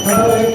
Hare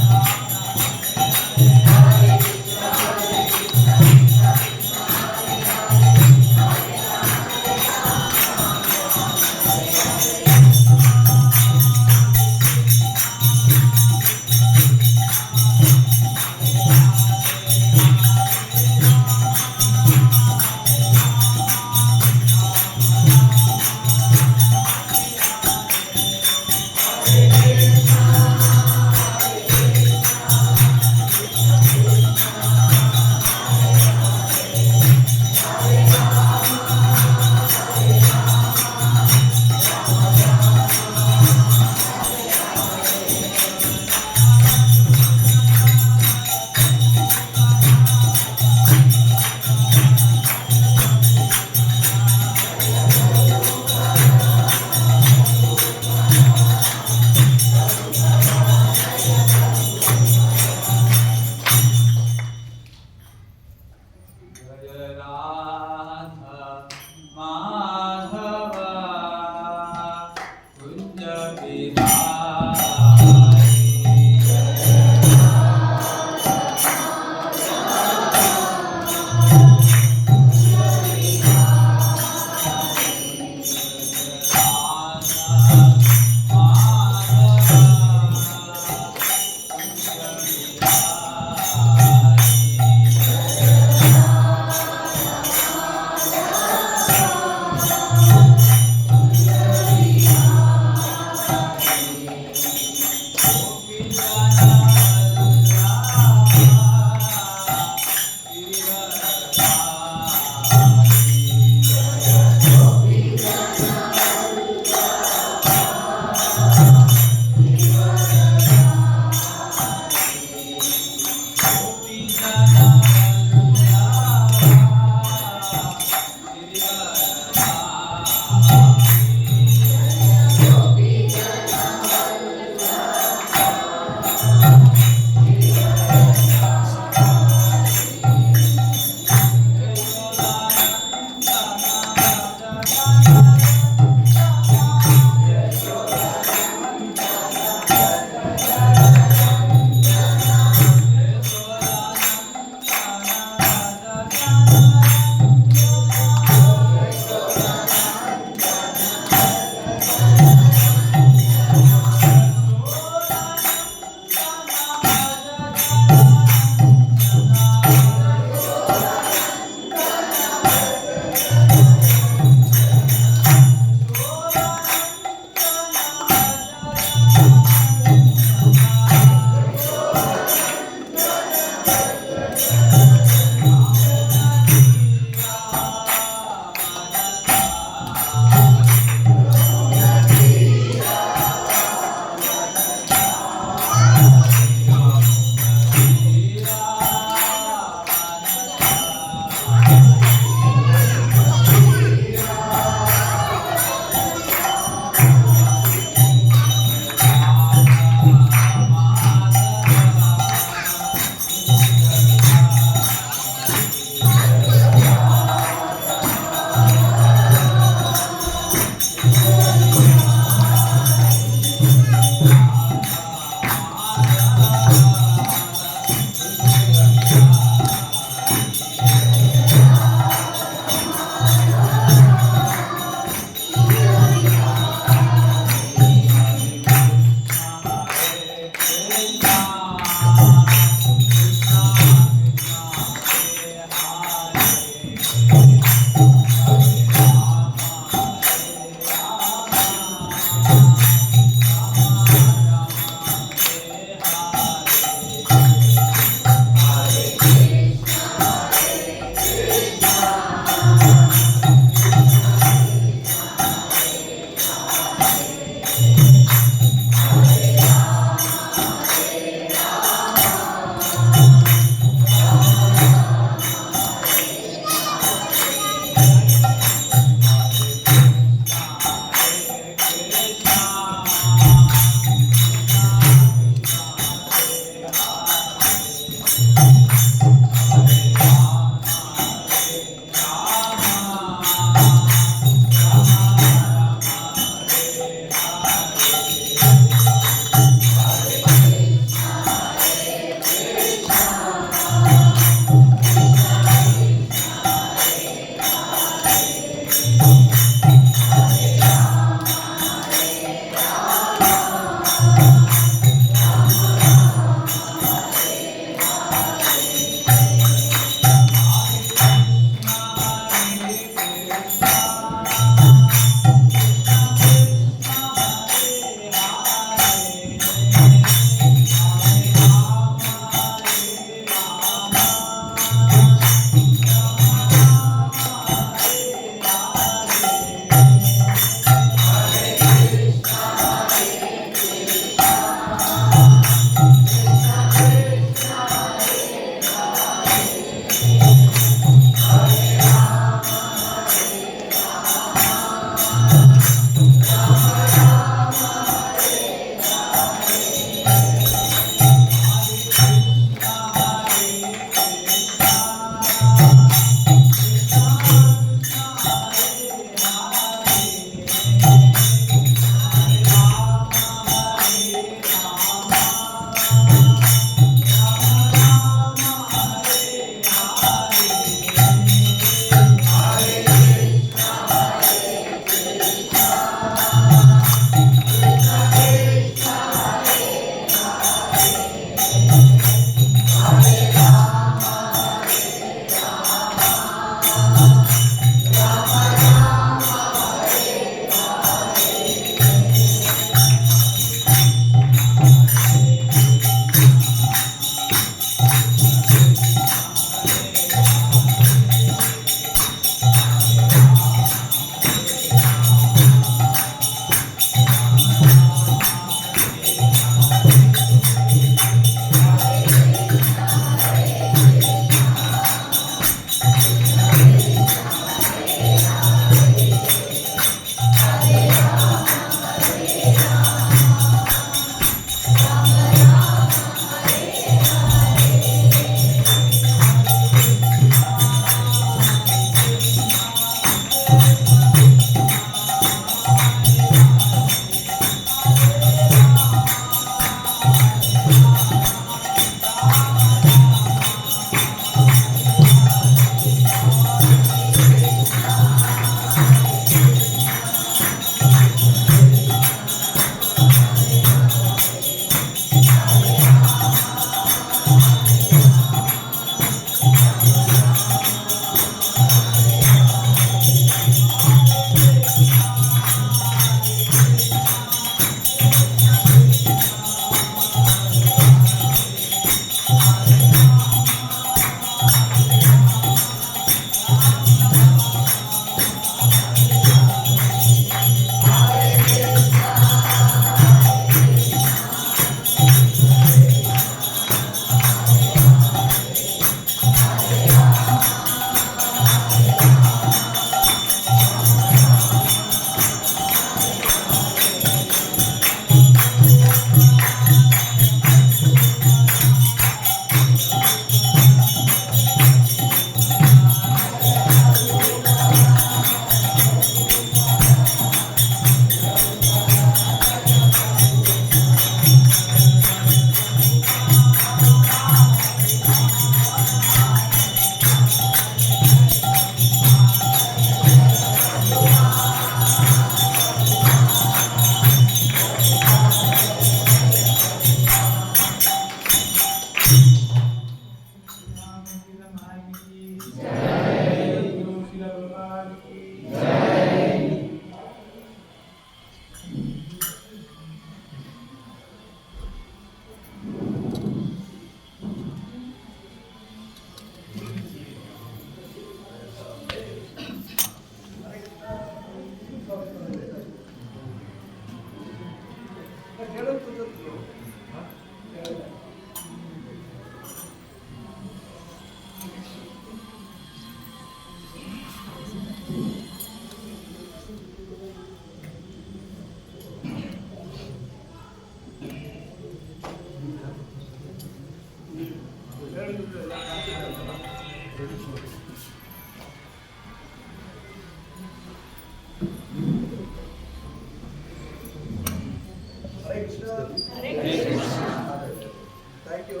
thank you.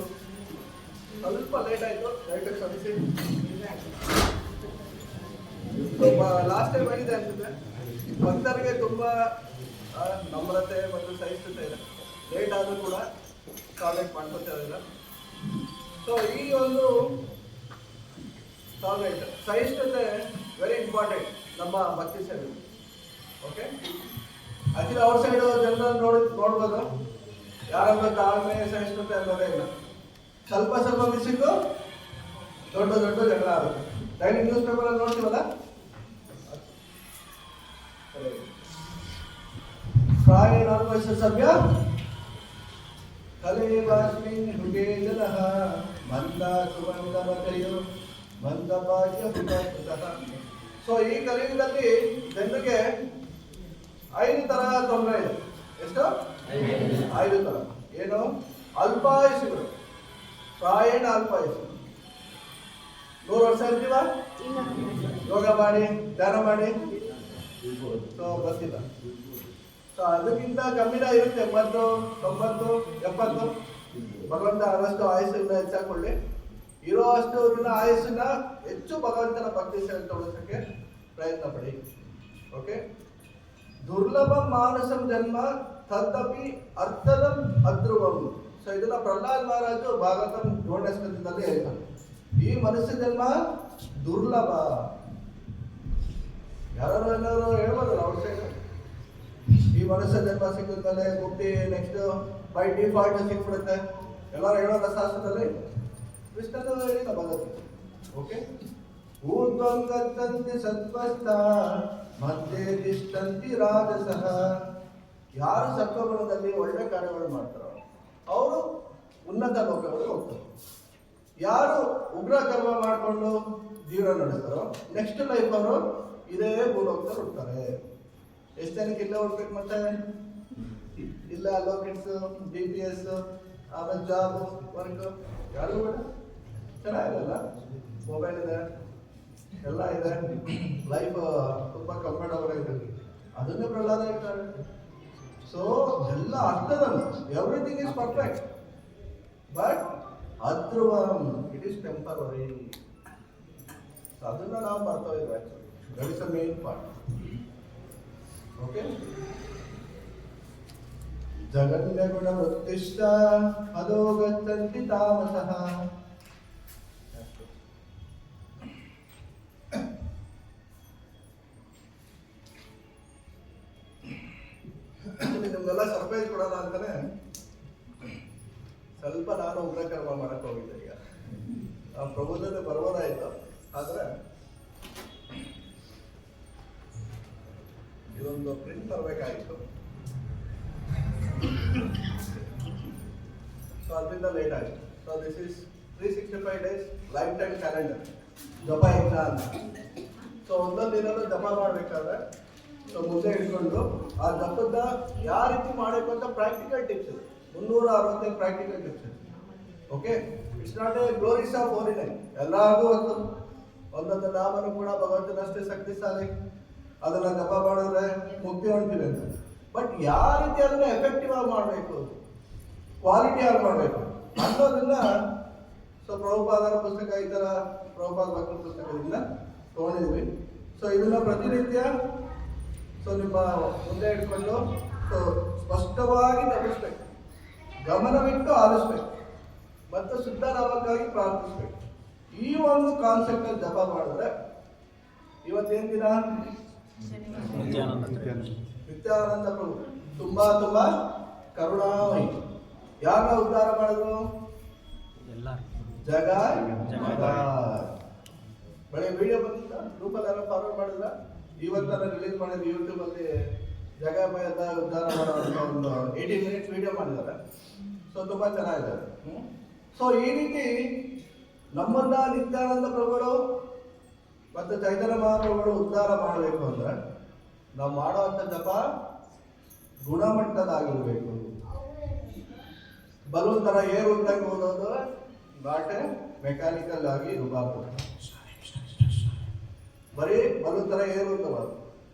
ಸ್ವಲ್ಪ late ಆಯಿತು, ದಯವಿಟ್ಟು ಕ್ಷಮಿಸಿ. ಲಾಸ್ಟ್ ಟೈಮ್ ಆಗಿದೆ ಅನ್ಸುತ್ತೆ. ಭಕ್ತರಿಗೆ ತುಂಬ ನಮ್ರತೆ ಮತ್ತು ಸಹಿಷ್ಣುತೆ ಇದೆ. ಲೇಟ್ ಆದರೂ ಕೂಡ ಟಾರ್ಗೆಟ್ ಮಾಡ್ಕೊತಾ ಇರಲಿಲ್ಲ. ಸೊ ಈ ಒಂದು ಟಾರ್ಗೆಟ್ ಸಹಿಷ್ಣುತೆ ವೆರಿ ಇಂಪಾರ್ಟೆಂಟ್ ನಮ್ಮ ಭಕ್ತಿ ಸೇವೆ. ಓಕೆ, ಆಕ್ಚುಲಿ ಅವ್ರ ಸೈಡು ಜನರನ್ನು ನೋಡ್ಬೋದು, ಯಾರನ್ನ ತಾಳ್ಮೆ ಸಹಿಷ್ಣುತೆ ಅನ್ನೋದೇ ಇಲ್ಲ. ಸ್ವಲ್ಪ ಮಿಸ್ಸಿಂಗು ದೊಡ್ಡ ಜಗಳ ಆಗುತ್ತೆ. ಡೈಲಿ ನ್ಯೂಸ್ ಪೇಪರಲ್ಲಿ ನೋಡ್ತೀವಲ್ಲ, ಪ್ರಾಯೇಣ ಸಭ್ಯ ಕಲೆ ಬಾಷ್ಮಿನ್ ಹುಗೆ ಜನಃ ಮಂದ ಸುಮಂದ ಮತಯೋ ಮಂದ ಭಾಗ್ಯ ಹುತಃ. ಸೊ ಈ ಕಲಿಯುಗದಲ್ಲಿ ಜನರಿಗೆ 5 ತರ ತೊಂದರೆ ಇದೆ. ಎಷ್ಟು? 5 ತರ. ಏನು? ಅಲ್ಪಾಯುಷಿಗಳು, ಪ್ರಾಯೇಣ ಅಲ್ಪಾಯುಷಿ. 100 ವರ್ಷ ಇರ್ತೀವ, ಯೋಗ ಮಾಡಿ ಧ್ಯಾನ ಮಾಡಿ, ಸೊ ಗೊತ್ತಿಲ್ಲ. ಸೊ ಅದಕ್ಕಿಂತ ಕಮ್ಮಿನ ಇರುತ್ತೆ, 80, 90, 70. ಭಗವಂತ ಆದಷ್ಟು ಆಯುಸ್ಸನ್ನ ಹೆಚ್ಚಾಕೊಳ್ಳಿ. ಇರೋ ಅಷ್ಟು ದಿನ ಆಯುಸ್ಸನ್ನ ಹೆಚ್ಚು ಭಗವಂತನ ಭಕ್ತಿ ಸೇವೆ ತೋರಿಸೋಕ್ಕೆ ಪ್ರಯತ್ನ ಪಡಿ. ಓಕೆ, ದುರ್ಲಭ ಮಾನಸಂ ಜನ್ಮ ತದಪಿ ಅರ್ಥದಂ ಅಧ್ರುವಂ. ಸೊ ಇದನ್ನ ಪ್ರಹ್ಲಾದ್ ಮಹಾರಾಜು ಭಾಗವತಂ 7ನೇ ಸ್ಕಂದದಲ್ಲಿ ಹೇಳ್ತಾರೆ. ಈ ಮನುಷ್ಯ ಜನ್ಮ ದುರ್ಲಭ. ಯಾರು ಎಲ್ಲರೂ ಹೇಳ್ಬೋದಲ್ಲ ಅವ್ರ ಸೈಡ್, ಈ ಮನುಷ್ಯ ಜನ್ಮ ಸಿಕ್ಕಿದ್ಮೇಲೆ ಮುಕ್ತಿ ನೆಕ್ಸ್ಟ್ ಬೈ ಡಿಫಾಲ್ಟ್ ಸಿಕ್ಬಿಡುತ್ತೆ. ಎಲ್ಲರೂ ಹೇಳೋದ ಶಾಸ್ತ್ರದಲ್ಲಿ, ಕೃಷ್ಣನು ಹೇಳಿದ ಭಗವದ್ಗೀತೆ. ಓಕೆ, ಊರ್ಧ್ವಂ ಗಚ್ಚಂತಿ ಸತ್ವಸ್ಥಾ ಮಧ್ಯೆ ತಿಷ್ಠಂತಿ ರಾಜಸಃ. ಯಾರು ಸತ್ವಗುಣದಲ್ಲಿ ಒಳ್ಳೆ ಕಾರ್ಯಗಳು ಮಾಡ್ತಾರೋ ಅವರು ಉನ್ನತ ಲೋಕಗಳಿಗೆ ಹೋಗ್ತಾರೆ. ಯಾರು ಉಗ್ರ ಕರ್ಮ ಮಾಡಿಕೊಂಡು ಜೀವನ ನಡೆಸ್ತಾರೋ ನೆಕ್ಸ್ಟ್ ಲೈಫ್ ಅವರು ಇದೇ ಭೂಲೋಕದಲ್ಲಿ ಹುಡ್ತಾರೆ. ಎಷ್ಟು ಜನಕ್ಕೆ ಇಲ್ಲೇ ಹುಡ್ಬೇಕು, ಮತ್ತೆ ಇಲ್ಲ ಲೋಕೆಟ್ಸ್, DPS, ಆಮೇಲೆ ಜಾಬ್ ವರ್ಕ್ ಯಾರು ಬೇಡ. ಚೆನ್ನಾಗಿರಲ್ಲ, ಮೊಬೈಲ್ ಇದೆ, ಎಲ್ಲ ಇದೆ, ಲೈಫ್ ತುಂಬ ಕಂಫರ್ಟಬಲ್ ಆಗಿದೆ. ಅದನ್ನೇ ಪ್ರಹ್ಲಾದ ಹೇಳ್ತಾರೆ. ಸೊ ಎಲ್ಲ ಅರ್ಥದ ಎವ್ರಿಥಿಂಗ್ ಇಸ್ ಪರ್ಫೆಕ್ಟ್, ಬಟ್ ಅಧ್ರುವಂ ಇಟ್ ಈಸ್ ಟೆಂಪರರಿ. ಅದನ್ನ ನಾವು ಬರ್ತಾ ಇದ್ವಿ. Actually that is the main part. Okay, ಜಗನ್ಯ ಗುಣ ವೃತ್ತಿಷ್ಟ ಅದೋ ಗಚ್ಚಂತಿ ತಾಮಸಃ. ನಿಮ್ಗೆಲ್ಲ ಸರ್ಪ್ರೈಸ್ ಕೊಡೋಣ ಅಂತಾನೆ ಸ್ವಲ್ಪ ನಾನು ಉಗ್ರಕರ್ಮ ಮಾಡಕ್ ಹೋಗಿದ್ದೆ. ಈಗ ಆ ಪ್ರಬೋಧನೆ ಬರ್ಬೋದಾಯ್ತು, ಆದ್ರೆ ಇದೊಂದು ಪ್ರಿಂಟ್ ತರಬೇಕಾಗಿತ್ತು. ಸೊ ಅದರಿಂದ ಲೇಟ್ ಆಯಿತು. So this is 365 days life time calendar ಜಪ ಯಜ್ಞ ಅಂತ. ಸೊ ಒಂದೊಂದು ದಿನನೂ ಜಪ ಮಾಡಬೇಕಾದ್ರೆ ಸೊ ಮುಂದೆ ಇಟ್ಕೊಂಡು ಆ ಜಪದ ಯಾವ ರೀತಿ ಮಾಡಬೇಕು ಅಂತ ಪ್ರಾಕ್ಟಿಕಲ್ ಟಿಪ್ಸ್ ಇದೆ. 365 ಪ್ರಾಕ್ಟಿಕಲ್ ಟಿಪ್ಸ್ ಇದೆ. Okay, it's not A glories of holiness. ಎಲ್ಲರಿಗೂ ಒಂದೊಂದು ನಾಮನು ಕೂಡ ಭಗವಂತನಷ್ಟೇ ಶಕ್ತಿಶಾಲಿ. ಅದನ್ನ ಜಪ ಮಾಡಿದ್ರೆ ಮುಕ್ತಿ ಹೊಂದ್ತೀವಿ ಅಂತ. ಬಟ್ ಯಾವ ರೀತಿ ಅದನ್ನ ಎಫೆಕ್ಟಿವ್ ಆಗಿ ಮಾಡಬೇಕು, ಕ್ವಾಲಿಟಿ ಆಗಿ ಮಾಡಬೇಕು ಅನ್ನೋದನ್ನ ಸೊ ಪ್ರಭುಪಾದರ ಪುಸ್ತಕ, ಈ ಥರ ಪ್ರಭುಪಾದ ಭಕ್ತರ ಪುಸ್ತಕದಿಂದ ತೊಗೊಂಡಿದ್ವಿ. ಸೊ ಇದನ್ನ ಪ್ರತಿನಿತ್ಯ ಸೊ ನಿಮ್ಮ ಮುಂದೆ ಇಟ್ಕೊಂಡು ಸೊ ಸ್ಪಷ್ಟವಾಗಿ ತಪ್ಪಿಸ್ಬೇಕು, ಗಮನವಿಟ್ಟು ಆಲಿಸ್ಬೇಕು ಮತ್ತು ಶುದ್ಧ ನಾಮಕ್ಕಾಗಿ ಪ್ರಾರ್ಥಿಸ್ಬೇಕು. ಈ ಒಂದು ಕಾನ್ಸೆಪ್ಟ್ ಅಲ್ಲಿ ಜಪ ಮಾಡಿದ್ರೆ ಇವತ್ತೇನ್ ದಿನ? ನಿತ್ಯಾನಂದ ಪ್ರಭು ತುಂಬಾ ಕರುಣಾಮಯಿ. ಯಾರನ್ನ ಉದ್ಧಾರ ಮಾಡಿದ್ರು? ಜಗ ಬಳಿ ವಿಡಿಯೋ ಬಂದಿದ್ದ ಗ್ರೂಪಲ್ಲಿ ಯಾರೋ ಫಾರ್ವರ್ಡ್ ಮಾಡಿದ್ರ, ಇವತ್ತನ್ನ ರಿಲೀಸ್ ಮಾಡಿದ್ರು ಯೂಟ್ಯೂಬ್ ಅಲ್ಲಿ. ಜಗಮಯದ ಉದ್ಧಾರ ಮಾಡೋ ಒಂದು 18 minutes ವಿಡಿಯೋ ಮಾಡಿದ್ದಾರೆ. ಸೊ ತುಂಬಾ ಚೆನ್ನಾಗಿದ್ದಾರೆ. ಸೊ ಈ ರೀತಿ ನಮ್ಮನ್ನ ನಿತ್ಯಾನಂದ ಪ್ರಭುಗಳು ಮತ್ತು ಚೈತನ್ಯ ಮಹಾಪ್ರಭುಗಳು ಉದ್ಧಾರ ಮಾಡಬೇಕು ಅಂದ್ರೆ ನಾವು ಮಾಡುವಂಥ ಜಪ ಗುಣಮಟ್ಟದಾಗಿರ್ಬೇಕು. ಬಲೂನ್ ತರ ಏರು ಉದ್ದಂಗೆ ಓದೋದು ನಾಟ್ ಎ ಮೆಕ್ಯಾನಿಕಲ್ ಆಗಿ ಇರಬಾರ್ದು. ಬರೀ ಬಲು ತರ ಏನು ಅಂತಬಾರ್ದು,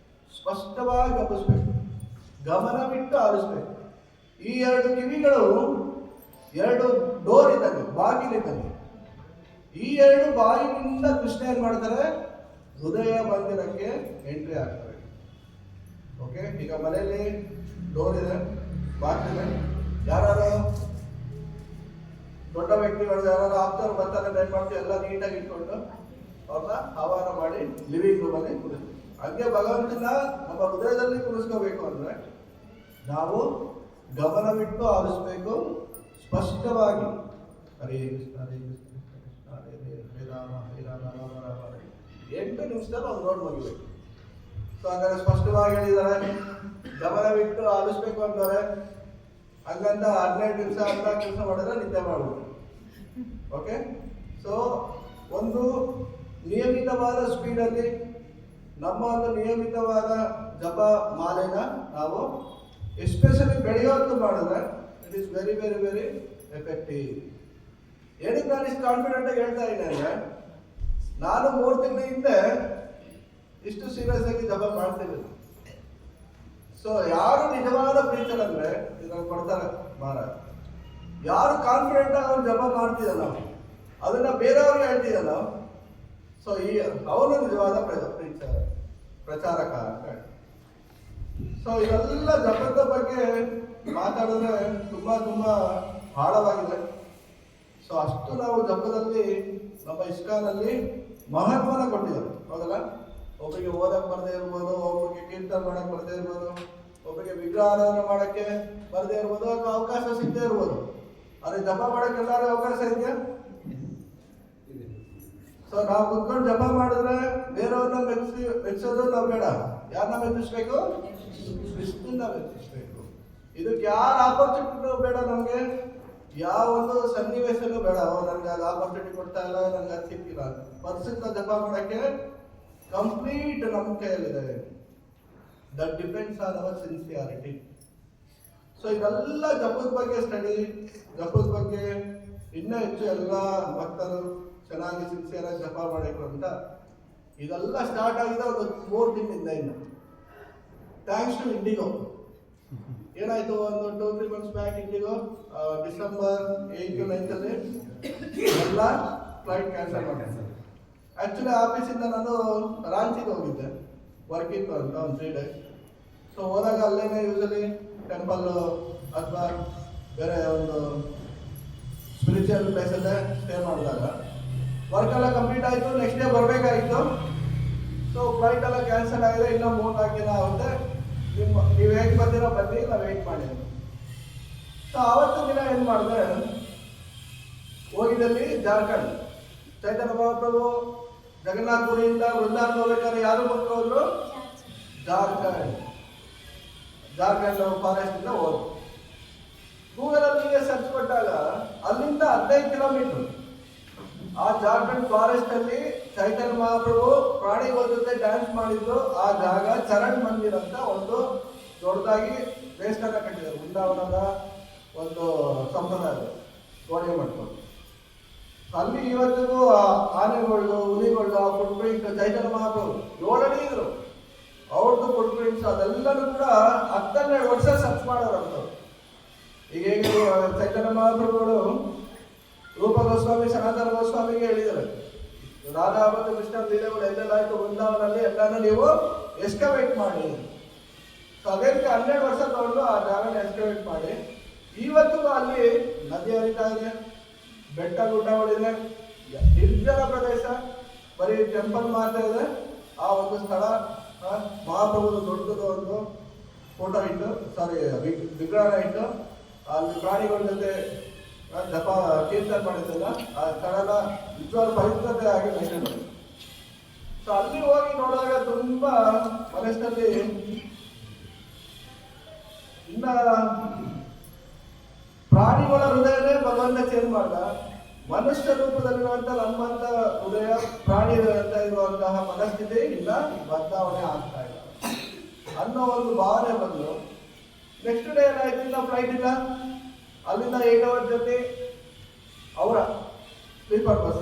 ಸ್ಪಷ್ಟವಾಗಿ ಗಮನಿಸ್ಬೇಕು, ಗಮನವಿಟ್ಟು ಆಲಿಸ್ಬೇಕು. ಈ ಎರಡು ಕಿವಿಗಳು ಎರಡು ಡೋರ್ ಇದ್ದಂಗೆ, ಬಾಗಿಲಿದ್ದಂಗೆ. ಈ ಎರಡು ಬಾಗಿಲಿನಿಂದ ಕೃಷ್ಣ ಏನ್ ಮಾಡ್ತಾರೆ, ಹೃದಯ ಮಂದಿರಕ್ಕೆ ಎಂಟ್ರಿ ಆಗ್ತಾರೆ. ಓಕೆ, ಈಗ ಮನೆಯಲ್ಲಿ ಡೋರ್ ಇದೆ, ಬಾಗಿಲಿದೆ, ಯಾರು ದೊಡ್ಡ ವ್ಯಕ್ತಿಗಳು ಯಾರು ಆಪ್ತರು ಬರ್ತಾರೆ, ಏನ್ ಮಾಡ್ತೀವಿ, ಎಲ್ಲ ನೀಟಾಗಿ ಇಟ್ಕೊಂಡು ಅವ್ರನ್ನ ಆಹ್ವಾನ ಮಾಡಿ ಲಿವಿಂಗ್ ರೂಮ್ ಅಲ್ಲಿ ಕುಡಿಸ್ತೀವಿ. ಹಂಗೆ ಭಗವಂತನ ನಮ್ಮ ಹೃದಯದಲ್ಲಿ ಕುಡಿಸ್ಕೋಬೇಕು ಅಂದ್ರೆ ನಾವು ಗಮನವಿಟ್ಟು ಆಲಿಸ್ಬೇಕು, ಸ್ಪಷ್ಟವಾಗಿ. ಹರೇ ಕೃಷ್ಣ ಹರೇ ಕೃಷ್ಣ ಕೃಷ್ಣ ಹರೇ ಹರೇ ರಾಮ ಹರೇ ರಾಮ ರಾಮ ರಾಮ ಹರೇ. 8 ನಿಮಿಷದಲ್ಲಿ ಅವ್ರು ನೋಡಿ ಮುಗಿಬೇಕು. ಸೊ ಹಂಗಾರೆ ಸ್ಪಷ್ಟವಾಗಿ ಹೇಳಿದ್ದಾರೆ, ಗಮನವಿಟ್ಟು ಆಲಿಸ್ಬೇಕು ಅಂತಾರೆ. ಹಂಗಂತ 15 ನಿಮಿಷ 14 ನಿಮಿಷ ಮಾಡಿದ್ರೆ ನಿದ್ದೆ ಮಾಡ್ಬೋದು. ಓಕೆ, ಸೊ ಒಂದು ನಿಯಮಿತವಾದ ಸ್ಪೀಡಲ್ಲಿ ನಮ್ಮ ಒಂದು ನಿಯಮಿತವಾದ ಜಪ ಮಾಲೆನ ನಾವು ಎಸ್ಪೆಷಲಿ ಬೆಳೆಯೋದು ಮಾಡಿದ್ರೆ it is very very very effective. ಏನಕ್ಕೆ ನಾನು ಇಷ್ಟು ಕಾನ್ಫಿಡೆಂಟ್ ಆಗಿ ಹೇಳ್ತಾ ಇದ್ದೀನಿ ಅಂದ್ರೆ, ನಾನು 3 ತಿಂಗಳ ಹಿಂದೆ ಇಷ್ಟು ಸೀರಿಯಸ್ ಆಗಿ ಜಪ ಮಾಡ್ತೀನಿ. ಸೊ ಯಾರು ನಿಜವಾದ ಪ್ರೀತಲ್ ಅಂದ್ರೆ ಇದನ್ನು ಕೊಡ್ತಾರೆ ಮಹಾರಾಜ್, ಯಾರು ಕಾನ್ಫಿಡೆಂಟ್ ಆಗಿ ಅವ್ರು ಜಪ ಮಾಡ್ತಿದಲ್ಲ, ಅದನ್ನ ಬೇರೆಯವ್ರಿಗೆ ಹೇಳ್ತಿದಲ್ಲ, ಸೊ ಈ ಅವನು ನಿಜವಾದ ಪ್ರಚಾರಕ ಅಂತ ಹೇಳಿ. ಸೊ ಇದೆಲ್ಲ ಜಪದ ಬಗ್ಗೆ ಮಾತಾಡಿದ್ರೆ ತುಂಬಾ ತುಂಬಾ ಆಳವಾಗಿದೆ. ಸೊ ಅಷ್ಟು ನಾವು ಜಪದಲ್ಲಿ ನಮ್ಮ ಇಸ್ಕಾನಲ್ಲಿ ಮಹತ್ವನ ಕೊಟ್ಟಿದ್ದಾರೆ, ಹೌದಲ್ಲ. ಒಬ್ಬರಿಗೆ ಓದಕ್ ಬರದೇ ಇರ್ಬೋದು, ಒಬ್ಬರಿಗೆ ಕೀರ್ತನ ಮಾಡಕ್ ಬರದೇ ಇರ್ಬೋದು, ಒಬ್ಬರಿಗೆ ವಿಗ್ರಹಾರಾಧನೆ ಮಾಡಕ್ಕೆ ಬರದೇ ಇರ್ಬೋದು, ಅಥವಾ ಅವಕಾಶ ಸಿಗದೆ ಇರ್ಬೋದು. ಆದ್ರೆ ಜಪ ಮಾಡಕ್ಕೆ ಎಲ್ಲರೂ ಅವಕಾಶ ಇದೆಯಾ? ಸೊ ನಾವು ಕುತ್ಕೊಂಡು ಜಪ ಮಾಡಿದ್ರೆ ಬೇರೆಯವ್ರನ್ನ ಮೆಚ್ಚೋದು ನಾವು ಬೇಡ. ಯಾರನ್ನ ಮೆಚ್ಚಿಸ್ಬೇಕು? ಕೃಷ್ಣನ ಮೆಚ್ಚಿಸ್ಬೇಕು. ಇದಕ್ಕೆ ಯಾರ ಆಪರ್ಚುನಿಟಿ ಬೇಡ, ನಮ್ಗೆ ಯಾವ ಒಂದು ಸನ್ನಿವೇಶನೂ ಬೇಡ. ನನ್ಗೆ ಅದು ಆಪರ್ಚುನಿಟಿ ಕೊಡ್ತಾ ಇಲ್ಲ, ನನ್ಗೆ ಅದು ಸಿಕ್ಕಿಲ್ಲ. ಪರಿಸ್ಥಿತಿ ಜಪ ಮಾಡಕ್ಕೆ ಕಂಪ್ಲೀಟ್ ನಮ್ಮ ಕೈಯಲ್ಲಿದೆ. That depends on our sincerity. So ಇದೆಲ್ಲ ಜಪದ ಬಗ್ಗೆ ಸ್ಟಡಿ, ಜಪದ ಬಗ್ಗೆ ಇನ್ನೂ ಹೆಚ್ಚು ಎಲ್ಲ ಭಕ್ತರು ಚೆನ್ನಾಗಿ ಸಿನ್ಸಿಯರ್ ಆಗಿ ಜಪ ಮಾಡಬೇಕು ಅಂತ ಇದೆಲ್ಲ ಸ್ಟಾರ್ಟ್ ಆಗಿದೆ ಒಂದು 3 ದಿನದಿಂದ. ಇನ್ನು ಥ್ಯಾಂಕ್ಸ್ ಟು ಇಂಡಿಗೋ ಏನಾಯ್ತು, ಒಂದು 2-3 ಮಂತ್ಸ್ ಬ್ಯಾಕ್ ಇಂಡಿಗೋ ಡಿಸೆಂಬರ್ 8 9 ಅಲ್ಲಿ ಎಲ್ಲ ಫ್ಲೈಟ್ ಕ್ಯಾನ್ಸಲ್ ಮಾಡಿದೆ. ಆಕ್ಚುಲಿ ಆಫೀಸಿಂದ ನಾನು ರಾಂಚಿಗೆ ಹೋಗಿದ್ದೆ, ವರ್ಕ್ ಇತ್ತು ಅಂತ ಒಂದು 3 days. ಸೊ ಹೋದಾಗ ಅಲ್ಲೇನೆ ಯೂಸಲಿ ಟೆಂಪಲ್ ಅಥವಾ ಬೇರೆ ಒಂದು ಸ್ಪಿರಿಚುವಲ್ ಪ್ಲೇಸಲ್ಲೇ ಸ್ಟೇ ಮಾಡಿದಾಗ ವರ್ಕ್ ಎಲ್ಲ ಕಂಪ್ಲೀಟ್ ಆಯಿತು. ನೆಕ್ಸ್ಟ್ ಡೇ ಬರಬೇಕಾಗಿತ್ತು. ಸೊ ಫ್ಲೈಟ್ ಎಲ್ಲ ಕ್ಯಾನ್ಸಲ್ ಆಗಿದೆ, ಇನ್ನೂ 3-4 ದಿನ ಆಗುತ್ತೆ. ನೀವು ಹೇಗೆ ಬರ್ತೀರೋ ಬನ್ನಿ, ನಾವು ವೆಯ್ಟ್ ಮಾಡಿದ್ವಿ. ಸೊ ಆವತ್ತು ದಿನ ಏನು ಮಾಡಿದೆ, ಹೋಗಿದ್ದಲ್ಲಿ ಜಾರ್ಖಂಡ್. ಚೈತನ್ಯ ಮಹಾಪ್ರಭು ಜಗನ್ನಾಥಪುರಿಯಿಂದ ವೃಂದಾವನ ಹೋಗ್ಬೇಕಾದ್ರೆ ಯಾರು ಬಂದು ಹೋದ್ರು? ಜಾರ್ಖಂಡ್ ಫಾರೆಸ್ಟ್ ಇಂದ ಹೋದ್ರು. ಗೂಗಲಲ್ಲಿ ಸರ್ಚ್ ಕೊಟ್ಟಾಗ ಅಲ್ಲಿಂದ 15 ಕಿಲೋಮೀಟರ್ ಆ ಜಾರ್ಖಂಡ್ ಫಾರೆಸ್ಟ್ ಅಲ್ಲಿ ಚೈತನ್ಯ ಮಹಾಪ್ರಭು ಪ್ರಾಣಿಗಳ ಜೊತೆ ಡ್ಯಾನ್ಸ್ ಮಾಡಿದ್ರು. ಆ ಜಾಗ ಚರಣ್ ಮಂದಿರ್ ಅಂತ ಒಂದು ದೊಡ್ಡದಾಗಿ ದೇವಸ್ಥಾನ ಕಟ್ಟಿದ್ದಾರೆ. ವೃಂದಾವನದ ಒಂದು ಸಂಪ್ರದಾಯ ಗೋಡೆ ಮಾಡ್ಕೊಂಡು ಅಲ್ಲಿ ಇವತ್ತಿಗೂ ಆನೆಗಳು, ಹುಲಿಗಳು, ಆ ಫುಟ್ ಪ್ರಿಂಟ್ ಚೈತನ್ಯ ಮಹಾಪ್ರಭು 7 ಅಡಿ ಇದ್ರು, ಅವ್ರದ್ದು ಫುಟ್ ಪ್ರಿಂಟ್ಸ್ ಅದೆಲ್ಲರೂ ಕೂಡ 12 ವರ್ಷ ಸರ್ಚ್ ಮಾಡೋರಂಥವ್ರು. ಈಗ ಹೇಗೆ ಚೈತನ್ಯ ಮಹಾಪ್ರಭುಗಳು ರೂಪ ಗೋಸ್ವಾಮಿ, ಸನಾತನ ಗೋಸ್ವಾಮಿಗೆ ಹೇಳಿದ್ದಾರೆ, ರಾಧಾ ಮತ್ತು ಕೃಷ್ಣ ಲೀಲೆಗಳು ಎಲ್ಲೆಲ್ಲಾಯ್ತು ವೃಂದಾವನಲ್ಲಿ ಎಲ್ಲಾನು ನೀವು ಎಸ್ಕವೇಟ್ ಮಾಡಿ. ಸೊ ಅದಕ್ಕೆ 12 ವರ್ಷ ತಗೊಂಡು ಆ ಜಾಗನ ಎಸ್ಕವೇಟ್ ಮಾಡಿ. ಇವತ್ತಿಗೂ ಅಲ್ಲಿ ನದಿ ಹರಿತಾ ಇದೆ, ಬೆಟ್ಟ ಗುಡ್ಡಗಳಿದೆ, ನಿರ್ಜನ ಪ್ರದೇಶ, ಬರೀ ಟೆಂಪಲ್ ಮಾತ್ರ ಇದೆ. ಆ ಒಂದು ಸ್ಥಳ ಮಹಾಪ್ರಭುದು ದೊಡ್ಡದು ಒಂದು ಫೋಟೋ ಇಟ್ಟು, ವಿಗ್ರಹ ಇಟ್ಟು ಅಲ್ಲಿ ಪ್ರಾಣಿಗಳ ಜೊತೆ ಜಪ ಕೀರ್ತನೆ ಮಾಡಿದ್ದಲ್ಲ, ಆ ಸ್ಥಳದ ನಿಜವಾದ ಪವಿತ್ರತೆ ಆಗಿ ಮೇಂಟೈನ್ ಮಾಡಿ. ಸೊ ಅಲ್ಲಿ ಹೋಗಿ ನೋಡಿದಾಗ ತುಂಬಾ ಮನಸ್ಸಿನಲ್ಲಿ ಇನ್ನ ಪ್ರಾಣಿಗಳ ಹೃದಯನೇ ಭಗವಂತ ಚೇಂಜ್ ಮಾಡ್ದ. ಮನುಷ್ಯ ರೂಪದಲ್ಲಿರುವಂತ ನಮ್ಮಂತ ಹೃದಯ, ಪ್ರಾಣಿ ಅಂತ ಇರುವಂತಹ ಮನಸ್ಥಿತಿ ಇಲ್ಲ ಬದಲಾವಣೆ ಆಗ್ತಾ ಇಲ್ಲ ಅನ್ನೋ ಒಂದು ಭಾವನೆ ಬಂದು ನೆಕ್ಸ್ಟ್ ಡೇ ಏನಾಯ್ತು, ಇನ್ನ ಫ್ಲೈಟ್ ಇಲ್ಲ. ಅಲ್ಲಿಂದ 8 ಅವರ್ ಜೊತೆ ಅವರ ಸ್ಲೀಪರ್ ಬಸ್.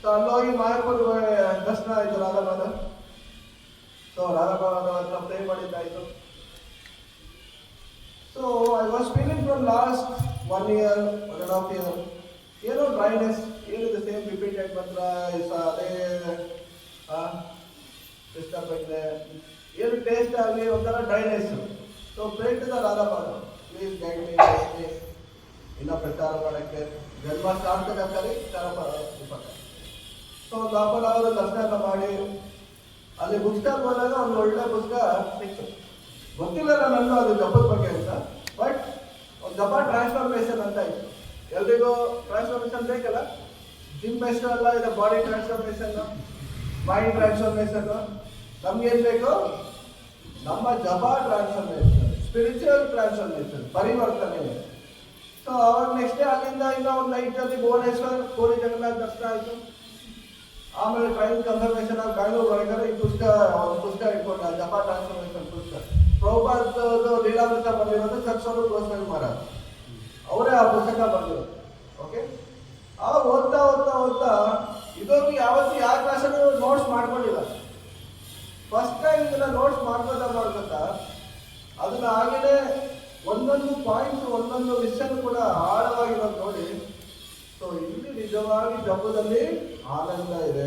ಸೊ ಅಲ್ಲೋಗಿ ಮಾಯಪುರ ದರ್ಶನ ಆಯಿತು ರಾಧಾಬಾದ. ಸೊ ರಾಧಾಬಾದ ಹತ್ರ ಪ್ರೇ ಮಾಡಿದ್ದಾಯಿತು. So I was feeling from last 1 year, 1.5 year, ಏನೋ ಡ್ರೈನೆಸ್, ಏನಿದೆ ಸೇಮ್ ರಿಪೀಟೆಡ್ ಮಾತ್ರ ಅದೇ ಡಿಸ್ಟರ್ಬ್ ಆಗಿದೆ, ಏನು ಟೇಸ್ಟ್ ಆಗಲಿ ಒಂಥರ dryness. So pray to the ರಾಧಾಬಾದ, ಪ್ಲೀಸ್ ಗೈಡ್ ಮೀ ಇನ್ನು ಪ್ರಚಾರ ಮಾಡೋಕ್ಕೆ ಜನ್ಮ ಸಾರ್ಥಕಕ್ಕಾಗಿ ವಿಚಾರ ಉಪಕಾರ. ಸೊ ಒಂದು ಹಾಫನ್ ಅವರು ದರ್ಶನ ಮಾಡಿ ಅಲ್ಲಿ ಬುಕ್ ಸ್ಟಾಲ್ ಹೋದಾಗ ಒಂದು ಒಳ್ಳೆ ಪುಸ್ತಕ ಸಿಕ್ತು. ಗೊತ್ತಿಲ್ಲ ನನ್ನನ್ನು ಅದು ಜಪದ ಬಗ್ಗೆ ಅಂತ, ಬಟ್ ಒಂದು ಜಪ ಟ್ರಾನ್ಸ್ಫಾರ್ಮೇಷನ್ ಅಂತ ಇತ್ತು. ಎಲ್ರಿಗೂ ಟ್ರಾನ್ಸ್ಫಾರ್ಮೇಷನ್ ಬೇಕಲ್ಲ, ಜಿಮ್ ಬೆಸ್ಟ್ ಅಲ್ಲ, ಇದು ಬಾಡಿ ಟ್ರಾನ್ಸ್ಫಾರ್ಮೇಷನ್, ಮೈಂಡ್ ಟ್ರಾನ್ಸ್ಫಾರ್ಮೇಷನ್. ನಮ್ಗೇನು ಬೇಕು? ನಮ್ಮ ಜಪ ಟ್ರಾನ್ಸ್ಫಾರ್ಮೇಷನ್, ಸ್ಪಿರಿಚುವಲ್ ಟ್ರಾನ್ಸ್ಫಾರ್ಮೇಷನ್, ಪರಿವರ್ತನೆ. ಸೊ ಅವಾಗ ನೆಕ್ಸ್ಟ್ ಡೇ ಅಲ್ಲಿಂದ ಇನ್ನೂ ಒಂದು ನೈಟಲ್ಲಿ ಭುವನೇಶ್ವರ್ ಪೂರಿ ಜಗನ್ನಾಥ್ ದರ್ಶನ ಆಯಿತು. ಆಮೇಲೆ ಟ್ರೈನ್ ಕನ್ಫರ್ಮೇಷನ್ ಆಗಿ ಬ್ಯಾಂಗ್ಳೂರ್ ಹೊರಗಡೆ ಈ ಪುಸ್ತಕ ಒಂದು ಪುಸ್ತಕ ಇಟ್ಕೊಂಡ, ಜಪ ಟ್ರಾನ್ಸ್ಫಾರ್ಮೇಷನ್ ಪುಸ್ತಕ. ಪ್ರಭುಪಾದದ್ದು ಲೀಲಾಮೃತ ಬಂದಿರೋದು ಸತ್ಸ್ವರೂಪ್ ಗೋಸ್ವಾಮಿ ಮಹಾರಾಜ್ ಅವರೇ ಆ ಪುಸ್ತಕ ಬಂದಿರೋದು. ಓಕೆ, ಆವಾಗ ಓದ್ತಾ ಓದ್ತಾ ಓದ್ತಾ ಇದೊಂದು ಯಾವತ್ತೂ ಯಾವ ಕ್ಲಾಸಲ್ಲೂ ನೋಟ್ಸ್ ಮಾಡ್ಕೊಂಡಿಲ್ಲ. ಫಸ್ಟ್ ಟೈಮ್ ಇದನ್ನ ನೋಟ್ಸ್ ಮಾಡ್ಕೋತಾ ಅದನ್ನ ಹಾಗೇನೆ ಒಂದೊಂದು ಪಾಯಿಂಟ್ಸ್ ಒಂದೊಂದು ವಿಷಯ ಕೂಡ ಆಳವಾಗಿರೋದು ನೋಡಿ. ಸೊ ಇಲ್ಲಿ ನಿಜವಾಗಿ ಜಪದಲ್ಲಿ ಆನಂದ ಇದೆ.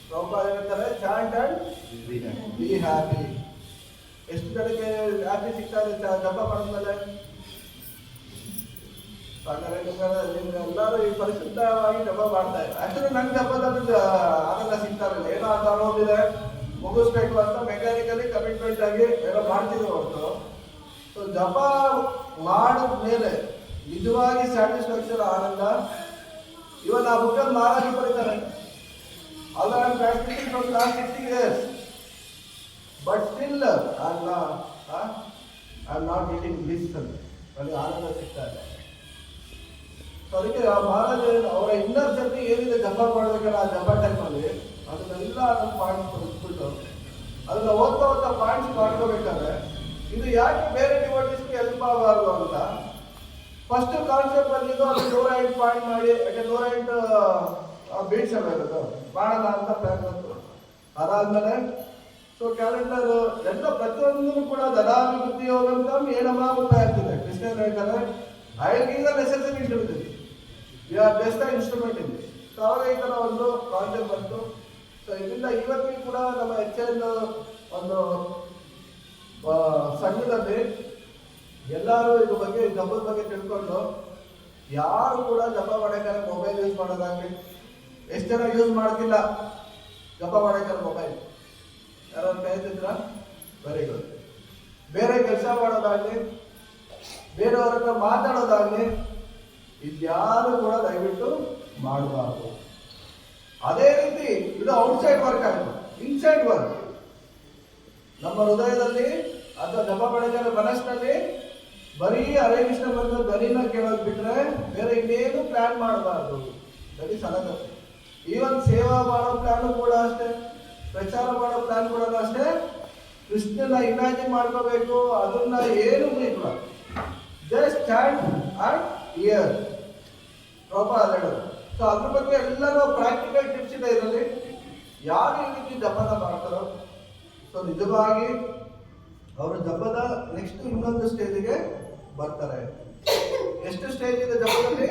ಪ್ರಭುಪಾದ ಹೇಳ್ತಾರೆ, ಚಾಂಟ್ ಅಂಡ್ ಬಿ ಹ್ಯಾಪಿ. ಎಷ್ಟು ಜನಕ್ಕೆ ಹ್ಯಾಪಿ ಸಿಗ್ತಾರೆ ಜಪ ಮಾಡಿದ್ಮೇಲೆ? ಎಲ್ಲರೂ ಈ ಪರಿಶುದ್ಧವಾಗಿ ಜಪ ಮಾಡ್ತಾರೆ. ಆಕ್ಚುಲಿ ನಂಗೆ ಜಪದಲ್ಲಿ ಆನಂದ ಸಿಗ್ತಾ ಇರಲಿಲ್ಲ. ಏನೋ ಅಂತ ಅನ್ನೋದಿದೆ, ಮುಗಿಸ್ಬೇಕು ಅಂತ ಮೆಕ್ಯಾನಿಕಲಿ ಕಮಿಟ್ಮೆಂಟ್ ಆಗಿ ಏನೋ ಮಾಡ್ತಿದ್ರು ಹೊರತು. ಸೊ ಜಪ ಮಾಡಿದ ಮೇಲೆ ನಿಜವಾಗಿ ಸ್ಯಾಟಿಸ್ಫ್ಯಾಕ್ಷನ್, ಆನಂದ. ಇವನ್ ಆ ಬುಕ್ಕಲ್ಲಿ ಮಹಾರಾಜರು ಬರೀತಾರೆ, all I am practising from last 60 years, but still I am not getting bliss ಅಂತ. ಅಲ್ಲಿ ಆನಂದ ಸಿಗ್ತಾ ಇದೆ. ಸೊ ಅದಕ್ಕೆ ಆ ಮಹಾರಾಜ ಅವರ ಇನ್ನರ್ ಜರ್ನಿ ಏನಿದೆ ಜಪ ಮಾಡ್ಬೇಕಲ್ಲ, ಆ ಜಪ ಟೈಮಲ್ಲಿ ಅದನ್ನೆಲ್ಲ ನಮ್ಮ ಪಾಯಿಂಟ್ಸ್ ಕೊಡಿಸ್ಬಿಟ್ಟು ಅದನ್ನ ಓದ್ತಾ ಓದ್ತಾ ಪಾಯಿಂಟ್ಸ್ ಮಾಡ್ಕೋಬೇಕಾದ್ರೆ ಇದು ಯಾಕೆ ಬೇರೆ ಡಿವೋಟೀಸ್ಗೆ ಹೆಲ್ಪ್ ಆಗಬಾರ್ದು ಅಂತ ಫಸ್ಟ್ ಕಾನ್ಸೆಪ್ಟ್ ಬಂದಿದ್ದು. ಅದು 108 ಪಾಯಿಂಟ್ ಮಾಡಿ, ಯಾಕೆ 108 ಬೀಟ್ಸ್ ಇರೋದು ಮಾಡೋಣ ಅಂತ ಪ್ಲಾನ್ ಬಂತು. ಅದಾದ್ಮೇಲೆ ಸೊ ಕ್ಯಾಲೆಂಡರ್ ಎಲ್ಲ ಪ್ರತಿಯೊಂದೂ ಕೂಡ ದದಾಭಿವೃದ್ಧಿ ಯೋಗಂತ ಏನಮ್ಮ ಉಪಾಯ ಆಗ್ತಿದೆ. ಕೃಷ್ಣನ್ ಹೇಳ್ತಾರೆ, I will give the necessary individual, you are just the instrument in this. So ಅವಾಗ ಈ ಥರ ಒಂದು ಕಾನ್ಸೆಪ್ಟ್ ಬಂತು. ಸೊ ಇದರಿಂದ ಇವತ್ತಿಗೂ ಕೂಡ ನಮ್ಮ HL ಒಂದು ಸಂಘದಲ್ಲಿ ಎಲ್ಲರೂ ಇದ್ರ ಬಗ್ಗೆ ಜಪದ ಬಗ್ಗೆ ತಿಳ್ಕೊಂಡು ಯಾರು ಕೂಡ ಜಪ ಮಾಡೋಕ್ಕಾರೆ ಮೊಬೈಲ್ ಯೂಸ್ ಮಾಡೋದಾಗಲಿ, ಎಷ್ಟು ಜನ ಯೂಸ್ ಮಾಡ್ತಿಲ್ಲ ಜಪ ಮಾಡೋಕ್ಕಾರೆ ಮೊಬೈಲ್? ಯಾರು ಕೈತಿದ್ರ? Very good. ಬೇರೆ ಕೆಲಸ ಮಾಡೋದಾಗಲಿ, ಬೇರೆಯವ್ರ ಹತ್ರ ಮಾತಾಡೋದಾಗಲಿ, ಇದ್ಯಾರು ಕೂಡ ದಯವಿಟ್ಟು ಮಾಡಬಾರ್ದು. ಅದೇ ರೀತಿ ಇದು ಔಟ್ಸೈಡ್ ವರ್ಕ್ ಆಯಿತು. ಇನ್ಸೈಡ್ ವರ್ಕ್ ನಮ್ಮ ಹೃದಯದಲ್ಲಿ ಅಥವಾ ಜಪ ಮಾಡೋಕ್ಕಾರೆ ಮನಸ್ಸಿನಲ್ಲಿ ಬರೀ ಹರೇ ಕೃಷ್ಣ ಬಂದ ಧ್ವನಿನ ಕೇಳೋದು ಬಿಟ್ರೆ ಬೇರೆ ಇನ್ನೇನು ಪ್ಲಾನ್ ಮಾಡಬಾರ್ದು. That is another. ಈವನ್ ಸೇವಾ ಮಾಡೋ ಪ್ಲಾನ್ ಕೂಡ ಅಷ್ಟೇ, ಪ್ರಚಾರ ಮಾಡೋ ಪ್ಲಾನ್ ಕೂಡ ಅಷ್ಟೇ. ಕೃಷ್ಣನ ಇಮ್ಯಾಜಿನ್ ಮಾಡ್ಕೋಬೇಕು, ಅದನ್ನ ಏನು ಇಲ್ಲ, just stand and here. Prabhupada ಹೇಳೋದು. ಸೊ ಅದ್ರ ಬಗ್ಗೆ ಎಲ್ಲರೂ ಪ್ರಾಕ್ಟಿಕಲ್ ಟಿಪ್ಸ್ ಇದೆ ಇದರಲ್ಲಿ. ಯಾರು ಈ ರೀತಿ ಜಪನ ಮಾಡ್ತಾರೋ ಸೊ ನಿಜವಾಗಿ ಅವರು ಜಪದ ನೆಕ್ಸ್ಟ್ ಇನ್ನೊಂದು ಸ್ಟೇಜಿಗೆ ಬರ್ತಾರೆ. ಎಷ್ಟು ಸ್ಟೇಜ್ ಇದೆ ಜಪದಲ್ಲಿ?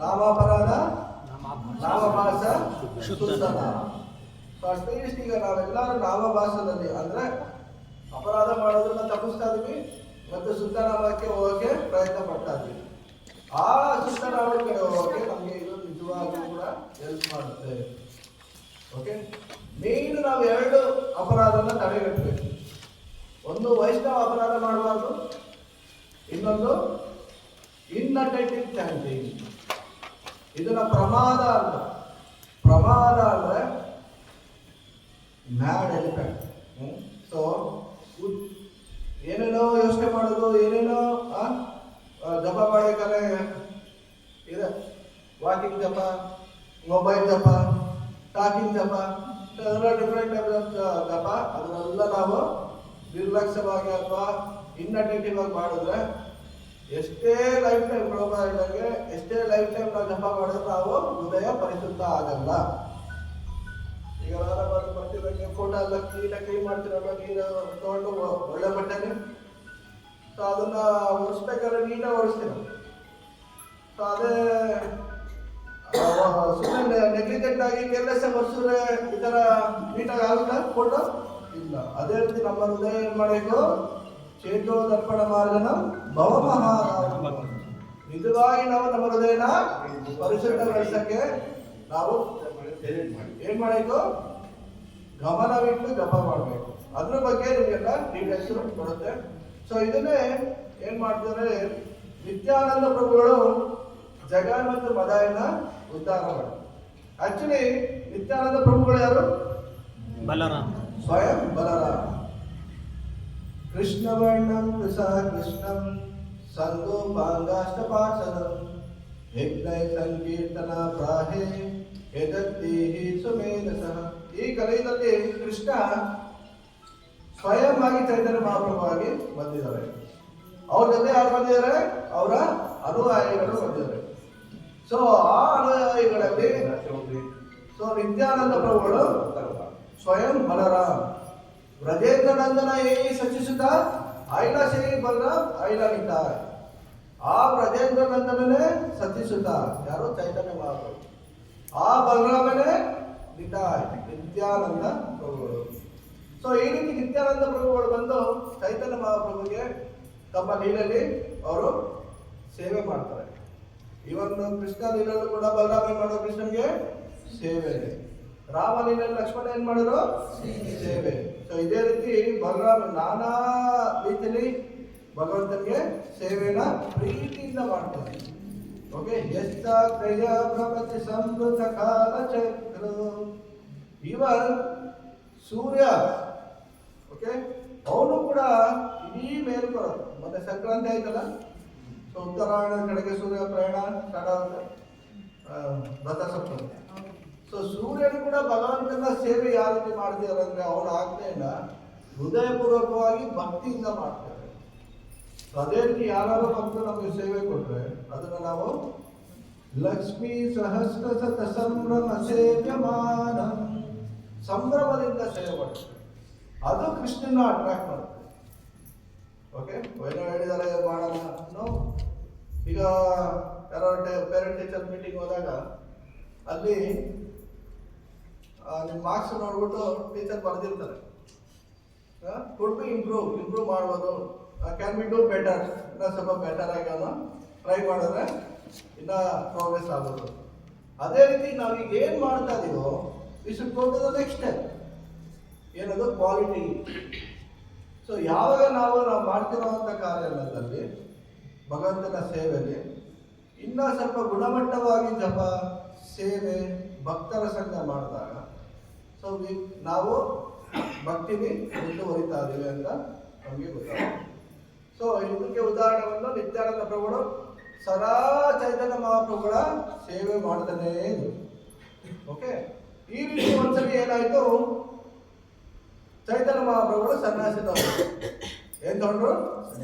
ನಾಮಾಪರಾಧ, ನಾಮಭಾಸ, ಶುದ್ಧನ. ಸೊ ಅಟ್ಲೀಸ್ಟ್ ಈಗ ನಾವೆಲ್ಲರೂ ನಾಮಭಾಸದಲ್ಲಿ ಅಂದ್ರೆ ಅಪರಾಧ ಮಾಡೋದನ್ನ ತಪ್ಪಿಸ್ತಾ ಇದೀವಿ ಮತ್ತು ಶುದ್ಧ ನಾಮಕ್ಕೆ ಹೋಗೋಕೆ ಪ್ರಯತ್ನ ಪಡ್ತಾ ಇದ್ವಿ. ಆ ಶುದ್ಧ ನಾಮದ ಕಡೆ ಹೋಗೋಕೆ ನಮಗೆ ಇದು ನಿಜವಾಗ್ಲೂ ಕೂಡ ಹೆಲ್ಪ್ ಮಾಡುತ್ತೆ. ಓಕೆ, ಮೇನ್ ನಾವು 2 ಅಪರಾಧನ ತಡೆಗಟ್ಟಬೇಕು. ಒಂದು ವೈಷ್ಣವ ಅಪರಾಧ ಮಾಡಬಾರ್ದು, ಇನ್ನೊಂದು ಇನ್ಅಟೆಂಟಿವ್ ಚಾಂಟಿಂಗ್. ಇದನ್ನ ಪ್ರಮಾದ ಅಂತ. ಪ್ರಮಾದ ಅಂದ್ರೆ ಮ್ಯಾಡ್ ಎಲಿಫೆಂಟ್. ಸೊ ಏನೇನೋ ಯೋಚನೆ ಮಾಡೋದು, ಏನೇನೋ ಜಪ ಮಾಡಬೇಕಾದ್ರೆ ಇದೆ, ವಾಕಿಂಗ್ ಜಪ, ಮೊಬೈಲ್ ಜಪ, ಟಾಕಿಂಗ್ ಜಪ, ಎಲ್ಲ ಡಿಫ್ರೆಂಟ್ ಟೈಪ್ ಆಫ್ ಜಪ. ಅದನ್ನೆಲ್ಲ ನಾವು ನಿರ್ಲಕ್ಷ್ಯವಾಗಿ ಅಥವಾ ಇನ್ಅಟೆಂಟಿವ್ ಆಗಿ ಮಾಡಿದ್ರೆ ಎಷ್ಟೇ ಲೈಫ್ ಟೈಮ್ ಹೇಳಿದಂಗೆ ಎಷ್ಟೇ ಲೈಫ್ ಟೈಮ್ ನಾವು ಜಪ ಮಾಡಿದ್ರೆ ನಾವು ಹೃದಯ ಪರಿಶುದ್ಧ ಆಗಲ್ಲ. ಈಗ ನಾನು ಬರ್ತಿದ್ದಂಗೆ ಫೋಟೋ ಎಲ್ಲ ಕ್ಲೀನ್ ಮಾಡ್ತಿರಲ್ಲ, ನೀರು ತಗೊಂಡು ಒಳ್ಳೆ ಬಟ್ಟೆನೆ ಸೊ ಅದನ್ನ ಒರೆಸ್ಬೇಕಾದ್ರೆ ನೀಟಾಗಿ ಒರೆಸ್ತೀರ. ಸೊ ಅದೇ ಸುಮ್ಮನೆ ನೆಗ್ಲಿಜೆಂಟ್ ಆಗಿ ಕೇರ್ಲೆಸ್ ಆಗಿ ಒರೆಸಿದ್ರೆ ಈ ಥರ ನೀಟಾಗಿ ಆಗುತ್ತಾ ಫೋಟೋ? ಇಲ್ಲ. ಅದೇ ರೀತಿ ನಮ್ಮ ಹೃದಯ ಏನು ಮಾಡಬೇಕು? ಚೇತೋ ದರ್ಪಣ ಮಾರ್ಗನ ಭವಮಹಾ. ನಿಜವಾಗಿ ನಾವು ನಮ್ಮ ಹೃದಯನ ಪರಿಶುದ್ಧಗೊಳಿಸಕ್ಕೆ ನಾವು ಏನ್ ಮಾಡಬೇಕು? ಗಮನವಿಟ್ಟು ಜಪ ಮಾಡಬೇಕು. ಅದ್ರ ಬಗ್ಗೆ ನಿಮಗೆಲ್ಲ ಡೀಟೇಲ್ಸ್ ಕೊಡುತ್ತೆ. ಸೊ ಇದನ್ನೇ ಏನ್ ಮಾಡ್ತಾರೆ, ನಿತ್ಯಾನಂದ ಪ್ರಭುಗಳು ಜಗನ್ ಮತ್ತು ಮದಾಯನ ಉದ್ಧಾರ ಮಾಡಿ. ಆಕ್ಚುಲಿ ನಿತ್ಯಾನಂದ ಪ್ರಭುಗಳು ಯಾರು? ಬಲರಾಮ, ಸ್ವಯಂ ಬಲರಾಮ. ಕೃಷ್ಣ ವರ್ಣಂ ಕೃಷ್ಣಂ ಸಂಗೋಪಾಂಗಾಷ್ಟಪಾರ್ಷದಂ ಯಜ್ಞೈ ಸಂಕೀರ್ತನ ಪ್ರಾಹೇ ಯದತ್ತೀಹಿ ಸುಮೇಧಸಃ. ಈ ಕಲೆಯಲ್ಲಿ ಕೃಷ್ಣ ಸ್ವಯಂ ಆಗಿ ಚೈತನ್ಯ ಮಹಾಪ್ರಭುವಾಗಿ ಬಂದಿದ್ದಾರೆ. ಅವ್ರ ಜೊತೆ ಯಾರು ಬಂದಿದ್ದಾರೆ? ಅವರ ಅನುಯಾಯಿಗಳು ಬಂದಿದ್ದಾರೆ. ಸೊ ಆ ಅನುಯಾಯಿಗಳಲ್ಲಿ ಸೊ ನಿತ್ಯಾನಂದ ಪ್ರಭುಗಳು ಸ್ವಯಂ ಬಲರಾಮ್ ಬ್ರಜೇಂದ್ರ ನಂದನ ಏಯಿ ಸಚಿಸುತ್ತ ಐಲ ಶ್ರೀ ಬಲರಾಮ್ ಐಲ ನಿಂತಾಯ. ಆ ಬ್ರಜೇಂದ್ರ ನಂದನನೇ ಸಚಿಸುತ್ತ ಯಾರು? ಚೈತನ್ಯ ಮಹಾಪ್ರಭು. ಆ ಬಲರಾಮನೇ ನಿತ್ಯಾನಂದ ಪ್ರಭುಗಳು. ಸೊ ಈ ರೀತಿ ನಿತ್ಯಾನಂದ ಪ್ರಭುಗಳು ಬಂದು ಚೈತನ್ಯ ಮಹಾಪ್ರಭುಗೆ ತಮ್ಮ ಲೀಲೆಯಲ್ಲಿ ಅವರು ಸೇವೆ ಮಾಡ್ತಾರೆ. ಇವನ್ ಕೃಷ್ಣ ಲೀಲೆಯಲ್ಲೂ ಕೂಡ ಬಲರಾಮ ಏನ್ ಮಾಡೋ? ಕೃಷ್ಣನ್ಗೆ ಸೇವೆ. ರಾಮ ಲೀಲೆಯಲ್ಲಿ ಲಕ್ಷ್ಮಣ ಏನ್ ಮಾಡಿದ್ರು? ಸೇವೆ. ಸೊ ಇದೇ ರೀತಿ ಬಲರಾಮ ನಾನಾ ರೀತಿಯಲ್ಲಿ ಭಗವಂತನಿಗೆ ಸೇವೆನ ಪ್ರೀತಿಯಿಂದ ಮಾಡ್ತಾರೆ. ಓಕೆ, ಎಷ್ಟ ಕ್ರಿಯ ಪ್ರಪಂಚ ಸಮೃದ್ಧ ಕಾಲ ಚಕ್ರ. ಇವನ್ ಸೂರ್ಯ, ಓಕೆ, ಅವನು ಕೂಡ ಇಡೀ ಮೇಲ್ ಬರೋದು. ಮತ್ತೆ ಸಂಕ್ರಾಂತಿ ಆಯ್ತಲ್ಲ, ಸೊ ಉತ್ತರಾಯಣ ಕಡೆಗೆ ಸೂರ್ಯ ಪ್ರಯಾಣ ಸ್ಟಾರ್ಟ್ ಆಗುತ್ತೆ, ರಥಸಪ್ತಮಿ. ಸೊ ಸೂರ್ಯನು ಕೂಡ ಭಗವಂತನ ಸೇವೆ ಯಾವ ರೀತಿ ಮಾಡ್ತಿದ್ದಾರೆ ಅಂದ್ರೆ ಅವನ ಆಜ್ಞೆಯನ್ನ ಹೃದಯಪೂರ್ವಕವಾಗಿ ಭಕ್ತಿಯಿಂದ ಮಾಡ್ತಾರೆ. ಅದೇ ರೀತಿ ಯಾರು ಭಕ್ತರು ನಮಗೆ ಸೇವೆ ಕೊಟ್ರೆ ಅದನ್ನ ನಾವು ಲಕ್ಷ್ಮೀ ಸಹಸ್ರ ಸತ ಸಂಭ್ರಮ ಸೇವ್ಯಮಾನ, ಸಂಭ್ರಮದಿಂದ ಸೇವೆ ಮಾಡ್ತಾರೆ. ಅದು ಕೃಷ್ಣನ ಅಟ್ರಾಕ್ಟ್ ಮಾಡುತ್ತೆ. ಓಕೆ, ಏನೋ ಹೇಳಿದ್ದಾರೆ ಮಾಡೋಣ. ಈಗ ಯಾರೋ ಪೇರೆಂಟ್ ಟೀಚರ್ ಮೀಟಿಂಗ್ ಹೋದಾಗ ಅಲ್ಲಿ ನಿಮ್ಮ ಮಾರ್ಕ್ಸ್ ನೋಡ್ಬಿಟ್ಟು ಟೀಚರ್ ಬರೆದಿರ್ತಾರೆ, ಕುಡ್ ಬಿ ಇಂಪ್ರೂವ್ ಮಾಡ್ಬೋದು, ಕ್ಯಾನ್ ಬಿ ಡೂ ಬೆಟರ್, ಇನ್ನೂ ಸ್ವಲ್ಪ ಬೆಟರ್ ಆಗಿ ಅವನು ಟ್ರೈ ಮಾಡಿದ್ರೆ ಇನ್ನೂ ಪ್ರೋಗ್ರೆಸ್ ಆಗೋದು. ಅದೇ ರೀತಿ ನಾವೀಗ ಏನು ಮಾಡ್ತಾ ಇದೀವೋ we should go to the next step. ಏನದು? ಕ್ವಾಲಿಟಿ. ಸೊ ಯಾವಾಗ ನಾವು ಮಾಡ್ತಿರೋವಂಥ ಕಾರ್ಯದಲ್ಲಿ ಭಗವಂತನ ಸೇವೆಯಲ್ಲಿ ಇನ್ನೂ ಸ್ವಲ್ಪ ಗುಣಮಟ್ಟವಾಗಿ ಜಪ, ಸೇವೆ, ಭಕ್ತರ ಸಂಘ ಮಾಡಿದಾಗ ಸೊ ನಾವು ಭಕ್ತಿಗೆ ಮುಂದುವರಿತಾ ಇದ್ದೀವಿ ಅಂತ ನಮಗೆ ಗೊತ್ತಾಗುತ್ತೆ. ಸೊ ಇದಕ್ಕೆ ಉದಾಹರಣೆಯನ್ನು ನಿತ್ಯಾನಂದ ಪ್ರಭುಗಳು ಸದಾ ಚೈತನ್ಯ ಮಹಾಪ್ರಭುಗಳ ಸೇವೆ ಮಾಡ್ತಾನೇ ಇದ್ರು. ಓಕೆ, ಈ ರೀತಿ ಒಂದ್ಸಲಿ ಏನಾಯ್ತು, ಚೈತನ್ಯ ಮಹಾಪ್ರಭುಗಳು ಸನ್ಯಾಸಿ ತಗೊಂಡ್ರು. ಏನ್ ತಗೊಂಡ್ರು?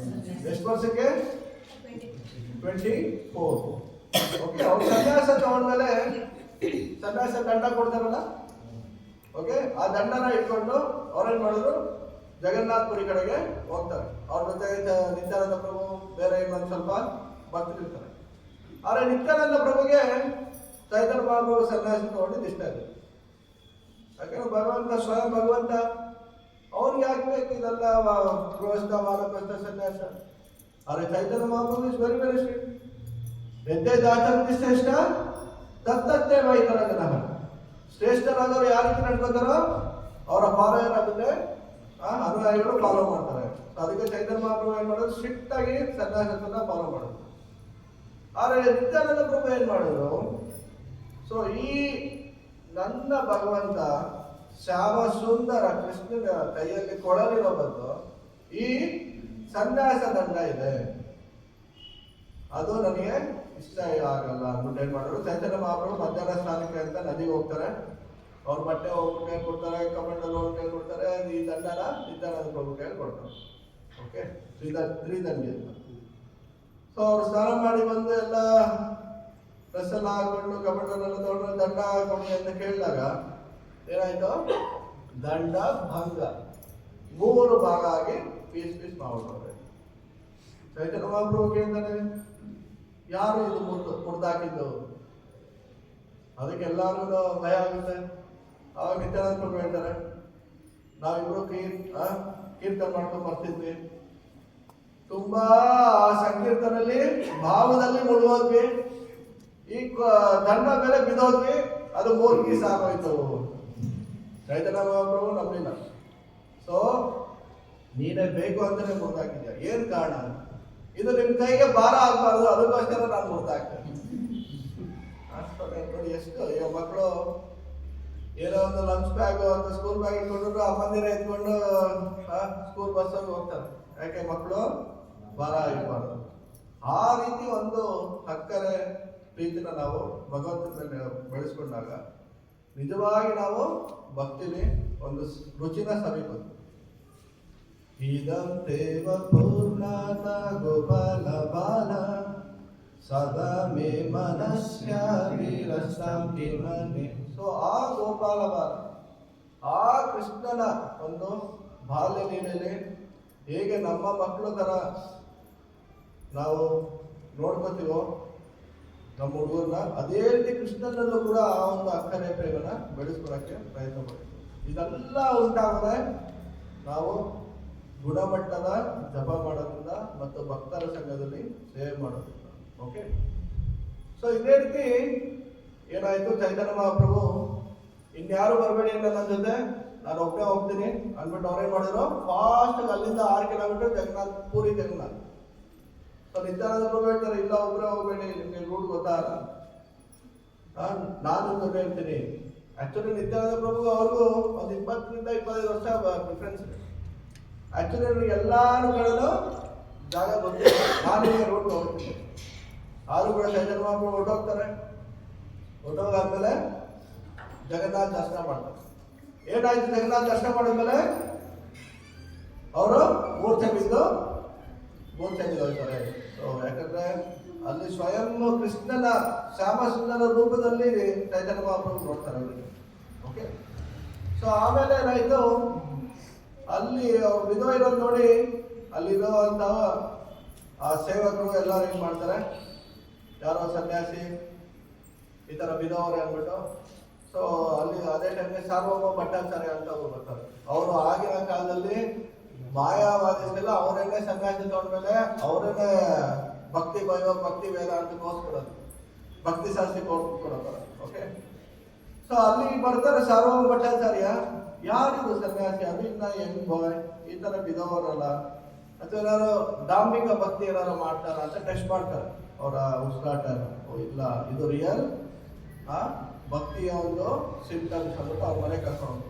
ಎಷ್ಟು ವರ್ಷಕ್ಕೆ? 24. ಓಕೆ, ಅವ್ರು ಸನ್ಯಾಸ ತಗೊಂಡ್ಮೇಲೆ ಸನ್ಯಾಸ ದಂಡ ಕೊಡ್ತಾರಲ್ಲ, ಓಕೆ, ಆ ದಂಡನ ಇಟ್ಕೊಂಡು ಅವ್ರೇನ್ ಮಾಡಿದ್ರು, ಜಗನ್ನಾಥಪುರಿ ಕಡೆಗೆ ಹೋಗ್ತಾರೆ. ಅವ್ರ ಜೊತೆ ನಿತ್ಯಾನಂದ ಪ್ರಭು ಬೇರೆ ಇನ್ನೊಂದು ಸ್ವಲ್ಪ ಭಕ್ತರಿರ್ತಾರೆ. ಆದರೆ ನಿತ್ಯಾನಂದ ಪ್ರಭುಗೆ ಚೈತನ್ಯ ಮಹಾಪ್ರಭು ಸನ್ಯಾಸ ತಗೊಂಡಿದ್ದು ಇಷ್ಟ ಇದೆ. ಯಾಕಂದ್ರೆ ಭಗವಂತ ಸ್ವಯಂ ಭಗವಂತ, ಅವ್ರಿಗೆ ಯಾಕೆ ಬೇಕು ಇದೆಲ್ಲ ಗೃಹಸ್ಥ ವಾನಪ್ರಸ್ಥ ಸನ್ಯಾಸ? ಆದರೆ ಚೈತನ್ಯ ಮಹಾಪ್ರಭು ಇಸ್ ವೆರಿ ವೆರಿ ಸ್ಟ್ರಿಕ್ಟ್. ಎದ್ದೇ ದಾಚರತಿ ಶ್ರೇಷ್ಠ ತತ್ತತ್ತೇ ವೈತರ ಜನ. ಶ್ರೇಷ್ಠರಾದವರು ಯಾವ ರೀತಿ ನಡ್ಕೋತಾರೋ ಅವರ ಫಾಲೋ ಏನಾಗುತ್ತೆ, ಅನುಯಾಯಿಗಳು ಫಾಲೋ ಮಾಡ್ತಾರೆ. ಅದಕ್ಕೆ ಚೈತನ್ಯ ಮಹಾಪ್ರಭು ಏನ್ ಮಾಡೋದು, ಸ್ಟ್ರಿಕ್ಟ್ ಆಗಿ ಸನ್ಯಾಸನ ಫಾಲೋ ಮಾಡೋದು. ಆದರೆ ನಿತ್ಯಾನಂದ ಪ್ರಭು ಏನ್ ಮಾಡಿದ್ರು, ಸೊ ಈ ನನ್ನ ಭಗವಂತ ಶ್ಯಾಮ ಸುಂದರ ಕೃಷ್ಣನ ಕೈಯಲ್ಲಿ ಕೊಡಲಿರೋ ಬಂದು ಈ ಸನ್ಯಾಸ ದಂಡ ಇದೆ, ಅದು ನನಗೆ ಇಷ್ಟ ಆಗಲ್ಲ ಅಂದ್ಬಿಟ್ಟು ಏನ್ ಮಾಡಿದ್ರು, ಚೈತನ್ಯ ಮಹಾಪ್ರಭು ಮಧ್ಯಾಹ್ನ ಸ್ನಾನಕ್ಕೆ ಅಂತ ನದಿಗೆ ಹೋಗ್ತಾರೆ. ಅವ್ರ ಬಟ್ಟೆ ಹೋಗ್ಬಿಟ್ಟು ಕೈ ಕೊಡ್ತಾರೆ, ಕಮಂಡಲ್ ಹೋಗಿ ಕೈ ಕೊಡ್ತಾರೆ, ಈ ದಂಡನ ನಿತ್ಯಾನಂದ ಪ್ರಭು ಕೈ ಕೊಡ್ತಾರೆ. ಓಕೆ, ತ್ರಿದಂಡಿ ಅಂತ. ಸೊ ಅವ್ರು ಸ್ನಾನ ಮಾಡಿ ಬಂದು ಎಲ್ಲ ಡ್ರೆಸ್ ಎಲ್ಲ ಹಾಕೊಂಡು ಕಪಟನೆಲ್ಲ ತಗೊಂಡು ದಂಡ ಹಾಕೊಂಡು ಅಂತ ಕೇಳಿದಾಗ ಏನಾಯ್ತು? ದಂಡ ಭಂಗ, 3 ಭಾಗ ಆಗಿ ಪೀಸ್ ಮಾಡ್ಬಿಟ್ಟವ್ರೆ. ಚೈತನ್ಯ ಮಹಾಪ್ರಭು ಕೇಳ್ತಾನೆ, ಯಾರು ಇದು ಮುರಿದಾಕಿದ್ದು? ಅದಕ್ಕೆ ಎಲ್ಲರಿಗೂ ಭಯ ಆಗುತ್ತೆ. ಅವಾಗ ನಿತ್ಯಾನಂದ ಪ್ರಭು ಹೇಳ್ತಾರೆ, ನಾವಿಬ್ರು ಕೀರ್ತನೆ ಮಾಡ್ಕೊಂಡು ಬರ್ತಿದ್ವಿ, ತುಂಬಾ ಆ ಸಂಕೀರ್ತನಲ್ಲಿ ಭಾವದಲ್ಲಿ ಮುಳುಗೋದ್ವಿ, ಈ ದಂಡ ಮೇಲೆ ಬಿದ್ದೋದ್ವಿ, ಅದು 3 ಪೀಸ್ ಆಗೋಯ್ತು. ಚೈತನ್ಯ ಮಹಾಪ್ರಭು ನಂಬಲಿಲ್ಲ. ಸೊ ನೀನೇ ಬೇಕು ಅಂತಾನೆ ಮುರಿದಾಕಿದ್ಯಾ, ಏನ್ ಕಾರಣ? ಇದು ನಿಮ್ ಕೈಗೆ ಭಾರ ಆಗ್ಬಾರ್ದು, ಅದಕ್ಕೋಸ್ಕರ ನಾನು ಮುರಿದಾಕ್ತೇನೆ. ನೋಡಿ ಎಷ್ಟು ಈಗ ಮಕ್ಕಳು ಏನೋ ಒಂದು ಲಂಚ್ ಬ್ಯಾಗ್ ಅಥವಾ ಸ್ಕೂಲ್ ಬ್ಯಾಗ್ ಇಟ್ಕೊಂಡ್ರು ಅಮ್ಮಂದಿರ ಎತ್ಕೊಂಡು ಸ್ಕೂಲ್ ಬಸ್ಸಲ್ಲಿ ಹೋಗ್ತಾರೆ. ಯಾಕೆ? ಮಕ್ಕಳು ಭಾರ ಆಗಿರ್ಬಾರ್ದು. ಆ ರೀತಿ ಒಂದು ಅಕ್ಕರೆ ಪ್ರೀತಿನ ನಾವು ಭಗವಂತನ ಬೆಳೆಸ್ಕೊಂಡಾಗ ನಿಜವಾಗಿ ನಾವು ಭಕ್ತಿಲಿ ಒಂದು ರುಚಿನ ಸವಿಬೋದು. ಇದಂತೇವ ಪೂರ್ಣಾನ ಗೋಪಾಲ ಬಾಲ ಸದಾ ಮೇ ಮನಸ್ಯ ವಿರಸಂ ಕಿಮನೆ. ಸೊ ಆ ಗೋಪಾಲ ಬಾಲ, ಆ ಕೃಷ್ಣನ ಒಂದು ಬಾಲ್ಯ ಲೀಲೆಯಲ್ಲಿ ಹೇಗೆ ನಮ್ಮ ಮಕ್ಕಳು ತರ ನಾವು ನೋಡ್ಕೋತೀವೋ ನಮ್ಮ ಹುಡುಗರನ್ನ, ಅದೇ ರೀತಿ ಕೃಷ್ಣನಲ್ಲೂ ಕೂಡ ಆ ಒಂದು ಅಕ್ಕರೆ ಪ್ರೇಮನ ಬೆಳೆಸ್ಕೊಳಕ್ಕೆ ಪ್ರಯತ್ನ ಪಡ್ತೀವಿ. ಇದೆಲ್ಲ ಉಂಟಾಗದೆ ನಾವು ಗುಣಮಟ್ಟದ ಜಪ ಮಾಡೋದ್ರಿಂದ ಮತ್ತು ಭಕ್ತರ ಸಂಘದಲ್ಲಿ ಸೇವೆ ಮಾಡೋದ್ರಿಂದ. ಓಕೆ, ಸೊ ಇದೇ ರೀತಿ ಏನಾಯ್ತು? ಚೈತನ್ಯ ಮಹಾಪ್ರಭು ಇನ್ಯಾರು ಬರಬೇಡಿ ಅಂತ ನನ್ನ ಜೊತೆ, ನಾನು ಒಬ್ಬನೇ ಹೋಗ್ತೀನಿ ಅಂದ್ಬಿಟ್ಟು ಅವ್ರೇನ್ ಮಾಡಿದ್ರು, ಫಾಸ್ಟ್ ಅಲ್ಲಿಂದ 6 ಕಿಲೋಮೀಟರ್ ಜಗನ್ನಾಥ್, ಪೂರಿ ಜಗನ್ನಾಥ್. ಸೊ ನಿತ್ಯಾನಂದ ಪ್ರಭು ಹೇಳ್ತಾರೆ, ಇಲ್ಲ ಒಬ್ಬರೇ ಹೋಗ್ಬೇಡಿ, ನಿಮ್ಗೆ ರೂಟ್ ಗೊತ್ತಾಗಲ್ಲ, ನಾನು ಜೊತೆ ಹೇಳ್ತೀನಿ. ಆಕ್ಚುಲಿ ನಿತ್ಯಾನಂದ ಪ್ರಭು ಅವ್ರಿಗೂ ಒಂದು 20 ರಿಂದ 25 ವರ್ಷ ಡಿಫ್ರೆನ್ಸ್ ಇದೆ. ಆಕ್ಚುಲಿ ಅವ್ರಿಗೆ ಎಲ್ಲಾರು ಕಡೆನೂ ಜಾಗ ಗೊತ್ತಿಲ್ಲ, ನಾನು ರೂಟ್ ಹೋಗ್ತೀನಿ. ಆದ್ರೂ ಕೂಡ ಚೈತನ್ಯ ಮಹಾಪ್ರಭು ಹೊರಟೋಗ್ತಾರೆ. ಹೊರಟೋಗಾದ್ಮೇಲೆ ಜಗನ್ನಾಥ್ ದರ್ಶನ ಮಾಡ್ತಾರೆ. ಏನಾಯ್ತು? ಜಗನ್ನಾಥ್ ದರ್ಶನ ಮಾಡಿದ್ಮೇಲೆ ಅವರು ಮೂರ್ಛೆ ಬಿದ್ದು ಹೋಗ್ತಾರೆ. ಸೊ ಯಾಕಂದ್ರೆ ಅಲ್ಲಿ ಸ್ವಯಂ ಕೃಷ್ಣನ ಶ್ಯಾಮಸುಂದರ ರೂಪದಲ್ಲಿ ಚೈತನ್ಯ ಮಹಾಪ್ರಭು ನೋಡ್ತಾರೆ ಅವರಿಗೆ. ಓಕೆ, ಸೊ ಆಮೇಲೆ ಏನಾಯ್ತು? ಅಲ್ಲಿ ಅವ್ರು ಬಿದೋ ಇರೋದು ನೋಡಿ ಅಲ್ಲಿರುವಂತ ಆ ಸೇವಕರು ಎಲ್ಲರೂ ಏನ್ ಮಾಡ್ತಾರೆ, ಯಾರೋ ಸನ್ಯಾಸಿ ಈ ತರ ಬಿದೋವ್ರೆ ಅಂದ್ಬಿಟ್ಟು. ಸೊ ಅಲ್ಲಿ ಅದೇ ಟೈಮ್ಗೆ ಸಾರ್ವಭೌಮ ಭಟ್ಟಾಚಾರ್ಯ ಅಂತ ಅವ್ರು ಬರ್ತಾರೆ. ಅವರು ಆಗಿನ ಕಾಲದಲ್ಲಿ ಮಾಯಾವಾದಿಸ್ಗೆಲ್ಲ ಅವರೇನೆ ಸನ್ಯಾಸಿ ತಗೊಂಡ್ಮೇಲೆ ಅವರೇನೆ ಭಕ್ತಿ ಭೈವ ಭಕ್ತಿ ವೇದ ಅಂತ ಕೊಡೋದು, ಭಕ್ತಿ ಶಾಸ್ತ್ರಿ ಕೊಡ್ತಾರೆ. ಓಕೆ, ಸೊ ಅಲ್ಲಿ ಬರ್ತಾರೆ ಸಾರ್ವಭೌಮ ಭಟ್ಟಾಚಾರ್ಯ. ಯಾರಿದು ಸನ್ಯಾಸಿ? ಅದು ಇನ್ನ ಯಂಗ್ ಬಾಯ್, ಈ ತರ ಬಿದೋವರಲ್ಲ, ಅಥವಾ ಏನಾದ್ರು ಧಾರ್ಮಿಕ ಭಕ್ತಿ ಏನಾದ್ರು ಮಾಡ್ತಾರ ಅಂತ ಟೆಸ್ಟ್ ಮಾಡ್ತಾರೆ ಅವರ ಉಸಿರಾಟ. ಇಲ್ಲ, ಇದು ರಿಯಲ್ ಭಕ್ತಿಯ ಒಂದು ಸಿಂಟಮ್ಸ್ ಅಂದ್ಬಿಟ್ಟು ಅವ್ರ ಮನೆ ಕರ್ಕೊಂಡು.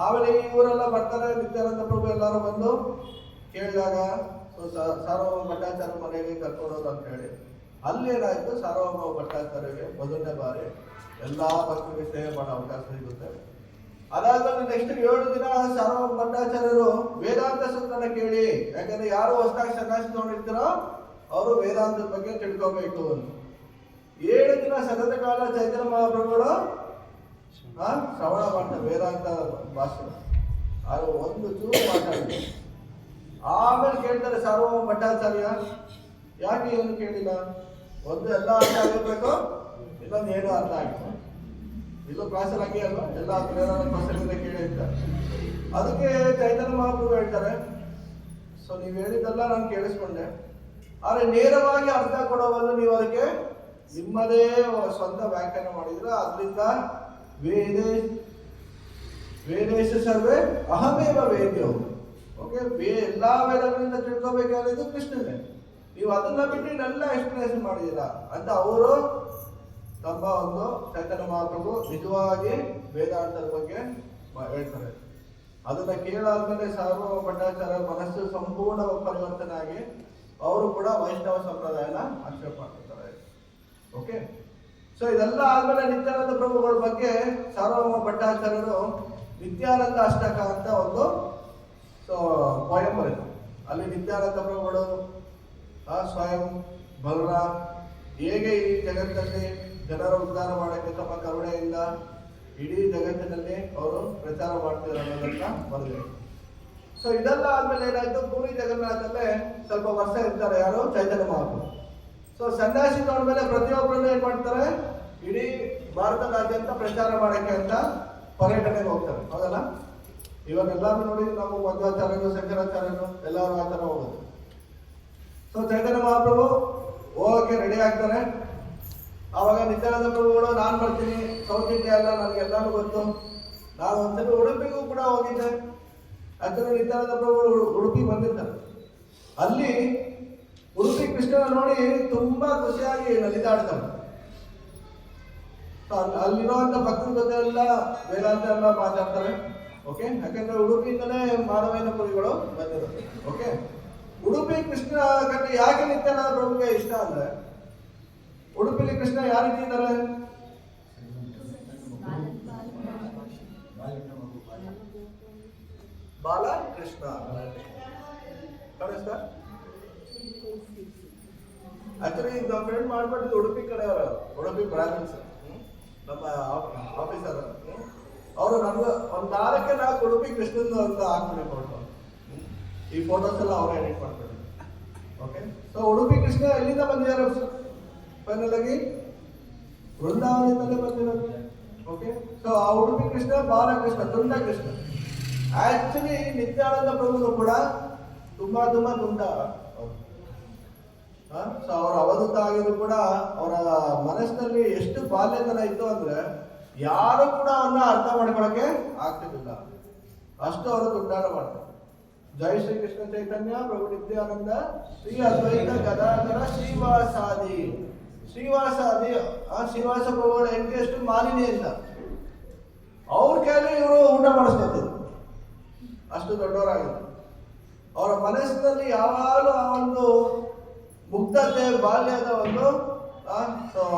ಆಮೇಲೆ ಇವರೆಲ್ಲ ಬರ್ತಾರೆ, ನಿತ್ಯಾನಂದ ಪ್ರಭು ಎಲ್ಲರೂ ಬಂದು ಕೇಳಿದಾಗ ಸಾರ್ವಭೌಮ ಭಟ್ಟಾಚಾರ್ಯ ಮನೆಗೆ ಕರ್ಕೊಡೋದು ಅಂತ ಹೇಳಿ ಅಲ್ಲಿ ಏನಾಯ್ತು? ಸಾರ್ವಭೌಮ ಭಟ್ಟಾಚಾರ್ಯಗೆ ಮೊದಲನೇ ಬಾರಿ ಎಲ್ಲಾ ಭಕ್ತರಿಗೆ ಸೇವೆ ಮಾಡೋ ಅವಕಾಶ ಸಿಗುತ್ತೆ. ಅದಾದ್ಮೇಲೆ ನೆಕ್ಸ್ಟ್ 7 ದಿನ ಸಾರ್ವಭೌಮ ಭಟ್ಟಾಚಾರ್ಯರು ವೇದಾಂತ ಸೂತ್ರನ ಕೇಳಿ, ಯಾಕಂದ್ರೆ ಯಾರು ಹೊಸದಾಗಿ ಸನ್ಯಾಸಿ ತಗೊಂಡಿರ್ತಾರೋ ಅವರು ವೇದಾಂತದ ಬಗ್ಗೆ ತಿಳ್ಕೋಬೇಕು ಅಂತ. 7 ದಿನ ಸತತ ಕಾಲ ಚೈತನ್ಯ ಮಹಾಪ್ರಭುಗಳು ಶ್ರವಣ ಮಾಡ್ತಾರೆ ವೇದಾಂತ ಭಾಷೆ. ಅದು ಒಂದು ಚೂರು ಮಾತಾಡಿದ್ರು. ಆಮೇಲೆ ಕೇಳ್ತಾರೆ ಸಾರ್ವಭೌಮ ಭಟ್ಟಾಚಾರ್ಯ, ಯಾಕೆ ಏನು ಕೇಳಿಲ್ಲ? ಒಂದು ಎಲ್ಲ ಅರ್ಥ ಆಗಿರ್ಬೇಕು, ಇನ್ನೊಂದು ಏನು ಅರ್ಥ ಆಗಿಲ್ಲ. ಇಲ್ಲೂ ಕ್ಲಾಸಲ್ಲಿ ಹಂಗೆ ಅಲ್ವಾ, ಎಲ್ಲ ಕ್ಲಾಸಲ್ಲಿಂದ ಕೇಳಿ ಇರ್ತಾರೆ. ಅದಕ್ಕೆ ಚೈತನ್ಯ ಮಹಾಪ್ರಭು ಹೇಳ್ತಾರೆ, ಸೊ ನೀವು ಹೇಳಿದ್ದೆಲ್ಲ ನಾನು ಕೇಳಿಸ್ಕೊಂಡೆ, ಆದ್ರೆ ನೇರವಾಗಿ ಅರ್ಥ ಕೊಡೋವಲ್ಲ, ನೀವು ಅದಕ್ಕೆ ನಿಮ್ಮದೇ ಸ್ವಂತ ವ್ಯಾಖ್ಯಾನ ಮಾಡಿದ್ರೆ, ಅದರಿಂದ ವೇದೇಶ ಸರ್ವೇ ಅಹಮೇವ ವೇದ್ಯವು. ಓಕೆ, ಎಲ್ಲಾ ವೇದಗಳಿಂದ ತಿಳ್ಕೋಬೇಕಾಗಿದ್ದು ಕೃಷ್ಣನೇ, ನೀವು ಅದನ್ನ ಬಿಟ್ಟು ಎಲ್ಲ ಎಕ್ಸ್ಪ್ಲನೇಷನ್ ಮಾಡಿದ್ದೀರಾ ಅಂತ ಅವರು ತಮ್ಮ ಒಂದು ಚೈತನ್ಯ ಮಹಾಪ್ರಭು ನಿಜವಾಗಿ ವೇದಾಂತದ ಬಗ್ಗೆ ಹೇಳ್ತಾರೆ. ಅದನ್ನ ಕೇಳಾದ್ಮೇಲೆ ಸಾರ್ವಭೌಮ ಭಟ್ಟಾಚಾರ್ಯ ಮನಸ್ಸು ಸಂಪೂರ್ಣ ಪರಿವರ್ತನೆ ಆಗಿ ಅವರು ಕೂಡ ವೈಷ್ಣವ ಸಂಪ್ರದಾಯನ ಆಕ್ಷೇಪ ಮಾಡ್ತಾರೆ. ಓಕೆ, ಸೊ ಇದೆಲ್ಲ ಆದ್ಮೇಲೆ ನಿತ್ಯಾನಂದ ಪ್ರಭುಗಳ ಬಗ್ಗೆ ಸಾರ್ವಭೌಮ ಭಟ್ಟಾಚಾರ್ಯರು ನಿತ್ಯಾನಂದ ಅಷ್ಟಕ ಅಂತ ಒಂದು ಪೋಯಂ ಬರೆದರು. ಅಲ್ಲಿ ನಿತ್ಯಾನಂದ ಪ್ರಭುಗಳು ಸ್ವಯಂ ಬಲರಾಮ್ ಹೇಗೆ ಈ ಜಗತ್ತಲ್ಲಿ ಜನರ ಉದ್ಧಾರ ಮಾಡೋಕ್ಕೆ ತಮ್ಮ ಕರುಣೆಯಿಂದ ಇಡೀ ಜಗತ್ತಿನಲ್ಲಿ ಅವರು ಪ್ರಚಾರ ಮಾಡ್ತಿದ್ದಾರೆ ಅನ್ನೋದನ್ನ ಬರೆದಿದೆ. ಸೊ ಇದೆಲ್ಲ ಆದ್ಮೇಲೆ ಏನಾಯ್ತು, ಪೂರಿ ಜಗನ್ನಾಥಲ್ಲೇ ಸ್ವಲ್ಪ ವರ್ಷ ಇರ್ತಾರೆ ಯಾರು, ಚೈತನ್ಯ ಮಹಾಪ್ರಭು. ಸೊ ಸನ್ಯಾಸಿ ತಗೊಂಡ್ಮೇಲೆ ಪ್ರತಿಯೊಬ್ಬರನ್ನು ಏನ್ ಮಾಡ್ತಾರೆ, ಇಡೀ ಭಾರತದಾದ್ಯಂತ ಪ್ರಚಾರ ಮಾಡಕ್ಕೆ ಅಂತ ಪರ್ಯಟನೆಗೆ ಹೋಗ್ತಾರೆ, ಹೌದಲ್ಲ? ಇವಾಗೆಲ್ಲಾರು ನೋಡಿ ನಾವು ಮಧ್ವಾಚಾರ್ಯರು, ಶಂಕರಾಚಾರ್ಯರು ಎಲ್ಲರೂ ಆ ಥರ ಹೋಗೋದು. ಸೊ ಚೈತನ್ಯ ಮಹಾಪ್ರಭು ಹೋಗಕ್ಕೆ ರೆಡಿ ಆಗ್ತಾರೆ. ಆವಾಗ ನಿತ್ಯಾನಂದ ಪ್ರಭುಗಳು ನಾನು ಬರ್ತೀನಿ, ಸೌತ್ ಇಂಡಿಯಾ ಎಲ್ಲ ನನಗೆಲ್ಲಾನು ಗೊತ್ತು, ನಾನು ಒಂದ್ಸಲ ಉಡುಪಿಗೂ ಕೂಡ ಹೋಗಿದ್ದೆ. ಯಾಕಂದ್ರೆ ನಿತ್ಯಾನಂದ ಪ್ರಭುಗಳು ಉಡುಪಿ ಬಂದಿರ್ತಾರೆ. ಅಲ್ಲಿ ಉಡುಪಿ ಕೃಷ್ಣನ ನೋಡಿ ತುಂಬಾ ಖುಷಿಯಾಗಿ ನಲಿದಾಡ್ತಾರೆ. ಅಲ್ಲಿರುವಂತ ಭಕ್ತರ ಜೊತೆ ಎಲ್ಲ ವೇದಾಂತ ಎಲ್ಲ ಮಾತಾಡ್ತಾರೆ. ಓಕೆ, ಯಾಕಂದ್ರೆ ಉಡುಪಿಯಿಂದಲೇ ಮಾಧವೇಂದ್ರ ಪುರಿಗಳು ಬಂದಿರೋದು. ಓಕೆ, ಉಡುಪಿ ಕೃಷ್ಣ ಕಂಡ್ರೆ ಯಾಕೆ ನಿತ್ಯಾನಂದ ಪ್ರಭುಗೆ ಇಷ್ಟ ಅಂದ್ರೆ, ಉಡುಪಿಲಿ ಕೃಷ್ಣ ಯಾವ ರೀತಿ ಇದ್ದಾರೆ, ಬಾಲ ಕೃಷ್ಣ ಕಾಣಿಸ್ತಾ. ಆಕ್ಚುಲಿ ನಮ್ಮ ಫ್ರೆಂಡ್ ಮಾಡ್ಬಿಟ್ಟಿದ್ದು ಉಡುಪಿ ಕಡೆಯವರ, ಉಡುಪಿ ಬ್ರಾಹ್ಮಣ್ಸ್ ನಮ್ಮ ಆಫೀಸರ್. ಅವರು ನಮ್ಗೆ ಒಂದು 4 ಉಡುಪಿ ಕೃಷ್ಣನ್ ಅಂತ ಹಾಕ್ಬಿಡಿ ಫೋಟೋ. ಈ ಫೋಟೋಸ್ ಎಲ್ಲ ಅವರೇ ಎಡಿಟ್ ಮಾಡ್ತಾರೆ. ಓಕೆ, ಸೊ ಉಡುಪಿ ಕೃಷ್ಣ ಎಲ್ಲಿಂದ ಬಂದಿದ್ದಾರೆ ಫೈನಲ್ ಆಗಿ, ವೃಂದಾವನದಿಂದಲೇ ಬಂದಿರೋದು. ಓಕೆ, ಸೊ ಆ ಉಡುಪಿ ಕೃಷ್ಣ ಬಾಲಕೃಷ್ಣ, ತುಂಡ ಕೃಷ್ಣ. ಆಕ್ಚುಲಿ ನಿತ್ಯಾನಂದ ಪ್ರಭುಗಳು ಕೂಡ ತುಂಬಾ ತುಂಡ. ಸೊ ಅವರ ಅವಧೂತ ಆಗಿದ್ರು ಕೂಡ ಅವರ ಮನಸ್ಸಿನಲ್ಲಿ ಎಷ್ಟು ಬಾಲ್ಯತನ ಇತ್ತು ಅಂದ್ರೆ ಯಾರು ಕೂಡ ಅವನ್ನ ಅರ್ಥ ಮಾಡ್ಕೊಳಕ್ಕೆ ಆಗ್ತಿರ್ಲಿಲ್ಲ, ಅಷ್ಟು ಅವರು ತುಂಡಾಟ ಮಾಡ್ತಾರೆ. ಜೈ ಶ್ರೀ ಕೃಷ್ಣ ಚೈತನ್ಯ ಪ್ರಭು ನಿತ್ಯಾನಂದ ಶ್ರೀ ಅದ್ವೈತ ಗದಾಧರ ಶ್ರೀವಾಸಾದಿ. ಶ್ರೀವಾಸಾದಿ ಶ್ರೀವಾಸ ಪ್ರಭುಗಳ ಹೆಂಡತಿ ಎಷ್ಟು ಮಾಲಿನಿ ಅಂತ ಅವ್ರ ಕೈಲಿ ಇವರು ಊಟ ಮಾಡಿಸ್ಕೊತಿದ್ರು, ಅಷ್ಟು ದೊಡ್ಡವರಾಗಿದ್ರು. ಅವರ ಮನಸ್ಸಿನಲ್ಲಿ ಯಾವಾಗಲೂ ಆ ಒಂದು ಮುಗ್ಧತೆ, ಬಾಲ್ಯದ ಒಂದು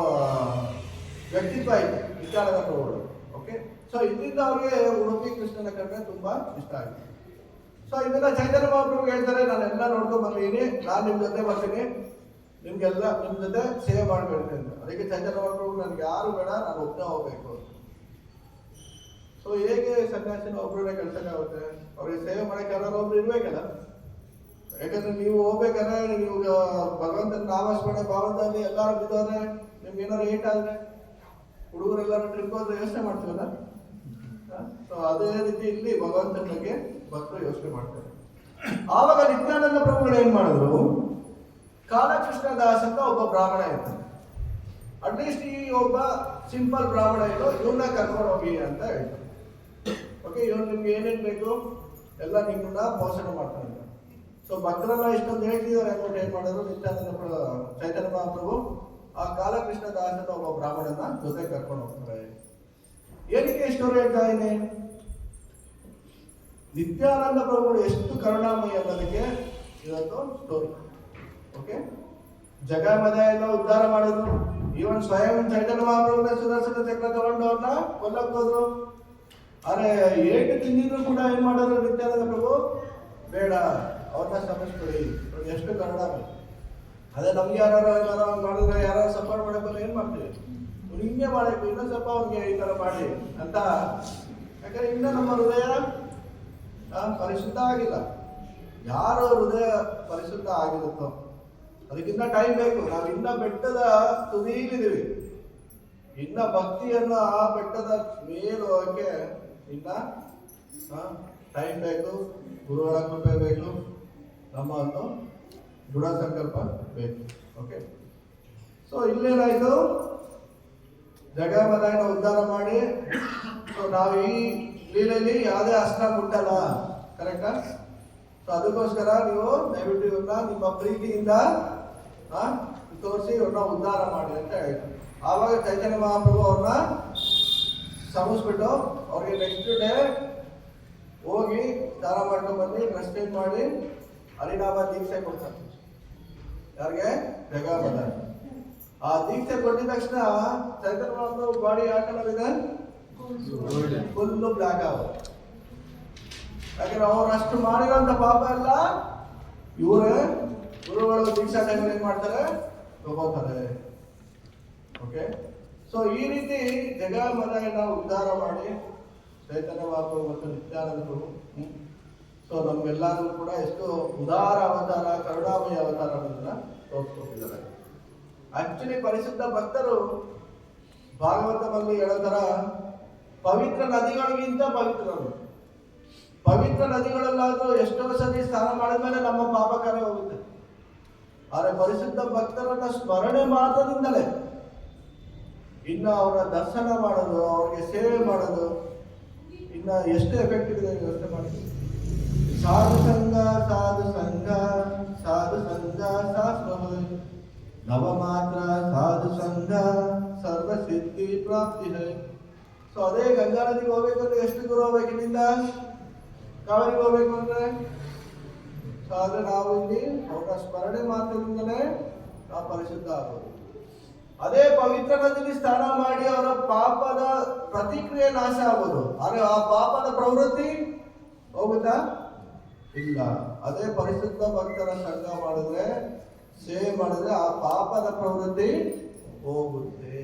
ವ್ಯಕ್ತಿತ್ವ ಇದೆ ನಿತ್ಯಾನಂದ ಪ್ರಭುಗಳು. ಓಕೆ, ಸೊ ಇದರಿಂದ ಅವ್ರಿಗೆ ಉಡುಪಿ ಕೃಷ್ಣನ ಕಂಡ್ರೆ ತುಂಬಾ ಇಷ್ಟ ಆಗಿದೆ. ಸೊ ಇದನ್ನ ಚೈತನ್ಯ ಮಹಾಪ್ರಭು ಹೇಳ್ತಾರೆ, ನಾನೆಲ್ಲ ನೋಡ್ಕೊಂಡ್ ಬರ್ತೀನಿ, ನಾನು ನಿಮ್ ಜೊತೆ ಬರ್ತೀನಿ, ನಿಮ್ಗೆಲ್ಲ ನಿಮ್ ಜೊತೆ ಸೇವೆ ಮಾಡ್ಬೇಡ್ತೀನಿ ಅಂತ. ಅದಕ್ಕೆ ಚೈತನ್ಯ ಮಹಾಪ್ರಭು ನನ್ಗೆ ಯಾರು ಬೇಡ, ನಾನು ಒಬ್ಬನೇ ಹೋಗ್ಬೇಕು. ಸೊ ಹೇಗೆ ಸನ್ಯಾಸಿನ ಒಬ್ಬರನ್ನೇ ಕಳ್ಸಕ್ಕಾಗುತ್ತೆ, ಅವ್ರಿಗೆ ಸೇವೆ ಮಾಡಕ್ಕೆ ಯಾರು ಒಬ್ರು ಇರ್ಬೇಕಲ್ಲ. ಯಾಕಂದ್ರೆ ನೀವು ಹೋಗ್ಬೇಕಾದ್ರೆ ನೀವು ಭಗವಂತನ ನಾಮಸ್ಮರಣೆ ಭಾವದಲ್ಲಿ ಎಲ್ಲಾರು ಬಿದ್ದವ್ರೆ, ನಿಮ್ಗೆ ಏನಾರು ಏಟ್ ಆದ್ರೆ, ಹುಡುಗರೆಲ್ಲಾರು ಟ್ರಿಪ್ ಹೋದ್ರೆ ಯೋಚನೆ ಮಾಡ್ತೀವಲ್ಲ. ಸೊ ಅದೇ ರೀತಿ ಇಲ್ಲಿ ಭಗವಂತನ ಬಗ್ಗೆ ಭಕ್ತರು ಯೋಚನೆ ಮಾಡ್ತಾರೆ. ಆವಾಗ ನಿತ್ಯಾನಂದ ಪ್ರಭುಗಳು ಏನ್ ಮಾಡಿದ್ರು, ಕಾಲಕೃಷ್ಣ ದಾಸ್ ಅಂತ ಒಬ್ಬ ಬ್ರಾಹ್ಮಣ ಇರ್ತಾನೆ. ಅಟ್ಲೀಸ್ಟ್ ಈ ಒಬ್ಬ ಸಿಂಪಲ್ ಬ್ರಾಹ್ಮಣ ಇರೋ ಇವನ್ನ ಕರ್ಕೊಂಡು ಹೋಗಿ ಅಂತ ಹೇಳ್ತಾರೆ. ಓಕೆ, ಇವ್ರು ನಿಮ್ಗೆ ಏನೇನ್ ಬೇಕು ಎಲ್ಲ ನಿಮ್ಮನ್ನ ಪೋಷಣೆ ಮಾಡ್ತಾನೆ. ಸೊ ಭಕ್ತರೆಲ್ಲ ಇಷ್ಟೊಂದು ಹೇಳ್ತಿದ್ದಾರೆ ಅಂದ್ಬಿಟ್ಟು ಏನ್ ಮಾಡಿದ್ರು, ನಿತ್ಯಾನಂದ ಚೈತನ್ಯ ಮಹಾಪ್ರಭು ಆ ಕಾಲಕೃಷ್ಣ ದಾಸ್ ಅಂತ ಒಬ್ಬ ಬ್ರಾಹ್ಮಣನ ಜೊತೆ ಕರ್ಕೊಂಡು ಹೋಗ್ತಾರೆ. ಏನಕ್ಕೆ ಸ್ಟೋರಿ ಹೇಳ್ತಾ ಇದ್ದೀನಿ, ನಿತ್ಯಾನಂದ ಪ್ರಭುಗಳು ಎಷ್ಟು ಕರುಣಾಮಯಿ ಅನ್ನೋದಕ್ಕೆ ಇವತ್ತು ಸ್ಟೋರಿ. ಓಕೆ, ಜಗಮದ ಎಲ್ಲ ಉದ್ಧಾರ ಮಾಡಿದ್ರು. ಈವನ್ ಸ್ವಯಂ ಚೈತನ್ಯ ಮಹಾಪ್ರಭುನ ಸುದರ್ಶನ ಚಕ್ರ ತಗೊಂಡು ಅವ್ರನ್ನ ಕೊಲ್ಲಕ್ ಹೋದ್ರು. ಆದ್ರೆ ಏಟು ತಿಂದಿದ್ರು ಕೂಡ ಏನ್ ಮಾಡೋರು ನಿತ್ಯಾನಂದ ಪ್ರಭು, ಬೇಡ ಅವ್ರನ್ನ ಶ್ರಮಿಸ್ಬಿಡಿ, ಎಷ್ಟು ಕರುಣಾಮಯಿ. ಅದೇ ನಮ್ಗೆ ಯಾರು ಮಾಡಿದ್ರೆ ಯಾರು ಸಪೋರ್ಟ್ ಮಾಡಕ್ಕೆ ಏನ್ ಮಾಡ್ತೀವಿ, ಹಿಂಗೆ ಮಾಡಬೇಕು, ಇನ್ನೊಂದು ಸ್ವಲ್ಪ ಅವ್ರಿಗೆ ಈ ತರ ಮಾಡಿ ಅಂತ. ಯಾಕಂದ್ರೆ ಇನ್ನ ನಮ್ಮ ಹೃದಯ ಪರಿಶುದ್ಧ ಆಗಿಲ್ಲ. ಯಾರು ಹೃದಯ ಪರಿಶುದ್ಧ ಆಗಿರುತ್ತೋ ಅದಕ್ಕಿಂತ ಟೈಮ್ ಬೇಕು. ನಾವು ಇನ್ನ ಬೆಟ್ಟದ ತುದಿಲಿದ್ದೀವಿ, ಇನ್ನ ಭಕ್ತಿಯನ್ನು ಆ ಬೆಟ್ಟದ ಮೇಲೆ ಹೋಗಕ್ಕೆ ಇನ್ನ ಟೈಮ್ ಬೇಕು, ಗುರುಗಳ ಕೃಪೆ ಬೇಕು, ನಮ್ಮ ಒಂದು ದೃಢ ಸಂಕಲ್ಪ ಬೇಕು. ಓಕೆ, ಸೊ ಇಲ್ಲೇನಾಯ್ತು, ಜಗಮದಾಯನ ಉದ್ಧಾರ ಮಾಡಿ. ಸೊ ನಾವು ಈ ಲೀಲೆಯಲ್ಲಿ ಯಾವುದೇ ಅಸ್ತ್ರ ಮುಟ್ಟಲ್ಲ, ಕರೆಕ್ಟಾ? ಸೊ ಅದಕ್ಕೋಸ್ಕರ ನೀವು ದಯವಿಟ್ಟು ಇವ್ರನ್ನ ನಿಮ್ಮ ಪ್ರೀತಿಯಿಂದ ತೋರಿಸಿ ಇವ್ರನ್ನ ಉದ್ಧಾರ ಮಾಡಿ ಅಂತ ಹೇಳ್ತಾರೆ. ಆವಾಗ ಚೈತನ್ಯ ಮಹಾಪ್ರಭು ಅವ್ರನ್ನ ಸಮಿಸ್ಬಿಟ್ಟು ಅವ್ರಿಗೆ ನೆಕ್ಸ್ಟ್ ಡೇ ಹೋಗಿ ಸ್ನಾನ ಮಾಡ್ಕೊಂಡು ಬಂದು ಡ್ರೆಸ್ ಚೇಂಜ್ ಮಾಡಿ ಹರಿನಾಮ ದೀಕ್ಷೆ ಕೊಡ್ತಾರೆ. ಯಾರಿಗೆ? ಜಗಮದಾಯ. ಆ ದೀಕ್ಷೆ ಕೊಟ್ಟಿದ ತಕ್ಷಣ ಚೈತನ್ಯ ಮಹಾಪ್ರಭು ಬಾಡಿ ಯಾವ ಕಲರ್ ಇದೆ? ಫುಲ್ಲು ಬ್ಲ್ಯಾಕ್ ಆಗುತ್ತೆ. ಯಾಕಂದ್ರೆ ಅವ್ರು ಅಷ್ಟು ಮಾಡಿರೋಂಥ ಪಾಪ ಎಲ್ಲ ಇವರೇ ಗುರುಗಳು ದೀಕ್ಷಾ ಟೈಮಲ್ಲಿ ಏನ್ ಮಾಡ್ತಾರೆ, ತಗೋತಾರೆ. ಓಕೆ, ಸೊ ಈ ರೀತಿ ಜಗ ಮನೆಯನ್ನ ಉದ್ಧಾರ ಮಾಡಿ ಚೈತನ್ಯ ಮಹಾಪ್ರಭು ಮತ್ತು ನಿತ್ಯಾನಂದರು ಸೊ ನಮ್ಗೆಲ್ಲರಿಗೂ ಕೂಡ ಎಷ್ಟು ಉದಾರ ಅವತಾರ, ಕರುಣಾಮಯ ಅವತಾರಗಳನ್ನ ತೋರಿಸ್ಕೊಟ್ಟಿದ್ದಾರೆ. ಆಕ್ಚುಲಿ ಪರಿಶುದ್ಧ ಭಕ್ತರು ಭಾಗವತದಲ್ಲಿ ಹೇಳೋ ತರ ಪವಿತ್ರ ನದಿಗಳಿಗಿಂತ ಪವಿತ್ರರು. ಪವಿತ್ರ ನದಿಗಳಲ್ಲಾದ್ರೂ ಎಷ್ಟೋ ಸತಿ ಸ್ನಾನ ಮಾಡಿದ್ಮೇಲೆ ನಮ್ಮ ಪಾಪ ಕಾರ್ಯ ಹೋಗುತ್ತೆ. ಆದರೆ ಪರಿಶುದ್ಧ ಭಕ್ತರನ್ನ ಸ್ಮರಣೆ ಮಾತ್ರದಿಂದಲೇ ಇನ್ನು ಅವರ ದರ್ಶನ ಮಾಡೋದು, ಅವ್ರಿಗೆ ಸೇವೆ ಮಾಡೋದು ಇನ್ನ ಎಷ್ಟು ಎಫೆಕ್ಟಿವ್ ಇದೆ ವ್ಯವಸ್ಥೆ ಮಾಡಿ. ಸಾಧು ಸಂಘ ಸಾಧು ಸಂಘ ಸಾಧು ಸಂಘ ಶಾಸ್ತ್ರ ನವ ಮಾತ್ರ ಸಾಧು ಸಂಘ ಸರ್ವ ಸಿದ್ಧಿ ಪ್ರಾಪ್ತಿ ಹೈ. ಸೊ ಅದೇ ಗಂಗಾ ನದಿಗೆ ಹೋಗ್ಬೇಕಂದ್ರೆ ಎಷ್ಟು ದೂರ ಹೋಗ್ಬೇಕು? ಇಲ್ಲಿಂದ ಕಾವೇರಿಗೆ ಹೋಗ್ಬೇಕು ಅಂದ್ರೆ ಸೊ ಆದ್ರೆ ನಾವು ಇಲ್ಲಿ ಅವರ ಸ್ಮರಣೆ ಮಾತ್ರದಿಂದಲೇ ನಾವು ಪರಿಶುದ್ಧ ಆಗೋದು. ಅದೇ ಪವಿತ್ರ ನದಿಯಲ್ಲಿ ಸ್ನಾನ ಮಾಡಿ ಅವರ ಪಾಪದ ಪ್ರತಿಕ್ರಿಯೆ ನಾಶ ಆಗೋದು. ಆದ್ರೆ ಆ ಪಾಪದ ಪ್ರವೃತ್ತಿ ಹೋಗುತ್ತಾ? ಇಲ್ಲ. ಅದೇ ಪರಿಶುದ್ಧ ಭಕ್ತರ ಸಂಘ ಮಾಡಿದ್ರೆ, ಸೇವೆ ಮಾಡಿದ್ರೆ ಆ ಪಾಪದ ಪ್ರವೃತ್ತಿ ಹೋಗುತ್ತೆ.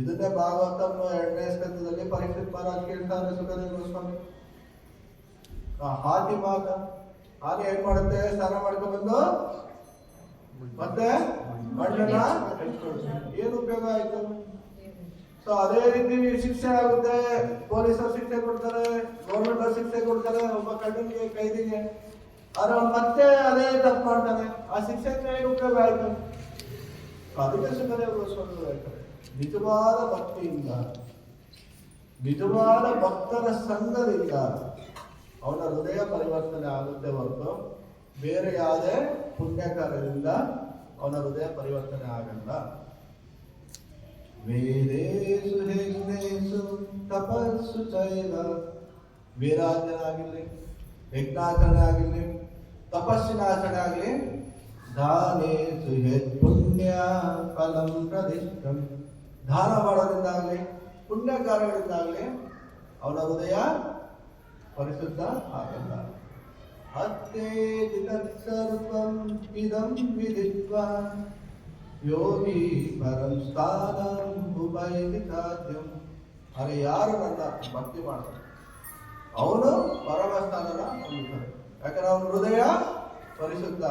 ಇದನ್ನೇ ಭಾಗವತ 2ನೇ ಸ್ಕಂದದಲ್ಲಿ ಪರೀಕ್ಷಿತ್ ಮಹಾರಾಜ್ ಕೇಳ್ತಾರೆ ಸುಖದೇವ ಗೋಸ್ವಾಮಿ. ಹಾತಿ ಮಾತ ಹಾಗೆ ಏನ್ ಮಾಡುತ್ತೆ? ಸ್ನಾನ ಮಾಡ್ಕೊಂಡ್ಬಂದು ಮತ್ತೆ ಮಣ್ಣನ್ನ ಏನು ಉಪಯೋಗ ಆಯ್ತು? ಸೊ ಅದೇ ರೀತಿ ಶಿಕ್ಷೆ ಆಗುತ್ತೆ. ಪೊಲೀಸರು ಶಿಕ್ಷೆ ಕೊಡ್ತಾರೆ, ಗೌರ್ಮೆಂಟ್ ಶಿಕ್ಷೆ ಕೊಡ್ತಾರೆ ಒಬ್ಬ ಕಳ್ಳನಿಗೆ, ಕೈದಿಗೆ. ಆದ್ರೆ ಅವ್ನು ಮತ್ತೆ ಅದೇ ತಪ್ಪು ಮಾಡ್ತಾನೆ. ಆ ಶಿಕ್ಷೆಗೆ ಏನು ಉಪಯೋಗ ಆಯ್ತು? ಅದಕ್ಕೆ ಸುಖದೇವ ಗೋಸ್ವಾಮಿ ಹೇಳ್ತಾರೆ, ನಿಜವಾದ ಭಕ್ತಿಯಿಂದ, ನಿಜವಾದ ಭಕ್ತರ ಸಂಘದಿಂದ ಅವನ ಹೃದಯ ಪರಿವರ್ತನೆ ಆಗುತ್ತೆ ಹೊರತು ಬೇರೆ ಯಾವುದೇ ಪುಣ್ಯ ಕಾರ್ಯದಿಂದ ಅವನ ಹೃದಯ ಪರಿವರ್ತನೆ ಆಗಲ್ಲ. ವೇದೇಶು ಯಜ್ಞೇಶು ತಪಸ್ಸು ಚೈವ, ವೀರಾಜನಾಗಿರ್ಲಿ, ಯಜ್ಞಾಚರಣೆ ಆಗಿರ್ಲಿ, ತಪಸ್ಸಿನ ಆಚರಣೆ ಆಗಲಿ, ದಾನೇಶು ಪುಣ್ಯ ಫಲಂ ಪ್ರದಿಷ್ಟಂ, ದಾನ ಮಾಡೋದ್ರಿಂದಾಗಲಿ ಪುಣ್ಯ ಕಾರ್ಯಗಳಿಂದಾಗಲಿ ಅವನ ಹೃದಯ ಪರಿಶುದ್ಧ ಆಗಲ್ಲ. ಅತ್ತೇತಿ ತತ್ಸರ್ವಂ ಇದಂ ವಿದಿತ್ವಾ ಯೋಗಿ ಪರಂ ಸ್ಥಾನಂ ಉಪೈತಿ ಸಾಧ್ಯಂ. ಆದರೆ ಯಾರು ನನ್ನ ಭಕ್ತಿ ಮಾಡ್ತಾರೆ ಅವನು ಪರಮ ಸ್ಥಾನನ ಹೊಂದುತ್ತಾರೆ. ಯಾಕಂದ್ರೆ ಅವನ ಹೃದಯ ಪರಿಶುದ್ಧ.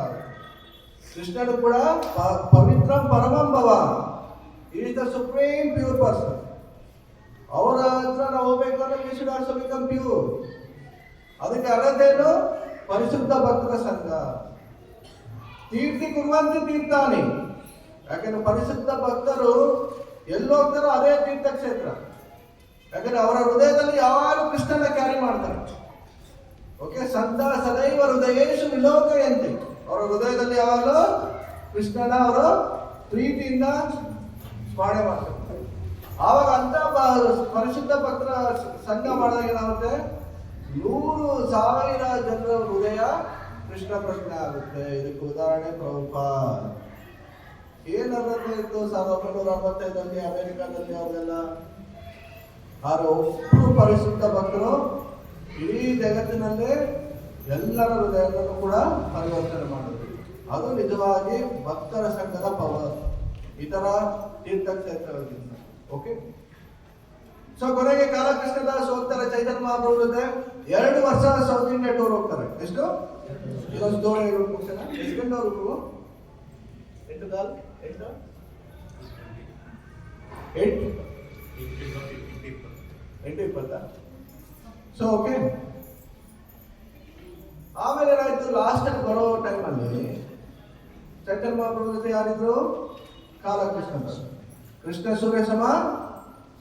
ಕೃಷ್ಣನು ಕೂಡ ಪವಿತ್ರ ಪರಮಂ ಭವ, is the supreme pure person. ಅವರ ಹತ್ರ ನಾವು ಹೋಗ್ಬೇಕು ಅಂದ್ರೆ we should also become pure. ಅದಕ್ಕೆ ಅರ್ಹತೆಯನ್ನು ಪರಿಶುದ್ಧ ಭಕ್ತರ ಸಂಘ. ತೀರ್ಥಿ ಕುರುವಂತಿ ತೀರ್ಥಾನಿ, ಯಾಕಂದ್ರೆ ಪರಿಶುದ್ಧ ಭಕ್ತರು ಎಲ್ಲೋಗ್ತಾರೋ ಅದೇ ತೀರ್ಥಕ್ಷೇತ್ರ. ಯಾಕಂದ್ರೆ ಅವರ ಹೃದಯದಲ್ಲಿ ಯಾರು ಕೃಷ್ಣನ ಕ್ಯಾರಿ ಮಾಡ್ತಾರೆ. ಓಕೆ, ಸಂತ ಸದೈವ ಹೃದಯೇಶು ವಿಲೋಕಯಂತಿ, ಅವರ ಹೃದಯದಲ್ಲಿ ಯಾವಾಗಲೂ ಕೃಷ್ಣನ ಅವರು ಪ್ರೀತಿಯಿಂದ ಸ್ಮರಣೆ ಮಾಡ್ತಾರೆ. ಆವಾಗ ಅಂತ ಪರಿಶುದ್ಧ ಭಕ್ತರ ಸಂಘ ಮಾಡಿದಾಗ ಏನಾಗುತ್ತೆ? 100,000 ಜನರ ಹೃದಯ ಕೃಷ್ಣ ಪ್ರಶ್ನೆ ಆಗುತ್ತೆ. ಇದಕ್ಕೆ ಉದಾಹರಣೆ ಪ್ರಭುಪಾದ್. ಏನರ್ಹತೆ ಇತ್ತು 1965 ಅಮೆರಿಕಾದಲ್ಲಿ ಅವರೆಲ್ಲ. ಆದ್ರೆ ಒಬ್ಬರು ಪರಿಶುದ್ಧ ಭಕ್ತರು ಇಡೀ ಜಗತ್ತಿನಲ್ಲೇ ಎಲ್ಲರ ಹೃದಯವನ್ನು ಕೂಡ ಪರಿವರ್ತನೆ ಮಾಡಿದ್ರು. ಅದು ನಿಜವಾಗಿ ಭಕ್ತರ ಸಂಘದ ಪವರ್, ಇತರ ತೀರ್ಥಕ್ಷೇತ್ರಗಳಿಂದ. ಓಕೆ, ಸೊ ಕೊನೆಗೆ ಕಾಲಕೃಷ್ಣದಾಸ್ ಹೋಗ್ತಾರೆ ಚೈತನ್ಯ ಮಹಾಪ್ರಭು ಜೊತೆ 2 ವರ್ಷ ಸೌತ್ ಇಂಡಿಯಾ ಟೂರ್ ಹೋಗ್ತಾರೆ. ಎಷ್ಟು ಇದೊಂದು ದೂರ ಮುಗಿಸೋಣ. ಎಷ್ಟು ಗಂಟೆ ಅವರು 8:20. ಸೊ ಓಕೆ, ಆಮೇಲೆ ಏನಾಯ್ತು? ಲಾಸ್ಟ್ ಅಲ್ಲಿ ಬರೋ ಟೈಮಲ್ಲಿ ಚೈತನ್ಯ ಮಹಾಪ್ರಭು ಜೊತೆ ಯಾರಿದ್ರು? ಕಾಲಕೃಷ್ಣದಾಸ್. ಕೃಷ್ಣ ಸೂರ್ಯ ಸಮ,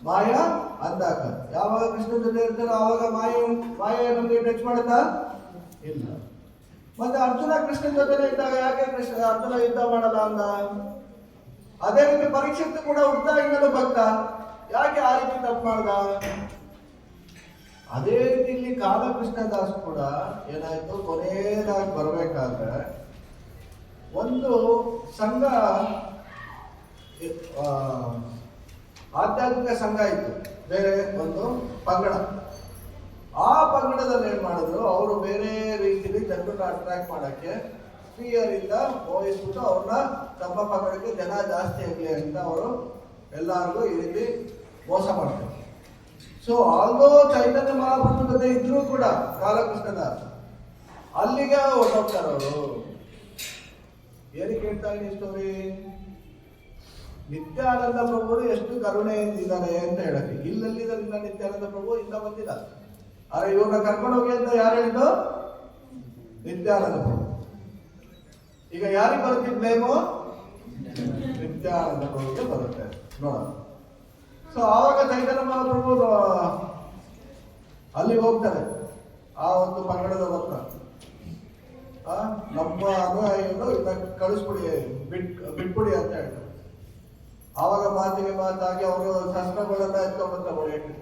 ಮಾಯ ಅಂಧಾಕ. ಯಾವಾಗ ಕೃಷ್ಣ ಜೊತೆ ಇರ್ತಾರೋ ಆವಾಗ ಮಾಯ ನಮಗೆ ಟಚ್ ಮಾಡುತ್ತಾ? ಇಲ್ಲ. ಮತ್ತೆ ಅರ್ಜುನ ಕೃಷ್ಣನ ಜೊತೆ ಇದ್ದಾಗ ಯಾಕೆ ಅರ್ಜುನ ಯುದ್ಧ ಮಾಡಲ್ಲ ಅಂದ? ಅದೇ ರೀತಿ ಪರೀಕ್ಷಿತ್ ಕೂಡ ಹುಟ್ಟಾಗಿನಲ್ಲೂ ಭಕ್ತ, ಯಾಕೆ ಆ ರೀತಿ ತಪ್ಪು ಮಾಡ್ದ? ಅದೇ ರೀತಿ ಇಲ್ಲಿ ಕಾಲಕೃಷ್ಣದಾಸ್ ಕೂಡ ಏನಾಯ್ತು? ಕೊನೆಯದಾಗಿ ಬರ್ಬೇಕಾದ್ರೆ ಒಂದು ಸಂಘ, ಆಧ್ಯಾತ್ಮಿಕ ಸಂಘ ಇತ್ತು, ಬೇರೆ ಒಂದು ಪಂಗಡ. ಆ ಪಂಗಡದಲ್ಲಿ ಏನ್ ಮಾಡಿದ್ರು? ಅವರು ಬೇರೆ ರೀತಿಯಲ್ಲಿ ಜನರನ್ನ ಅಟ್ರಾಕ್ಟ್ ಮಾಡಕ್ಕೆ ಸ್ತ್ರೀಯರಿಂದ ಮೋಹಿಸ್ಬಿಟ್ಟು ಅವ್ರನ್ನ ತಮ್ಮ ಪಕ್ಕಕ್ಕೆ ಜನ ಜಾಸ್ತಿ ಆಗಲಿ ಅಂತ ಅವರು ಎಲ್ಲರಿಗೂ ಈ ರೀತಿ ಮೋಸ ಮಾಡ್ತಾರೆ. ಸೊ ಆಲ್ದೋ ಚೈತನ್ಯ ಮಹಾಪ್ರಭು ಜೊತೆ ಇದ್ರೂ ಕೂಡ ಬಾಲಕೃಷ್ಣದಾಸ್ ಅಲ್ಲಿಗೆ ಹೊರಟೋಗ್ತಾರೆ ಅವರು. ಏನಕ್ಕೆ ಹೇಳ್ತಾ ಇದ್ದೀನಿ ಸ್ಟೋರಿ? ನಿತ್ಯಾನಂದ ಪ್ರಭುರು ಎಷ್ಟು ಕರುಣೆಯಿಂದಿದ್ದಾರೆ ಅಂತ ಹೇಳಕ್ಕೆ. ಇಲ್ಲಲ್ಲಿದ್ದರಿಂದ ನಿತ್ಯಾನಂದ ಪ್ರಭು ಇಂದ ಬಂದಿಲ್ಲ. ಆದ್ರೆ ಇವ್ರನ್ನ ಕರ್ಕೊಂಡು ಹೋಗಿ ಅಂತ ಯಾರು ಹೇಳಿದ್ದು? ನಿತ್ಯಾನಂದ ಪ್ರಭು. ಈಗ ಯಾರಿಗೆ ಬರುತ್ತೆ ಬ್ಲೇಮು? ನಿತ್ಯಾನಂದ ಪ್ರಭುಗೆ ಬರುತ್ತೆ ನೋಡೋಣ. ಸೊ ಆವಾಗ ಚೈತನ್ಯ ಮಹಾಪ್ರಭು ಅಲ್ಲಿಗೆ ಹೋಗ್ತಾರೆ, ಆ ಒಂದು ಪಂಗಡದ ಹತ್ರ. ನಮ್ಮ ಅನುಯಾಯಿಯನ್ನು ಇದನ್ನ ಕಳಿಸ್ಬಿಡಿ, ಬಿಟ್ಬಿಡಿ ಅಂತ ಹೇಳ್ತಾರೆ. ಆವಾಗ ಮಾತಿಗೆ ಮಾತಾಗಿ ಅವರು ಶಸ್ತ್ರಗಳೆಲ್ಲ ಎತ್ಕೊಂಡ್ಬಂತ ಹೊಡೆಯಕ್ಕೆ.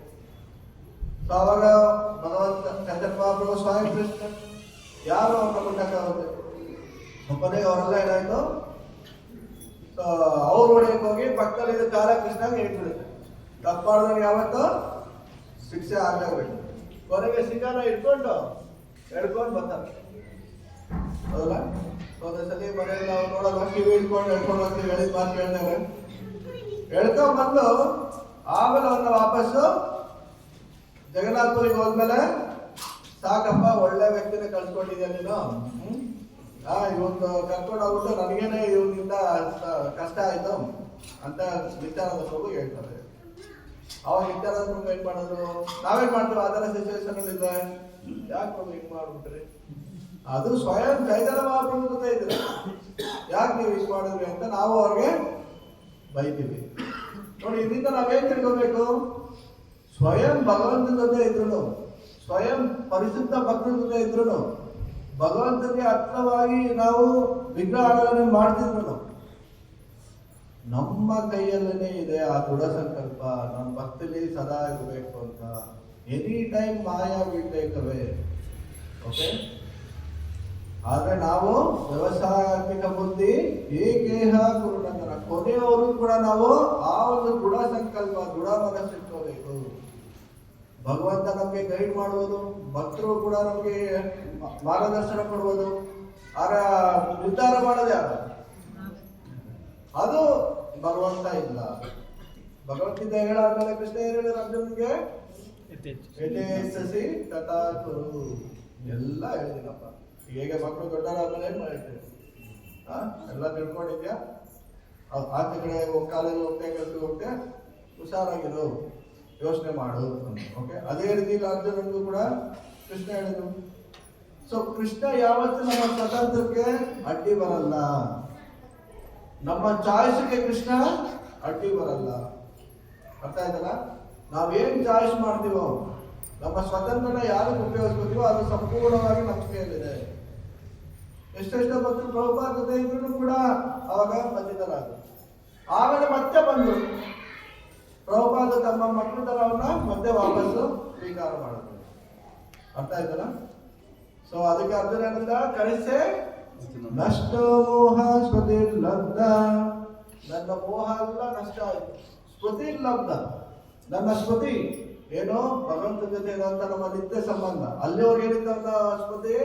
ಸೊ ಆವಾಗ ಭಗವಂತ ಚೈತನ್ಯ ಮಹಾಪ್ರಭು ಸ್ವಾಮಿ ಕೃಷ್ಣ ಯಾರು ಅವ್ರನ್ನ ಕೊಟ್ಟಕ್ಕಾಗುತ್ತೆ? ಕೊನೆಗೆ ಅವರೆಲ್ಲ ಏನಾಯ್ತು, ಅವ್ರು ಹೊಡೆಯಕ್ಕೆ ಹೋಗಿ ಪಕ್ಕದಲ್ಲಿ ಚಾಲ ಕೃಷ್ಣಾಗ ಹೇಳ್ಬಿಡುತ್ತೆ. ತಪ್ಪು ಮಾಡಿದ್ರೆ ಯಾವತ್ತು ಶಿಕ್ಷೆ ಆಗಲೇಬೇಕು. ಕೊನೆಗೆ ಶಿಕಾನ ಎಳ್ಕೊಂಡು ಬರ್ತಾರೆ. ಹೌದಲ್ಲ? ಒಂದೊಂದ್ಸಲಿ ಮನೆಯಲ್ಲಿ ನಾವು ನೋಡೋದು ಕಿವಿ ಹಿಡ್ಕೊಂಡು ಹೋಗ್ತೀವಿ, ಹೇಳಿದ ಮಾತು ಹೇಳ್ತಾರೆ. ಹೇಳ್ಕೊಂಡ್ ಬಂದು ಆಮೇಲೆ ಅವ್ರನ್ನ ವಾಪಸ್ಸು ಜಗನ್ನಾಥಪುರಿಗೆ ಹೋದ್ಮೇಲೆ, ಸಾಕಪ್ಪ ಒಳ್ಳೆ ವ್ಯಕ್ತಿನ ಕಳ್ಸ್ಕೊಂಡಿದ್ಯಾ ನೀನು, ಇವತ್ತು ಕರ್ಕೊಂಡು ಹೋಗ್ಬಿಟ್ಟು ನನಗೇನೆ ಇವನಿಂದ ಕಷ್ಟ ಆಯ್ತು ಅಂತ ನಿತ್ಯಾನಂದ ಪ್ರಭು ಹೇಳ್ತಾರೆ. ಅವಾಗ ನಿತ್ಯಾನಂದ ಪ್ರಭು ಏನ್ ಮಾಡೋದು? ನಾವೇನ್ ಮಾಡ್ತೀವಿ ಆ ಥರ ಸಿಚುವೇಶನ್ ಅಲ್ಲಿ ಇದೆ, ಯಾಕೆ ಪ್ರಭು ಹಿಂಗ್ ಮಾಡ್ಬಿಟ್ರಿ? ಅದು ಸ್ವಯಂ ಚೈತನ್ಯ ಮಹಾಪ್ರಭು ಜೊತೆ ಇದ್ರೆ ಯಾಕೆ ನೀವು ಹಿಂಗ್ ಮಾಡಿದ್ರಿ ಅಂತ ನಾವು ಅವ್ರಿಗೆ ಬೈತೀವಿ. ನೋಡಿ, ಇದರಿಂದ ನಾವೇನ್ ತಿಳ್ಕೋಬೇಕು? ಸ್ವಯಂ ಭಗವಂತನ ಜೊತೆ ಇದ್ರು, ಸ್ವಯಂ ಪರಿಶುದ್ಧ ಭಕ್ತರ ಜೊತೆ ಇದ್ರು, ಭಗವಂತನಿಗೆ ಹತ್ರವಾಗಿ ನಾವು ವಿಗ್ರಹ ಆರಾಧನೆ ಮಾಡ್ತಿದ್ರು, ನಮ್ಮ ಕೈಯಲ್ಲೇ ಇದೆ ಆ ದೃಢ ಸಂಕಲ್ಪ ನಮ್ಮ ಭಕ್ತಲ್ಲಿ ಸದಾ ಇರಬೇಕು ಅಂತ. ಎನಿ ಟೈಮ್ ಮಾಯಾ ವಿವೇಕವೇ. ಓಕೆ, ಆದ್ರೆ ನಾವು ವ್ಯವಸಾಯಾತ್ಮಕ ಬುದ್ಧಿ ಏಕೇಹ ಕುರುನಂದನ, ಕೊನೆಯವರು ಕೂಡ ನಾವು ಆ ಒಂದು ದೃಢ ಸಂಕಲ್ಪ ದೃಢ ಮನಸ್ಸಿಟ್ಕೋಬೇಕು. ಭಗವಂತ ನಮಗೆ ಗೈಡ್ ಮಾಡುವುದು, ಭಕ್ತರು ಕೂಡ ನಮಗೆ ಮಾರ್ಗದರ್ಶನ ಕೊಡುವುದು. ಆದ್ರೆ ನಿರ್ಧಾರ ಮಾಡೋದು ಯಾರು? ಅದು ಭಗವಂತ ಇಲ್ಲ. ಭಗವದ್ಗೀತ ಹೇಳಾದ್ಮೇಲೆ ಕೃಷ್ಣ ಏನ್ ಹೇಳಿದ್ರು ಅರ್ಜುನ್ಗೆ? ಯಥೇಚ್ಛಸಿ ತಥಾ ಕುರು ಎಲ್ಲ ಹೇಳಿದಿನಪ್ಪ. ಹೇಗೆ ಮಕ್ಕಳು ದೊಡ್ಡವರಾದ್ಮೇಲೆ ಏನ್ ಮಾಡಿರ್ತೀವಿ? ಎಲ್ಲ ತಿಳ್ಕೊಂಡಿದ್ಯಾ? ಆಚೆ ಕಡೆ ಕಾಲೇಜ್ ಹೋಗ್ತೇ, ಕೆಲಸಕ್ಕೆ ಹೋಗ್ತೇ, ಹುಷಾರಾಗಿರು, ಯೋಚನೆ ಮಾಡು. ಓಕೆ, ಅದೇ ರೀತಿ ಅರ್ಜುನನಿಗೂ ಕೂಡ ಕೃಷ್ಣ ಹೇಳಿದ್ರು. ಸೊ ಕೃಷ್ಣ ಯಾವತ್ತೂ ನಮ್ಮ ಸ್ವತಂತ್ರಕ್ಕೆ ಅಡ್ಡಿ ಬರಲ್ಲ, ನಮ್ಮ ಚಾಯ್ಸ್ಗೆ ಕೃಷ್ಣ ಅಡ್ಡಿ ಬರಲ್ಲ. ಅರ್ಥ ಆಯ್ತಲ್ಲ? ನಾವೇನ್ ಚಾಯ್ಸ್ ಮಾಡ್ತೀವೋ, ನಮ್ಮ ಸ್ವತಂತ್ರನ ಯಾರಿಗೆ ಉಪಯೋಗಿಸ್ತೀವೋ ಅದು ಸಂಪೂರ್ಣವಾಗಿ ನಮ್ಮ ಕೈಯಲ್ಲಿದೆ. ಎಷ್ಟೆಷ್ಟೋ ಭಕ್ತರು ಪ್ರಭುಪಾದ ಜೊತೆ ಇದ್ರು ಕೂಡ ಅವಾಗ ಬಂದಿದ್ದರಾದ್ರು. ಆಮೇಲೆ ಮತ್ತೆ ಬಂದ್ರು ಪ್ರಭುಪಾದ ತಮ್ಮ ಮಕ್ಕಳ ತರವನ್ನ ಮತ್ತೆ ವಾಪಸ್ಸು ಸ್ವೀಕಾರ ಮಾಡಿದ್ರು. ಅರ್ಥ ಆಯ್ತಲ್ಲ? ಸೊ ಅದಕ್ಕೆ ಅರ್ಜುನ ಏನಂದ? ಕಳಿಸೆ ನಷ್ಟ ಮೋಹ ಸ್ಮೃತಿ ಲಬ್ಧ. ನನ್ನ ಮೋಹ ಎಲ್ಲ ನಷ್ಟ ಆಯ್ತು, ಸ್ಮೃತಿ ಲಬ್ಧ. ನನ್ನ ಸ್ಮೃತಿ ಏನೋ ಭಗವಂತ ಜೊತೆ ಇರುವಂತ ನಮ್ಮ ನಿತ್ಯ ಸಂಬಂಧ, ಅಲ್ಲಿವರೆಗೆ ಏನಿದ್ದಂತ ಸ್ಮೃತಿ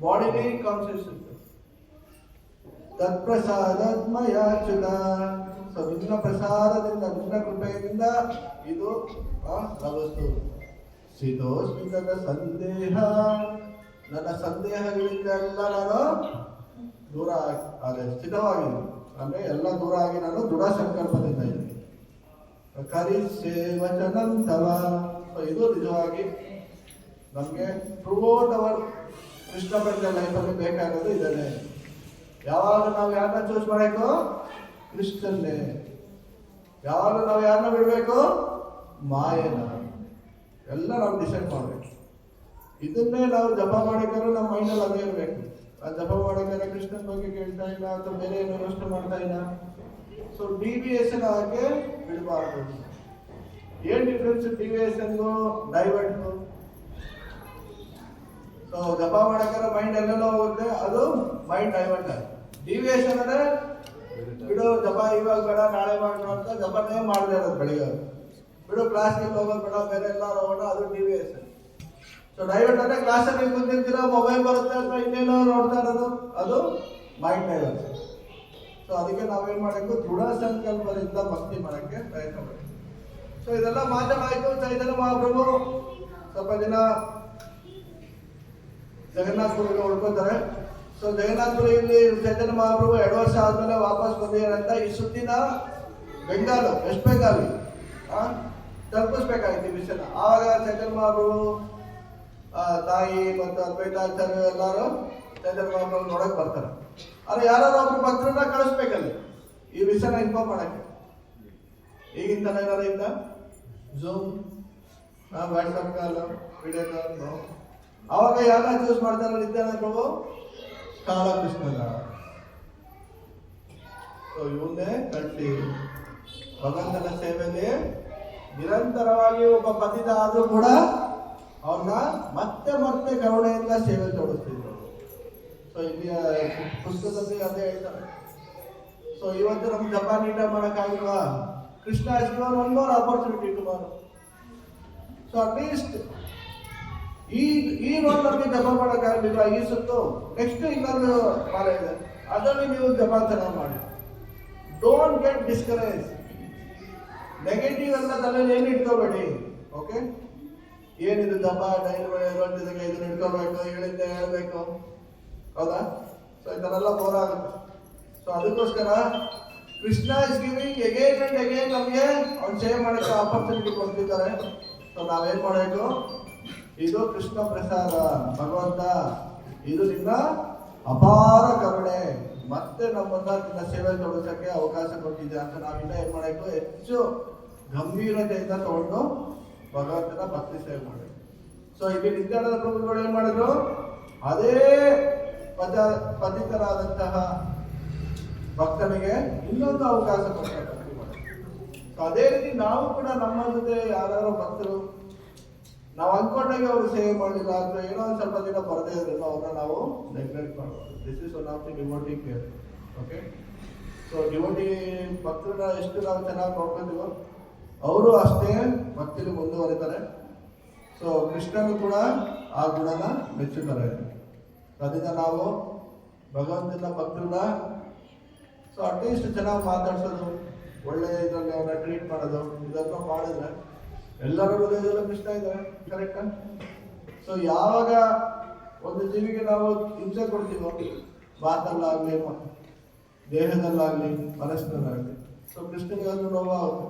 ಬಾಡಿಲಿ ಕಾನ್ಶಿಯಸ್ ಇತ್ತು. ತತ್ಪ್ರಸಾದಮಯಾಚ್ಯುತ. ಸೊ ನಿನ್ನ ಪ್ರಸಾದದಿಂದ, ನಿನ್ನ ಕೃಪೆಯಿಂದ ಇದು ಲಭಿಸ್ತು. ಸ್ಥಿತೋಸ್ಮಿತದ ಸಂದೇಹ. ನನ್ನ ಸಂದೇಹಗಳಿಂದ ಎಲ್ಲ ನಾನು ದೂರ ಆದೆ, ಸ್ಥಿತವಾಗಿದೆ. ಅಂದ್ರೆ ಎಲ್ಲ ದೂರ ಆಗಿ ನಾನು ದೃಢ ಸಂಕಲ್ಪದಿಂದ ಇದ್ದೀನಿ. ಕರಿಸೇ ವಚನಂ ತವ. ಇದು ನಿಜವಾಗಿ ನಮಗೆ ಥ್ರೂಔಟ್ ಅವರ್ ಕೃಷ್ಣ ಭಕ್ತ ಲೈಫಲ್ಲಿ ಬೇಕಾಗೋದು ಇದನ್ನೇ. ಯಾವಾಗ ನಾವು ಯಾರನ್ನ ಚೂಸ್ ಮಾಡಬೇಕು? ಕೃಷ್ಣನ್ನೇ. ಯಾವಾಗ ನಾವು ಯಾರನ್ನ ಬಿಡಬೇಕು? ಮಾಯನ. ಎಲ್ಲ ನಾವು ಡಿಸೈಡ್ ಮಾಡಬೇಕು. ಇದನ್ನೇ ನಾವು ಜಪ ಮಾಡಿದ್ರೆ ನಮ್ಮ ಮೈಂಡಲ್ಲಿ ಅದೇ ಇರಬೇಕು. ಆ ಜಪ ಮಾಡಿದ್ರೆ ಕೃಷ್ಣನ ಬಗ್ಗೆ ಕೇಳ್ತಾ ಇಲ್ಲ ಅಥವಾ ಬೇರೆ ಏನೋ ಯೋಚನೆ ಮಾಡ್ತಾ ಇಲ್ಲ. ಸೊ ಡಿವಿಯೇಷನ್ ಆಗಕ್ಕೆ ಬಿಡಬಾರ್ದು. ಏನ್ ಡಿಫ್ರೆನ್ಸ್ ಡಿವಿಯೇಷನ್ಗೂ ಡೈವರ್ಟ್ಗೂ? ಸೊ ಜಪ ಮಾಡಕ್ಕಾದ್ರೆ ಮೈಂಡ್ ಎಲ್ಲೆಲ್ಲ ಹೋಗುತ್ತೆ, ಅದು ಮೈಂಡ್ ಡೈವರ್ಟ್ ಆಗುತ್ತೆ. ಡಿವಿಯೇಷನ್ ಅಂದ್ರೆ ಬಿಡು, ಜಪ ಇವಾಗ ಬೇಡ, ನಾಳೆ ಮಾಡೋಣ ಅಂತ ಜಪನೇ ಮಾಡದೇ ಇರೋದು. ಬೆಳಿಗ್ಗೆ ಬಿಡು, ಕ್ಲಾಸ್ಗೆ ಹೋಗೋದು ಬೇಡ, ಬೇರೆ ಎಲ್ಲ ಹೋಗೋಣ, ಅದು ಡಿವಿಯೇಷನ್. ಸೊ ಡೈವರ್ಟ್ ಅಂದ್ರೆ ಕ್ಲಾಸಲ್ಲಿ ಕುಂತಿರ್ತೀರ, ಮೊಬೈಲ್ ಬರುತ್ತೆ ಅಥವಾ ಇನ್ನೇನೋ ನೋಡ್ತಾ ಇರೋದು, ಅದು ಮೈಂಡ್ ಡೈವರ್ಸ್. ಸೊ ಅದಕ್ಕೆ ನಾವೇನು ಮಾಡಬೇಕು, ದೃಢ ಸಂಕಲ್ಪದಿಂದ ಭಕ್ತಿ ಮಾಡೋಕ್ಕೆ ಪ್ರಯತ್ನ ಮಾಡಬೇಕು. ಸೊ ಇದೆಲ್ಲ ಮಾತಾಡಾಯಿತು. ಚೈತನ್ಯ ಮಹಾಪ್ರಭು ಸ್ವಲ್ಪ ದಿನ ಜಗನ್ನಾಥಪುರಿಗೆ ಉಳ್ಕೋತಾರೆ. ಸೊ ಜಗನ್ನಾಥಪುರ ಇಲ್ಲಿ ಚೈತನ್ಯ ಮಹಾಪ್ರಭು 2 ವರ್ಷ ಆದಮೇಲೆ ವಾಪಸ್ ಬಂದಿದ್ದಾರಂತ ಈ ಸುದ್ದಿನ ಬೆಂಗಾಲು, ವೆಸ್ಟ್ ಬೆಂಗಾಲ್ ತಲುಪಿಸ್ಬೇಕಾಗಿತ್ತು ಈ ವಿಷಯನ. ಆವಾಗ ಚೈತನ್ಯ ಮಹಾಪ್ರಭು ತಾಯಿ ಮತ್ತು ಅದ್ವೈತಾಚಾರ್ಯ ಎಲ್ಲರೂ ಚೈತನ್ಯ ಮಹಾಪ್ರಭು ನೋಡಕ್ ಬರ್ತಾರೆ. ಆದ್ರೆ ಯಾರು ಒಬ್ರು ಭಕ್ತರನ್ನ ಕಳಿಸ್ಬೇಕಲ್ಲಿ ಈ ವಿಷಯನ ಇನ್ಫಾರ್ಮ್ ಮಾಡಕ್ಕೆ. ಈಗಿನ ತನ ಏನಾರ ಇದ್ದ ಝೂಮ್, ವಾಟ್ಸಪ್ ಕಾಲ್, ವಿಡಿಯೋ ಕಾಲ್. ಅವಾಗ ಯಾರ ಚೂಸ್ ಮಾಡ್ತಾರೆ ನಿತ್ಯಾನಂದ ಪ್ರಭು? ಕಾಲಕೃಷ್ಣನ. ಸೊ ಇವನ್ನೇ ಕಟ್ಟಿ ಭಗವಂತನ ಸೇವೆಯಲ್ಲಿ ನಿರಂತರವಾಗಿ ಒಬ್ಬ ಪತಿತ ಆದ್ರೂ ಕೂಡ ಅವನ್ನ ಮತ್ತೆ ಮತ್ತೆ ಕರುಣೆಯಿಂದ ಸೇವೆ ತೋರಿಸ್ತಿದ್ರು. ಸೊ ಇಲ್ಲಿ ಪುಸ್ತಕದಲ್ಲಿ ಅದೇ ಹೇಳ್ತಾರೆ. ಸೊ ಇವತ್ತು ನಮ್ಗೆ ಜಪ ನೀಟಾಗಿ ಮಾಡೋಕ್ಕಾಗಿಲ್ವಾ? Krishna has given one more opportunity tomorrow. So at least ಈ ರೋಡ್ ನಮಗೆ ಜಪ ಮಾಡೋಕ್ಕಾಗಲಿಲ್ಲ ಈ ಸುತ್ತು, ನೆಕ್ಸ್ಟ್ ಇನ್ನೊಂದು ಮಾಲ ಇದೆ, ಅದರಲ್ಲಿ ನೀವು ಜಪ ಚೆನ್ನಾಗಿ ಮಾಡಿ. Don't get discourage. ನೆಗೆಟಿವ್ ಎಲ್ಲ ತಲೆಯಲ್ಲಿ ಏನು ಇಟ್ಕೋಬೇಡಿ. ಓಕೆ, ಏನಿದು ಜಪ ಡೈಲಿ ಜೊತೆಗೆ ಇದನ್ನ ಇಟ್ಕೋಬೇಕು, ಹೇಳಿದ್ದೆ ಹೇಳ್ಬೇಕು, ಹೌದಾ? ಸೊ ಇದನ್ನೆಲ್ಲ ಬೋರ್ ಆಗುತ್ತೆ. ಸೊ ಅದಕ್ಕೋಸ್ಕರ Krishna is giving again and again ನಮಗೆ ಅವ್ನು ಸೇವ್ ಮಾಡೋಕ್ಕೆ ಆಪರ್ಚುನಿಟಿ ಕೊಡ್ತಿದ್ದಾರೆ. ಸೊ ನಾವೇನ್ ಮಾಡಬೇಕು? ಇದು ಕೃಷ್ಣ ಪ್ರಸಾದ, ಭಗವಂತ ಇದು ನಿನ್ನ ಅಪಾರ ಕರುಣೆ, ಮತ್ತೆ ನಮ್ಮನ್ನ ನಿನ್ನ ಸೇವೆ ತೊಡಸಕ್ಕೆ ಅವಕಾಶ ಕೊಟ್ಟಿದೆ ಅಂತ ನಾವಿನ್ನ ಏನ್ ಮಾಡಬೇಕು? ಹೆಚ್ಚು ಗಂಭೀರತೆಯಿಂದ ತಗೊಂಡು ಭಗವಂತನ ಭಕ್ತಿ ಸೇವೆ ಮಾಡಬೇಕು. ಸೊ ಇಲ್ಲಿ ನಿತ್ಯಾನಂದ ಪ್ರಭುಗಳು ಏನ್ ಮಾಡಿದ್ರು? ಅದೇ ಪತಿತರಾದಂತಹ ಭಕ್ತನಿಗೆ ಇನ್ನೊಂದು ಅವಕಾಶ ಕೊಡ್ತಾರೆ. ಅದೇ ರೀತಿ ನಾವು ಕೂಡ ನಮ್ಮ ಜೊತೆ ಯಾರು ಭಕ್ತರು ನಾವು ಅನ್ಕೊಂಡಾಗ ಅವರು ಸೇವೆ ಮಾಡಲಿಲ್ಲ ಅಥವಾ ಏನೋ ಒಂದು ಸ್ವಲ್ಪ ದಿನ ಬರದೇ ಇದ್ರಲ್ಲ, ಅವ್ರನ್ನ ನಾವು ನೆಗ್ಲೆಕ್ಟ್ ಮಾಡಬಾರ್ದು. This is one of the devotee care. Okay, so devotee ಭಕ್ತರನ್ನ ಎಷ್ಟು ನಾವು ಚೆನ್ನಾಗಿ ನೋಡ್ಕೊಂತೀವೋ ಅವರು ಅಷ್ಟೇ ಭಕ್ತಿಲಿ ಮುಂದುವರಿತಾರೆ. ಸೊ ಕೃಷ್ಣನು ಕೂಡ ಆ ಗುಣನ ಮೆಚ್ಚುತ್ತಾರೆ. ಅದರಿಂದ ನಾವು ಭಗವಂತನ ಭಕ್ತರನ್ನ ಸೊ ಅಟ್ಲೀಸ್ಟ್ ಚೆನ್ನಾಗಿ ಮಾತಾಡ್ಸೋದು, ಒಳ್ಳೆ ಇದರಲ್ಲಿ ಅವ್ರನ್ನ ಟ್ರೀಟ್ ಮಾಡೋದು, ಇದನ್ನು ಮಾಡಿದ್ರೆ ಎಲ್ಲರ ಹೃದಯದಲ್ಲೂ ಕೃಷ್ಣ ಇದ್ದಾರೆ. ಕರೆಕ್ಟಾ? ಸೊ ಯಾವಾಗ ಒಂದು ಜೀವಿಗೆ ನಾವು ಹಿಂಸೆ ಕೊಡ್ತೀವೋ, ಮಾತಲ್ಲಾಗಲಿ ದೇಹದಲ್ಲಾಗಲಿ ಮನಸ್ಸಿನಲ್ಲಾಗಲಿ, ಸೊ ಕೃಷ್ಣನಿಗೆ ಒಂದು ನೋವಾಗುತ್ತೆ.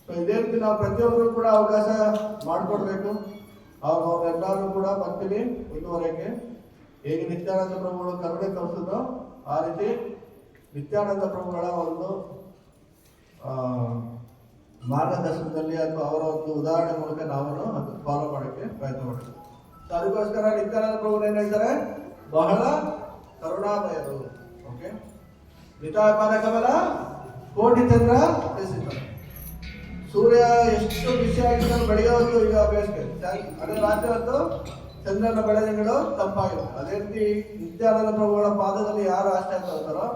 ಸೊ ಇದೇ ರೀತಿ ನಾವು ಪ್ರತಿಯೊಬ್ಬರು ಕೂಡ ಅವಕಾಶ ಮಾಡಿಕೊಡ್ಬೇಕು. ಅವ್ರೆಲ್ಲರೂ ಕೂಡ ಭಕ್ತಿಲಿ ಮುಂದುವರೆಯಕ್ಕೆ ಹೇಗೆ ನಿತ್ಯಾನಂದ ಪ್ರಭುಗಳು ಕರುಣೆ ತೋರಿಸಿದ್ರು ಆ ರೀತಿ ನಿತ್ಯಾನಂದ ಪ್ರಭುಗಳ ಒಂದು ಮಾರ್ಗದರ್ಶನದಲ್ಲಿ ಅಥವಾ ಅವರ ಒಂದು ಉದಾಹರಣೆ ಮೂಲಕ ನಾವು ಅದು ಫಾಲೋ ಮಾಡೋಕ್ಕೆ ಪ್ರಯತ್ನ ಮಾಡಬೇಕು. ಸೊ ಅದಕ್ಕೋಸ್ಕರ ನಿತ್ಯಾನಂದ ಪ್ರಭುಗಳು ಏನ್ ಹೇಳ್ತಾರೆ? ಬಹಳ ಕರುಣಾಮಯರು. ಓಕೆ, ನಿತಾಯ ಪಾದ ಕಮಲ ಕೋಟಿ ಚಂದ್ರ ತಿಳಿಸಿದ್ದಾರೆ. ಸೂರ್ಯ ಎಷ್ಟು ಬಿಸಿ ಆಗಿದ್ದರೂ ಬೆಳೆಯೋ ಹೊತ್ತು ಈಗ ಬೇಸಿಗೆ, ಅದೇ ರಾತ್ರಿ ಹೊತ್ತು ಚಂದ್ರನ ಬೆಳದಿಂಗಳು ತಂಪಾಗಿರುತ್ತೆ. ಅದೇ ರೀತಿ ನಿತ್ಯಾನಂದ ಪ್ರಭುಗಳ ಪಾದದಲ್ಲಿ ಯಾರು ಆಶ್ರಯ ತಗೋತಾರೋ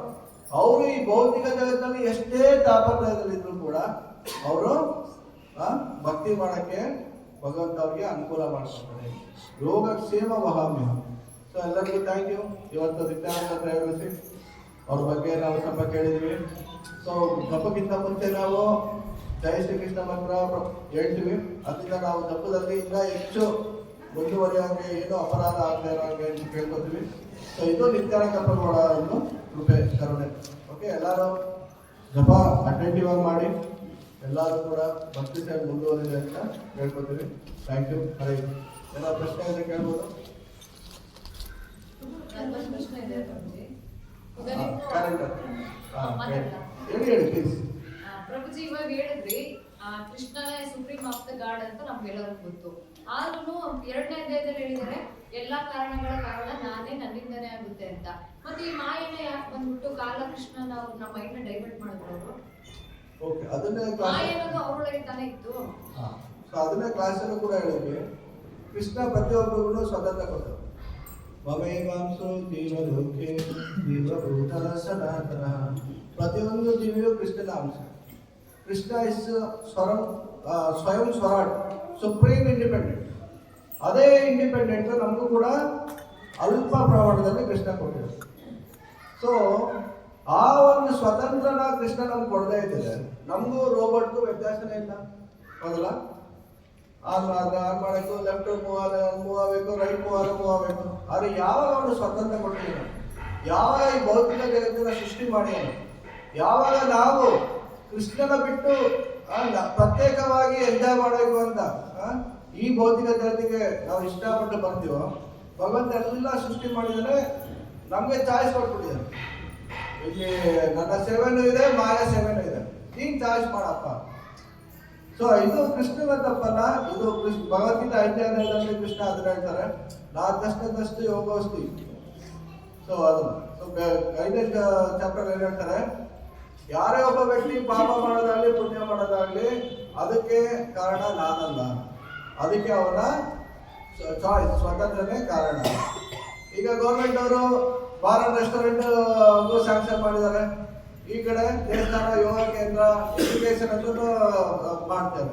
ಅವರು ಈ ಭೌತಿಕ ಜಗತ್ತಿನಲ್ಲಿ ಎಷ್ಟೇ ತಾಪತ್ರಯದಲ್ಲಿದ್ರು ಕೂಡ ಅವರು ಭಕ್ತಿ ಮಾಡಕ್ಕೆ ಭಗವಂತ ಅವ್ರಿಗೆ ಅನುಕೂಲ ಮಾಡ್ಕೊಳ್ತಾರೆ. ಯೋಗ ಕ್ಷೇಮ ವಹಾಮ್ಯ. ಸೊ ಎಲ್ಲರಿಗೂ ಥ್ಯಾಂಕ್ ಯು. ಇವತ್ತು ನಿತ್ಯಾನಂದ ಪ್ರಯೋಗಿಸಿ ಅವ್ರ ಬಗ್ಗೆ ನಾವು ಸ್ವಲ್ಪ ಕೇಳಿದ್ವಿ. ಸೊ ಜಪಕ್ಕಿಂತ ಮುಂಚೆ ನಾವು ಜೈ ಶ್ರೀಕೃಷ್ಣ ಮಂತ್ರ ಹೇಳ್ತೀವಿ. ಅದರಿಂದ ನಾವು ಜಪದಲ್ಲಿ ಇನ್ನೂ ಹೆಚ್ಚು ಮುಂದುವರಿಯೋಂಗೆ ಏನೋ ಅಪರಾಧ ಆಗದೆ ಇರೋಂಗೆ ಕೇಳ್ಕೊತೀವಿ. ಸೊ ಇದು ನಿತ್ಯಾನಂದ ಪ್ರಭುಗಳ ಒಂದು ಕೃಪೆ, ಕರುಣೆ. ಓಕೆ, ಎಲ್ಲರೂ ಜಪ ಅಟೆಂಟಿವ್ ಆಗಿ ಮಾಡಿ, ಎಲ್ಲರೂ ಕೂಡ ಭಕ್ತಿ ಸೇವೆ ಮುಂದುವರಿದೆ ಅಂತ ಹೇಳ್ಕೊತೀವಿ. Thank you. ಹರೇ. ಏನೋ ಪ್ರಶ್ನೆ ಇದೆ ಕೇಳ್ಬೋದು? ಹೇಳಿ ಪ್ಲೀಸ್. ಪ್ರಭುಜಿ ಇವಾಗ ಹೇಳಿದ್ರಿ ಕೃಷ್ಣನೇ ಸುಪ್ರೀಂ ಆಫ್ ದ ಗಾಡ್ ಅಂತ ನಮ್ಗೆಲ್ಲರಿಗೂ ಗೊತ್ತು. ಆದ್ರೂ 2ನೇ ಅಧ್ಯಾಯದಲ್ಲಿ ಹೇಳಿದರೆ ಎಲ್ಲಾ ಕಾರಣಗಳ ಕಾರಣ ನಾನೇ, ನನ್ನಿಂದನೇ ಆಗುತ್ತೆ ಅಂತ. ಮತ್ತೆ ಈ ಮಾಯೆನೇ ಯಾಕೆ ಬಂದ್ಬಿಟ್ಟು ಕಾಲಕೃಷ್ಣನ ನಮ್ಮ ಮೈಂಡ್ ಡೈವರ್ಟ್ ಮಾಡಿದ್ರು ಅವರು? ಓಕೆ, ಅದನ್ನೇ ಮಾಯೆ ಅನ್ನೋದು ಅವರೊಳಗೆ ತಾನೇ ಇತ್ತು. ಸೊ ಅದನ್ನೇ ಕ್ಲಾಸಲ್ಲೂ ಕೂಡ ಹೇಳಿದ್ವಿ. ಕೃಷ್ಣ ಪ್ರತಿಯೊಬ್ಬರಿಗೂ ಸ್ವತಂತ್ರ ಕೊಟ್ಟರು. ಮಮೇವಾಂಸೋ ಜೀವಲೋಕೆ ಜೀವಭೂತ ಸನಾತನ. ಪ್ರತಿಯೊಂದು ಜೀವಿಯು ಕೃಷ್ಣನ ಅಂಶ. ಕೃಷ್ಣ ಇಸ್ ಸ್ವಯಂ ಸ್ವರಾಟ್, ಸುಪ್ರೀಂ ಇಂಡಿಪೆಂಡೆಂಟ್. ಅದೇ ಇಂಡಿಪೆಂಡೆಂಟ್ ನಮಗೂ ಕೂಡ ಅಲ್ಪ ಪ್ರಮಾಣದಲ್ಲಿ ಕೃಷ್ಣ ಕೊಟ್ಟಿದ್ದಾರೆ. ಸೊ ಸೊ ಆ ಒಂದು ಸ್ವತಂತ್ರನ ಕೃಷ್ಣ ನಮ್ಗೆ ಕೊಡದೇ ಇದ್ದಿದೆ, ನಮಗೂ ರೋಬೋಟ್ಗೂ ವ್ಯತ್ಯಾಸನೇ ಇಲ್ಲ, ಹೌದಲ್ಲ? ಆನ್ ಮಾಡಬೇಕು, ಲೆಫ್ಟ್ ಮೂವ್ ಆಗಬೇಕು, ರೈಟ್ ಮೂವ್ ಆಗಬೇಕು. ಆದ್ರೆ ಯಾವಾಗ ಅವನು ಸ್ವತಂತ್ರ ಕೊಟ್ಟಿದ್ದಾನೆ, ಯಾವಾಗ ಈ ಭೌತಿಕ ಜಗತ್ತಿನ ಸೃಷ್ಟಿ ಮಾಡಿ, ಯಾವಾಗ ನಾವು ಕೃಷ್ಣನ ಬಿಟ್ಟು ಪ್ರತ್ಯೇಕವಾಗಿ ಎಂಜಾಯ್ ಮಾಡಬೇಕು ಅಂತ ಈ ಭೌತಿಕ ಜಗತ್ತಿಗೆ ನಾವು ಇಷ್ಟಪಟ್ಟು ಬರ್ತೀವೋ, ಭಗವಂತ ಎಲ್ಲ ಸೃಷ್ಟಿ ಮಾಡಿದರೆ ನಮಗೆ ಚಾಯ್ಸ್ ಕೊಟ್ಬಿಟ್ಟಿದ್ದಾನೆ. ಇಲ್ಲಿ ನನ್ನ ಸೇವೆನೂ ಇದೆ, ಮಾಯ ಸೇವೆನೂ ಇದೆ, ನೀನ್ ಚಾಯ್ಸ್ ಮಾಡಪ್ಪ. ಸೊ ಇದು ಕೃಷ್ಣನ ತಪ್ಪಲ್ಲ, ಇದು ಭಗವದ್ಗೀತಾ 5ನೇ ಅಧ್ಯಾಯದಲ್ಲಿ ಕೃಷ್ಣ ಅದನ್ನ ಹೇಳ್ತಾರೆ, ನಾದಷ್ಟದಷ್ಟು ಯೋಗೋಸ್ತಿ. ಸೊ ಅದು 5ನೇ ಚಾಪ್ಟರ್ ಏನ್ ಹೇಳ್ತಾರೆ, ಯಾರೇ ಒಬ್ಬ ವ್ಯಕ್ತಿ ಪಾಪ ಮಾಡೋದಾಗ್ಲಿ ಪುಣ್ಯ ಮಾಡೋದಾಗ್ಲಿ ಅದಕ್ಕೆ ಕಾರಣ ನಾನಲ್ಲ, ಅದಕ್ಕೆ ಅವನ ಚಾಯ್ಸ್ ಸ್ವತಂತ್ರನೇ ಕಾರಣ. ಈಗ ಗೌರ್ಮೆಂಟ್ ಅವರು ಬಾರ್ ಅಂಡ್ ರೆಸ್ಟೋರೆಂಟ್ ಸ್ಯಾಂಕ್ಷನ್ ಮಾಡಿದ್ದಾರೆ, ಈ ಕಡೆ ದೇವಸ್ಥಾನ, ಯೋಗ ಕೇಂದ್ರ, ಎಜುಕೇಶನ್ ಅಂತ ಮಾಡ್ತಾರೆ.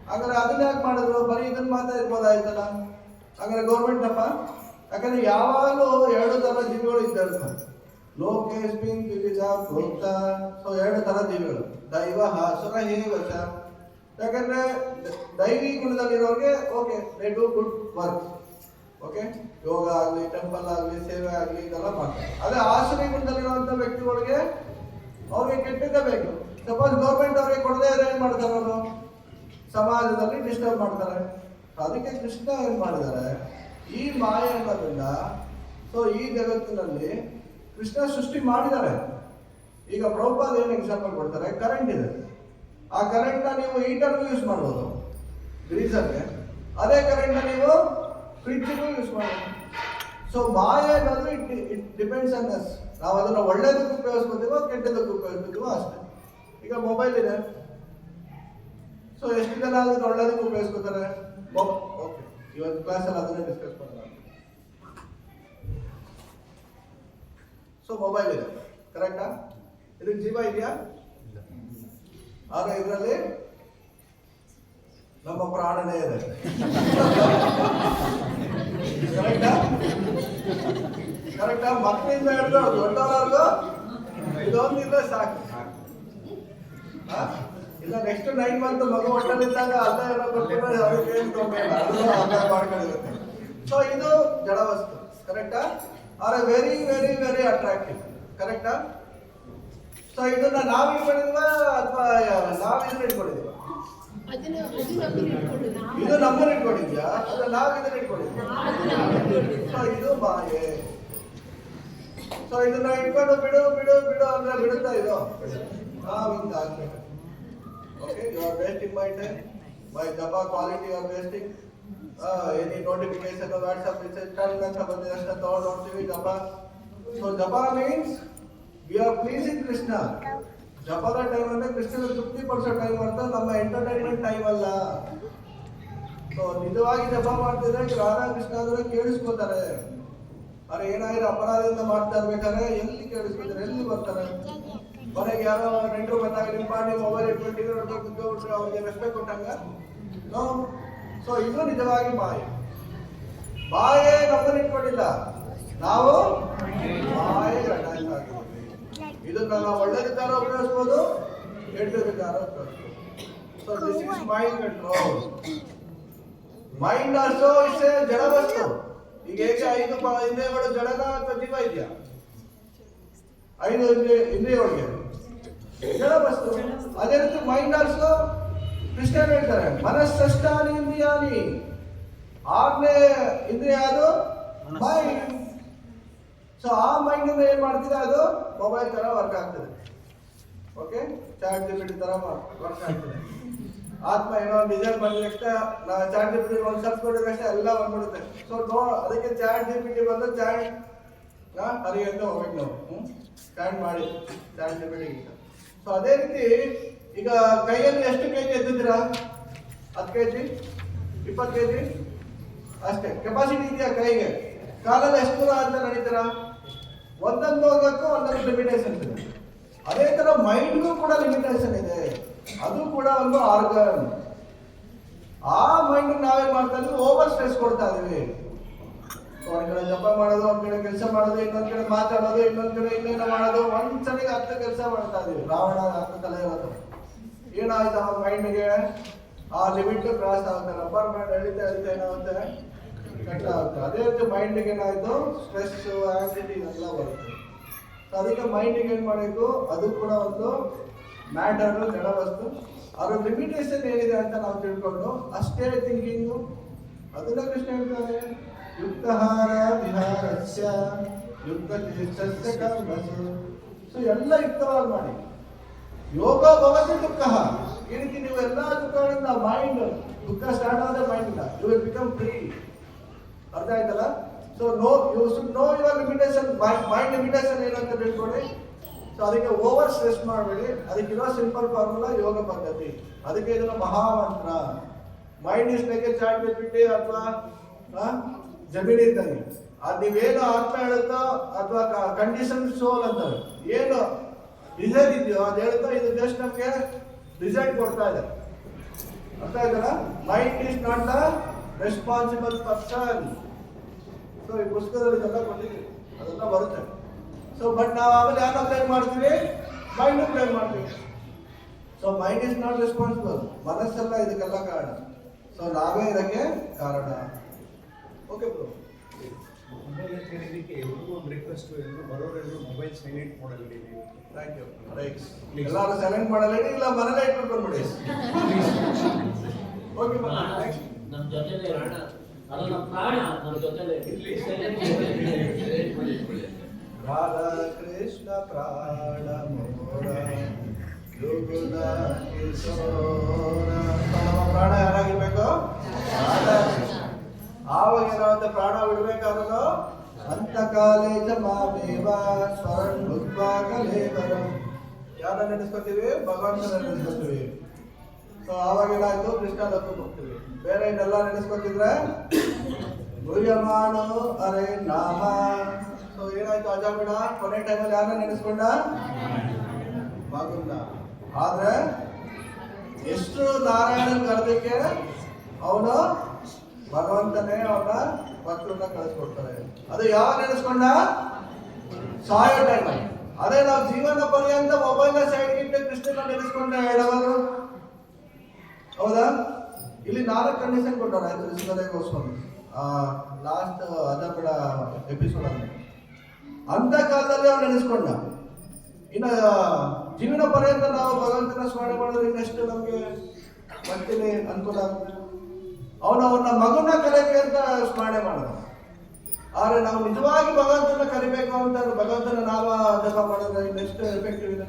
ಹಾಗಾದ್ರೆ ಅದನ್ನ ಯಾಕೆ ಮಾಡಿದ್ರು? ಬರೀ ಇದನ್ನ ಮಾತ್ರ ಇರ್ಬೋದಾಯ್ತಲ್ಲ. ಹಾಗಾದ್ರೆ ಗೌರ್ಮೆಂಟ್ ಅಪ್ಪ, ಯಾಕಂದ್ರೆ ಯಾವಾಗಲೂ 2 ಥರ ಜೀವಿಗಳು ಇದ್ದಾರೆ, ಲೋಕೇಸ್ಮಿನ್ ದ್ವಿವಿಧ ಪ್ರೋಕ್ತ. ಸೊ 2 ಥರ ಜೀವಿಗಳು, ದೈವ ಸುರ ಹೇವಚ. ಯಾಕಂದ್ರೆ ದೈವಿ ಗುಣದಲ್ಲಿರೋರಿಗೆ okay, they do good work, okay, yoga ಆಗಲಿ, ಟೆಂಪಲ್ ಆಗಲಿ, ಸೇವೆ ಆಗಲಿ, ಇದೆಲ್ಲ ಮಾಡ್ತಾರೆ. ಅದೇ ಆಶ್ರಯ ಗುಣದಲ್ಲಿರುವಂಥ ವ್ಯಕ್ತಿಗಳಿಗೆ ಅವ್ರಿಗೆ ಕೆಟ್ಟದ್ದೇ ಬೇಕು. ಸಪೋಸ್ ಗೌರ್ಮೆಂಟ್ ಅವ್ರಿಗೆ ಕೊಡದೇ ಇದ್ರೆ ಏನ್ ಮಾಡ್ತಾರೆ, ಅವರು ಸಮಾಜದಲ್ಲಿ ಡಿಸ್ಟರ್ಬ್ ಮಾಡ್ತಾರೆ. ಅದಕ್ಕೆ ಕೃಷ್ಣ ಏನ್ ಮಾಡಿದ್ದಾರೆ, ಈ ಮಾಯೆ ಅನ್ನೋದ್ರಿಂದ, ಸೊ ಈ ಜಗತ್ತಿನಲ್ಲಿ ಕೃಷ್ಣ ಸೃಷ್ಟಿ ಮಾಡಿದ್ದಾರೆ. ಈಗ ಪ್ರಭುಪಾದ ಏನು ಎಕ್ಸಾಂಪಲ್ ಕೊಡ್ತಾರೆ, ಕರೆಂಟ್ ಇದೆ, ಆ ಕರೆಂಟ್ನ ನೀವು ಹೀಟರ್ಗೂ ಯೂಸ್ ಮಾಡ್ಬೋದು, ಗ್ರೀಸರ್ಗೆ. ಅದೇ ಕರೆಂಟ್ನ ನೀವು ಫ್ರಿಡ್ಜ್ಗೂ ಯೂಸ್ ಮಾಡ್ಬೋದು. ಸೊ ಮಾಯೆ ಅನ್ನೋದು ಇಟ್ ಡಿಪೆಂಡ್ಸ್ ಆನ್ ಅಸ್. ನಾವು ಅದನ್ನು ಒಳ್ಳೇದಕ್ಕೆ ಉಪಯೋಗಿಸ್ಕೊತೀವೋ ಕೆಟ್ಟದಕ್ಕೆ ಉಪಯೋಗಿಸ್ತೀವೋ ಅಷ್ಟೇ. ಈಗ ಮೊಬೈಲ್ ಇದೆ, ಸೊ ಎಷ್ಟು ಜನ ಅದನ್ನು ಒಳ್ಳೇದಕ್ಕೆ ಉಪಯೋಗಿಸ್ಕೊತಾರೆ? ಓಕೆ, ಇವತ್ತು ಕ್ಲಾಸಲ್ಲಿ ಅದನ್ನೇ ಡಿಸ್ಕಸ್ ಮಾಡೋಣ. ಸೊ ಮೊಬೈಲ್ ಇದೆ, ಕರೆಕ್ಟಾ? ಇದಕ್ಕೆ ಜೀವ ಇದೆಯಾ? ಆದ್ರೆ ಇದರಲ್ಲಿ ನಮ್ಮ ಪ್ರಾಣನೇ ಇದೆ, ಕರೆಕ್ಟಾ? ಕರೆಕ್ಟಾ? ಮಕ್ಕಳಿಂದ ಹಿಡಿದು ದೊಡ್ಡವರೆಗೂ ಇದೊಂದಿದ್ರೆ ಸಾಕು. ಇಲ್ಲ ನೆಕ್ಸ್ಟ್ 9 ಮಂತ್ ಮಗು ಹೊಟ್ಟೆಲಿದ್ದಾಗ ಅರ್ಧ ಎಲ್ಲ ಕೊಟ್ಟಿದ್ರೆ ಅದಕ್ಕೆ ಏನು ತೊಂದರೆ ಇಲ್ಲ, ಅದು ಅರ್ಧ ಮಾಡ್ಕೊಂಡಿರುತ್ತೆ. ಸೊ ಇದು ಜಡ ವಸ್ತು, ಕರೆಕ್ಟಾ? Are very very very attractive, ಕರೆಕ್ಟಾ? ಸೊ ಇದನ್ನ ನಾವು ಇಟ್ಕೊಂಡಿದ್ವ ಅಥವಾ ನಾವು ಇದನ್ನ ಇಟ್ಕೊಂಡಿದ್ವ? ಇದು ನಮ್ಮನ್ನ ಇಟ್ಕೊಂಡಿದ್ಯಾ ಅಥವಾ ನಾವು ಇದನ್ನ ಇಟ್ಕೊಂಡಿದ್ಯಾ? ಸೊ ಇದು ಮಾಯೆ. ಸೊ ಇದನ್ನ ಇಟ್ಕೊಂಡು ಬಿಡು ಬಿಡು ಬಿಡು ಅಂದ್ರೆ ಬಿಡುತ್ತಾ ಇದು? ನಾವಿಂದ ಆಗ್ಬೇಕು. Okay, you are wasting my time, my japa quality are wasting. Any notification WhatsApp message ಅಂತ ಬಂದಿದೆ ಅಷ್ಟೇ ತಗೊಂಡು ನೋಡ್ತೀವಿ ಜಪ. So japa means we are pleasing Krishna. ಜಪದ ಟೈಮ್ ಅಂದ್ರೆ ಕೃಷ್ಣನ ತೃಪ್ತಿ ಪಡಿಸೋ ಟೈಮ್ ಅಂತ, ನಮ್ಮ ಎಂಟರ್ಟೈನ್ಮೆಂಟ್ ಟೈಮ್ ಅಲ್ಲ. ಸೊ ನಿಜವಾಗಿ ಜಪ ಮಾಡ್ತಿದ್ರೆ ರಾಧಾ ಕೃಷ್ಣ ಅಂದ್ರೆ ಕೇಳಿಸ್ಕೋತಾರೆ. ಅವ್ರು ಏನಾಗಿರೋ ಅಪರಾಧದಿಂದ ಮಾಡ್ತಾ ಇರ್ಬೇಕಾದ್ರೆ ಎಲ್ಲಿ ಕೇಳಿಸ್ಕೊತಾರೆ, ಎಲ್ಲಿ ಬರ್ತಾರೆ? ಮನೆಗೆ ಯಾರೋ ನೆಂಟರು ಬಂದಾಗ ನಿಮ್ಮ ಮೊಬೈಲ್ ಇಟ್ಬಿಟ್ಟು ಕುತ್ಕೊಬಿಟ್ರೆ ಅವ್ರಿಗೆ ರೆಸ್ಪೆಕ್ಟ್ ಕೊಟ್ಟಂಗ? ನೋ. ಸೊ ಇದು ನಿಜವಾಗಿ ಮಾಯೆ. ಮಾಯೆ ನಮ್ಮನ್ನು ಇಟ್ಕೊಂಡಿಲ್ಲ, ನಾವು ಮಾಯೆಗೆ ಅಟ್ಯಾಚ್ ಆಗಿದ್ದೀವಿ. ಇದನ್ನ ನಾವು ಒಳ್ಳೆದಕ್ಕಾರ ಉಪಯೋಗಿಸ್ಬೋದು, ಕೆಟ್ಟದಕ್ಕಾರ ಉಪಯೋಗಿಸ್ಬೋದು. So this is mind control. Mind also it's A ಜಡ ವಸ್ತು. ಈಗ ಹೇಗೆ 5 ಇಂದ್ರಿಯಗಳು ಜಡನ ಅಥವಾ ಜೀವ ಇದೆಯಾ? 5 ಇಂದ್ರಿಯಗಳಿಗೆ ಜಡ ವಸ್ತು. ಅದೇ ರೀತಿ ಮೈಂಡ್ ಆಲ್ಸೋ ಕೃಷ್ಣ ಹೇಳ್ತಾರೆ, ಮನಸ್ಸಷ್ಟಾನಿ ಇಂದ್ರಿಯಾನಿ. 6ನೇ ಇಂದ್ರಿಯ ಅದು ಮೈಂಡ್. ಸೊ ಆ ಮೈಂಡ್ ಇಂದ ಏನ್ ಮಾಡ್ತಿದೆ, ಅದು ಮೊಬೈಲ್ ತರ ವರ್ಕ್ ಆಗ್ತದೆ. ಓಕೆ, ಚಾಟ್ ಜಿಪಿಟಿ ತರ ವರ್ಕ್ ಆಗ್ತದೆ. ಆತ್ಮ ಏನೋ ಡಿಸೈನ್ ಮಾಡಿದ ತಕ್ಷಣ ಚಾಟ್ ಜಿಪಿಟಿ ಒಂದು ಸರ್ಚ್ ಮಾಡಿದ ತಕ್ಷಣ ಎಲ್ಲ ಬಂದ್ಬಿಡುತ್ತೆ. ಸೊ ಅದಕ್ಕೆ ಚಾಟ್ ಜಿಪಿಟಿ ಬಂದು ಚಾಟ್ ಹರಿ ಅಂತ ಹೋಗ್ಬೇಕು ನಾವು, ಚಾಟ್ ಮಾಡಿ ಚಾಟ್ ಜಿಪಿಟಿ. ಸೊ ಅದೇ ರೀತಿ ಈಗ ಕೈಯಲ್ಲಿ ಎಷ್ಟು ಕೆಜಿ ಎತ್ತಿದ್ದೀರಾ? 10 kg, 20 kg ಅಷ್ಟೇ ಕೆಪಾಸಿಟಿ ಇದೆಯಾ ಕೈಗೆ? ಕಾಲಲ್ಲಿ ಎಷ್ಟು ದೂರ ಅಂತ ನಡೀತೀರಾ? ಒಂದೊಂದು ಹೋಗಕ್ಕೂ ಒಂದೊಂದು ಲಿಮಿಟೇಷನ್ ಇದೆ. ಅದೇ ತರ ಮೈಂಡ್ಗೂ ಕೂಡ ಲಿಮಿಟೇಷನ್ ಇದೆ. ಅದು ಕೂಡ ಒಂದು ಆರ್ಗನ್. ಆ ಮೈಂಡ್ ನಾವೇನ್ ಮಾಡ್ತಾ ಇದೀವಿ, ಓವರ್ ಸ್ಟ್ರೆಸ್ ಕೊಡ್ತಾ ಇದೀವಿ. ಒಂದ್ ಕಡೆ ಜಪ ಮಾಡೋದು, ಒಂದ್ ಕಡೆ ಕೆಲಸ ಮಾಡೋದು, ಇನ್ನೊಂದ್ ಕಡೆ ಮಾತಾಡೋದು, ಇನ್ನೊಂದ್ ಕಡೆ ಇನ್ನೇನೋ ಮಾಡೋದು, ಒಂದ್ಸಲಿಗೆ 10 ಕೆಲಸ ಮಾಡ್ತಾ ಇದೀವಿ. ರಾವಣ 10 ತಲೆ ಇರೋದು. ಏನಾಯ್ತು ಆ ಮೈಂಡ್ಗೆ? ಆ ಲಿಮಿಟ್ ಕ್ರಾಸ್ ಆಗುತ್ತೆ. ರಬ್ಬರ್ ಬ್ಯಾಂಡ್ ಎಳಿತಾ ಏನಾಗುತ್ತೆ? ಕಟ್ ಆಗುತ್ತೆ. ಅದೇ ರೀತಿ ಮೈಂಡ್ಗೆ ಏನಾಯ್ತು? ಸ್ಟ್ರೆಸ್, ಆಂಗ್ಸೈಟಿ ಎಲ್ಲ ಬರುತ್ತೆ. ಸೊ ಅದಕ್ಕೆ ಮೈಂಡಿಗೆ ಏನ್ ಮಾಡಬೇಕು? ಅದು ಕೂಡ ಒಂದು ಮ್ಯಾಟರ್, ಜಡ ವಸ್ತು. ಅದ್ರ ಲಿಮಿಟೇಷನ್ ಏನಿದೆ ಅಂತ ನಾವು ತಿಳ್ಕೊಂಡು ಅಷ್ಟೇ ಥಿಂಕಿಂಗು. ಅದನ್ನ ಕೃಷ್ಣ ಹೇಳ್ತಾರೆ, ಯುಕ್ತಹಾರ ವಿಹಾರಸ್ಯ ಯುಕ್ತ ತೀರ್ಥಸ್ಯ ಕರ್ಮಸು. ಸೊ ಎಲ್ಲ ಯುಕ್ತವಾಗಿ ಮಾಡಿ. ಯೋಗ ಭವತಿ ದುಃಖ. ಈ ರೀತಿ ನೀವು ಎಲ್ಲ ದುಃಖಗಳಿಂದ ಮೈಂಡ್, ದುಃಖ ಸ್ಟಾರ್ಟ್ ಆದ್ರೆ ಮೈಂಡ್ ಇಲ್ಲ, ಯು ವಿಲ್ ಬಿಕಮ್ ಫ್ರೀ. ಅರ್ಥ ಆಯ್ತಲ್ಲ? So you should know your limitation. Mind limitation ಏನಂತ ತಿಳ್ಕೊಳ್ಳಿ. ಸೊ ಅದಕ್ಕೆ ಓವರ್ ಸ್ಟ್ರೆಸ್ ಮಾಡಬೇಡಿ. ಅದಕ್ಕಿರೋ ಸಿಂಪಲ್ ಫಾರ್ಮುಲಾ ಯೋಗ ಪದ್ಧತಿ. ಅದಕ್ಕೆ ಇದನ್ನ ಮಹಾಮಂತ್ರ. Mind is like a chat ಬಿಟ್ಬಿಟ್ಟು ಅಥವಾ ಜಮೀನ್ ಇದ್ದಂಗೆ. ಅದು ನೀವೇನು ಆತ್ಮ ಹೇಳುತ್ತೋ ಅಥವಾ ಕಂಡೀಷನ್ ಸೋಲ್ ಅಂತಾರೆ, ಏನು ಡಿಸೈರ್ ಇದೆಯೋ ಅದು ಹೇಳ್ತಾ ಇದು ಜಸ್ಟ್ ನಮಗೆ ರಿಸಲ್ಟ್ ಕೊಡ್ತಾ ಇದೆ. ಅರ್ಥ ಆಯ್ತಲ್ಲ? Mind is not the responsible person. So ಈ ಪುಸ್ತಕದಲ್ಲಿ ಇದೆಲ್ಲ ಕೊಟ್ಟಿದ್ದೀವಿ, ಅದೆಲ್ಲ ಬರುತ್ತೆ. ಸೊ ಬಟ್ ನಾವು ಆಮೇಲೆ ಯಾರನ್ನ ಬ್ಲೇಮ್ ಮಾಡ್ತೀವಿ? ಮೈಂಡ್ ಬ್ಲೇಮ್ ಮಾಡ್ತೀವಿ. So mind is not responsible. ಮನಸ್ಸೆಲ್ಲ ಇದಕ್ಕೆಲ್ಲ ಕಾರಣ. ಸೊ ನಾವೇ ಇದಕ್ಕೆ ಕಾರಣ. Okay bro. ಮೊಬೈಲ್ ಅಂತ ಹೇಳಿದ್ದಕ್ಕೆ ಎಲ್ರಿಗೂ ಒಂದು ರಿಕ್ವೆಸ್ಟ್, ಎಲ್ಲರೂ ಬರೋರೆಲ್ಲರೂ ಮೊಬೈಲ್ ಸೈಲೆಂಟ್ ಮಾಡಲಿ. Thank you. ರೈಟ್. ಎಲ್ಲರೂ ಸೈಲೆಂಟ್ ಮಾಡಲ್ಲ, ಇಲ್ಲ ಮನೇಲೆ ಇಟ್ಕೊಂಡು ಬಂದ್ಬಿಡಿ. ಓಕೆ ಬಾ. ನಮ್ಮ ಜೊತೆಲೇ ಇರೋಣ. ಅದು ನಮ್ಮ ಪ್ರಾಣ, ನಮ್ಮ ಜೊತೆಲೇ ರಾಧಾ ಕೃಷ್ಣ ಪ್ರಾಣ ಮೋರ ಯೋಗುಲ ಕಿಶೋರ. ನಮ್ಮ ಪ್ರಾಣ ಯಾರಾಗಿರ್ಬೇಕು? ರಾಧಾ ಕೃಷ್ಣ. ಆವಾಗ ಏನಾಗುತ್ತೆ? ಪ್ರಾಣ ಬಿಡ್ಬೇಕಾದ್ರೂ ಅಂತ ಕಾಲೇಜ ಮಾಮೇವ ಸ್ವರಂ ಭುಕ್ವಾ ಕಲೇವರಂ. ಯಾರನ್ನ ನೆನೆಸ್ಕೊತೀವಿ? ಭಗವಂತನ ನೆನೆಸ್ಕೊತೀವಿ. ಸೊ ಆವಾಗ ಏನಾಯ್ತು? ಕೃಷ್ಣ ಲೋಕಕ್ಕೆ ಹೋಗ್ತೀವಿ. ಬೇರೆ ಇನ್ನೆಲ್ಲ ನೆನೆಸ್ಕೊತಿದ್ರೆ ಗುರಿಯಮಾನು ಅರೆ ನಾಮ. ಸೊ ಏನಾಯ್ತು? ಅಜಾಮಿಡ ಕೊನೆ ಟೈಮಲ್ಲಿ ಯಾರನ್ನ ನೆನೆಸ್ಕೊಂಡ? ಮಗುನ್ನ. ಆದ್ರೆ ಎಷ್ಟು ನಾರಾಯಣನ್ ಕರೆದಕ್ಕೆ ಅವನು ಭಗವಂತನೇ ಅವನ ಭಕ್ತರನ್ನ ಕಳಿಸ್ಕೊಡ್ತಾರೆ. ಅದು ಯಾವಾಗ ನೆನೆಸ್ಕೊಂಡ? ಸಾಯೋ ಟೈಮ್. ಅದೇ ನಾವು ಜೀವನ ಪರ್ಯಂತ ಮೊಬೈಲ್ ಸೈಡ್ ಇಟ್ಟು ಕೃಷ್ಣನ ನೆನೆಸ್ಕೊಂಡ ಹೇಳವರು. ಹೌದಾ? ಇಲ್ಲಿ 4 ಕಂಡೀಷನ್ ಕೊಟ್ಟಾರೆ ಗೋಸ್ವಾಮಿ ಲಾಸ್ಟ್ ಅಜಾಮಿಡ ಎಪಿಸೋಡ್ ಅಲ್ಲಿ. ಅಂತ ಕಾಲದಲ್ಲಿ ಅವ್ನು ನೆನೆಸ್ಕೊಂಡ. ಇನ್ನು ಜೀವನ ಪರ್ಯಂತ ನಾವು ಭಗವಂತನ ಸ್ಮರಣೆ ಮಾಡಿದ್ರೆ ಇನ್ನೆಷ್ಟು ನಮ್ಗೆ ಬರ್ತೀನಿ ಅನುಕೂಲ ಆಗುತ್ತೆ. ಅವನ ಮಗುನ ಕಲಿಕೆ ಅಂತ ಸ್ಮರಣೆ ಮಾಡಿದ. ಆದ್ರೆ ನಾವು ನಿಜವಾಗಿ ಭಗವಂತನ ಕಲಿಬೇಕು ಅಂತ ಭಗವಂತನ ನಾಮ ಜಪ ಮಾಡಿದ್ರೆ ಇನ್ನೆಷ್ಟು ಎಫೆಕ್ಟಿವ್ ಇದೆ.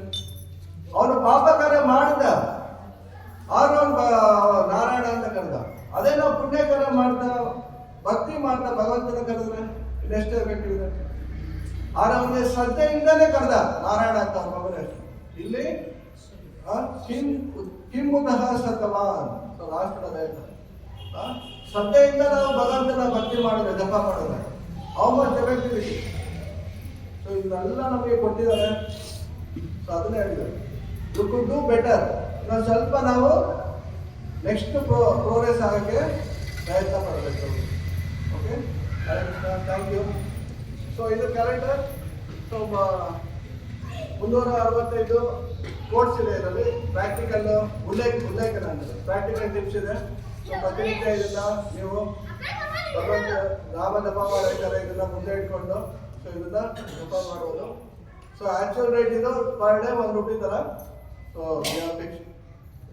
ಅವನು ಪಾಪ ಕಾರ್ಯ ಮಾಡಿದ, ಆದ್ರೆ ಅವನು ನಾರಾಯಣ ಅಂತ ಕರೆದ. ಅದೇ ನಾವು ಪುಣ್ಯ ಕಾರ್ಯ ಮಾಡ್ತಾ ಭಕ್ತಿ ಮಾಡ್ತಾ ಭಗವಂತನ ಕರೆದ್ರೆ ಇನ್ನೆಷ್ಟು ಎಫೆಕ್ಟಿವ್ ಇದೆ. ಆದ್ರೆ ಅವನಿಗೆ ಶ್ರದ್ಧೆಯಿಂದಲೇ ಕರೆದ ನಾರಾಯಣ ಅಂತ ಅವನ ಮಗನೇ. ಇಲ್ಲಿ ಕಿಮ್ಮುತಃ ಸತವಾನ್. ಲಾಸ್ಟ್ ಶ್ರದ್ಧೆಯಿಂದ ನಾವು ಭಗವಂತನ ಭಕ್ತಿ ಮಾಡಿದ್ರೆ, ಜಪ ಮಾಡಿದ್ರೆ ಹೌ ಮಚ್ ಎಫೆಕ್ಟಿವಿಟಿ. ಸೊ ಇದನ್ನೆಲ್ಲ ನಮಗೆ ಕೊಟ್ಟಿದ್ದಾರೆ. ಸೊ ಅದನ್ನೇ ಹೇಳಿದ್ದಾರೆ, ಯು ಕುಡ್ ಡೂ ಬೆಟರ್. ನಾವು ಸ್ವಲ್ಪ ನಾವು ನೆಕ್ಸ್ಟ್ ಪ್ರೋಗ್ರೆಸ್ ಆಗೋಕ್ಕೆ ಪ್ರಯತ್ನ ಪಡಬೇಕು. Okay, thank you. ಸೊ ಇದು ಕ್ಯಾಲೆಂಡರ್. ಸೊ 365 ಕೋರ್ಸ್ ಇದೆ. ಇದರಲ್ಲಿ ಪ್ರಾಕ್ಟಿಕಲ್ ಉಲ್ಲೇಖನ ಅಂದರೆ ಪ್ರಾಕ್ಟಿಕಲ್ ಟಿಪ್ಸ್ ಇದೆ. ಸೊ ಪ್ರತಿನಿತ್ಯ ಇದನ್ನ ನೀವು ಭಗವಂತ ನಾಮ ಜಪ ಮಾಡಿರ್ತಾರೆ, ಇದನ್ನ ಮುಂದೆ ಇಟ್ಕೊಂಡು ಸೊ ಇದನ್ನ ಜಪ ಮಾಡುವುದು. ಸೊ ಆಕ್ಚುಯಲ್ ರೇಟ್ ಇದು ಪರ್ ಡೇ 1 ರೂಪಿ ತರ. ಸೊ ಫಿಕ್ಸ್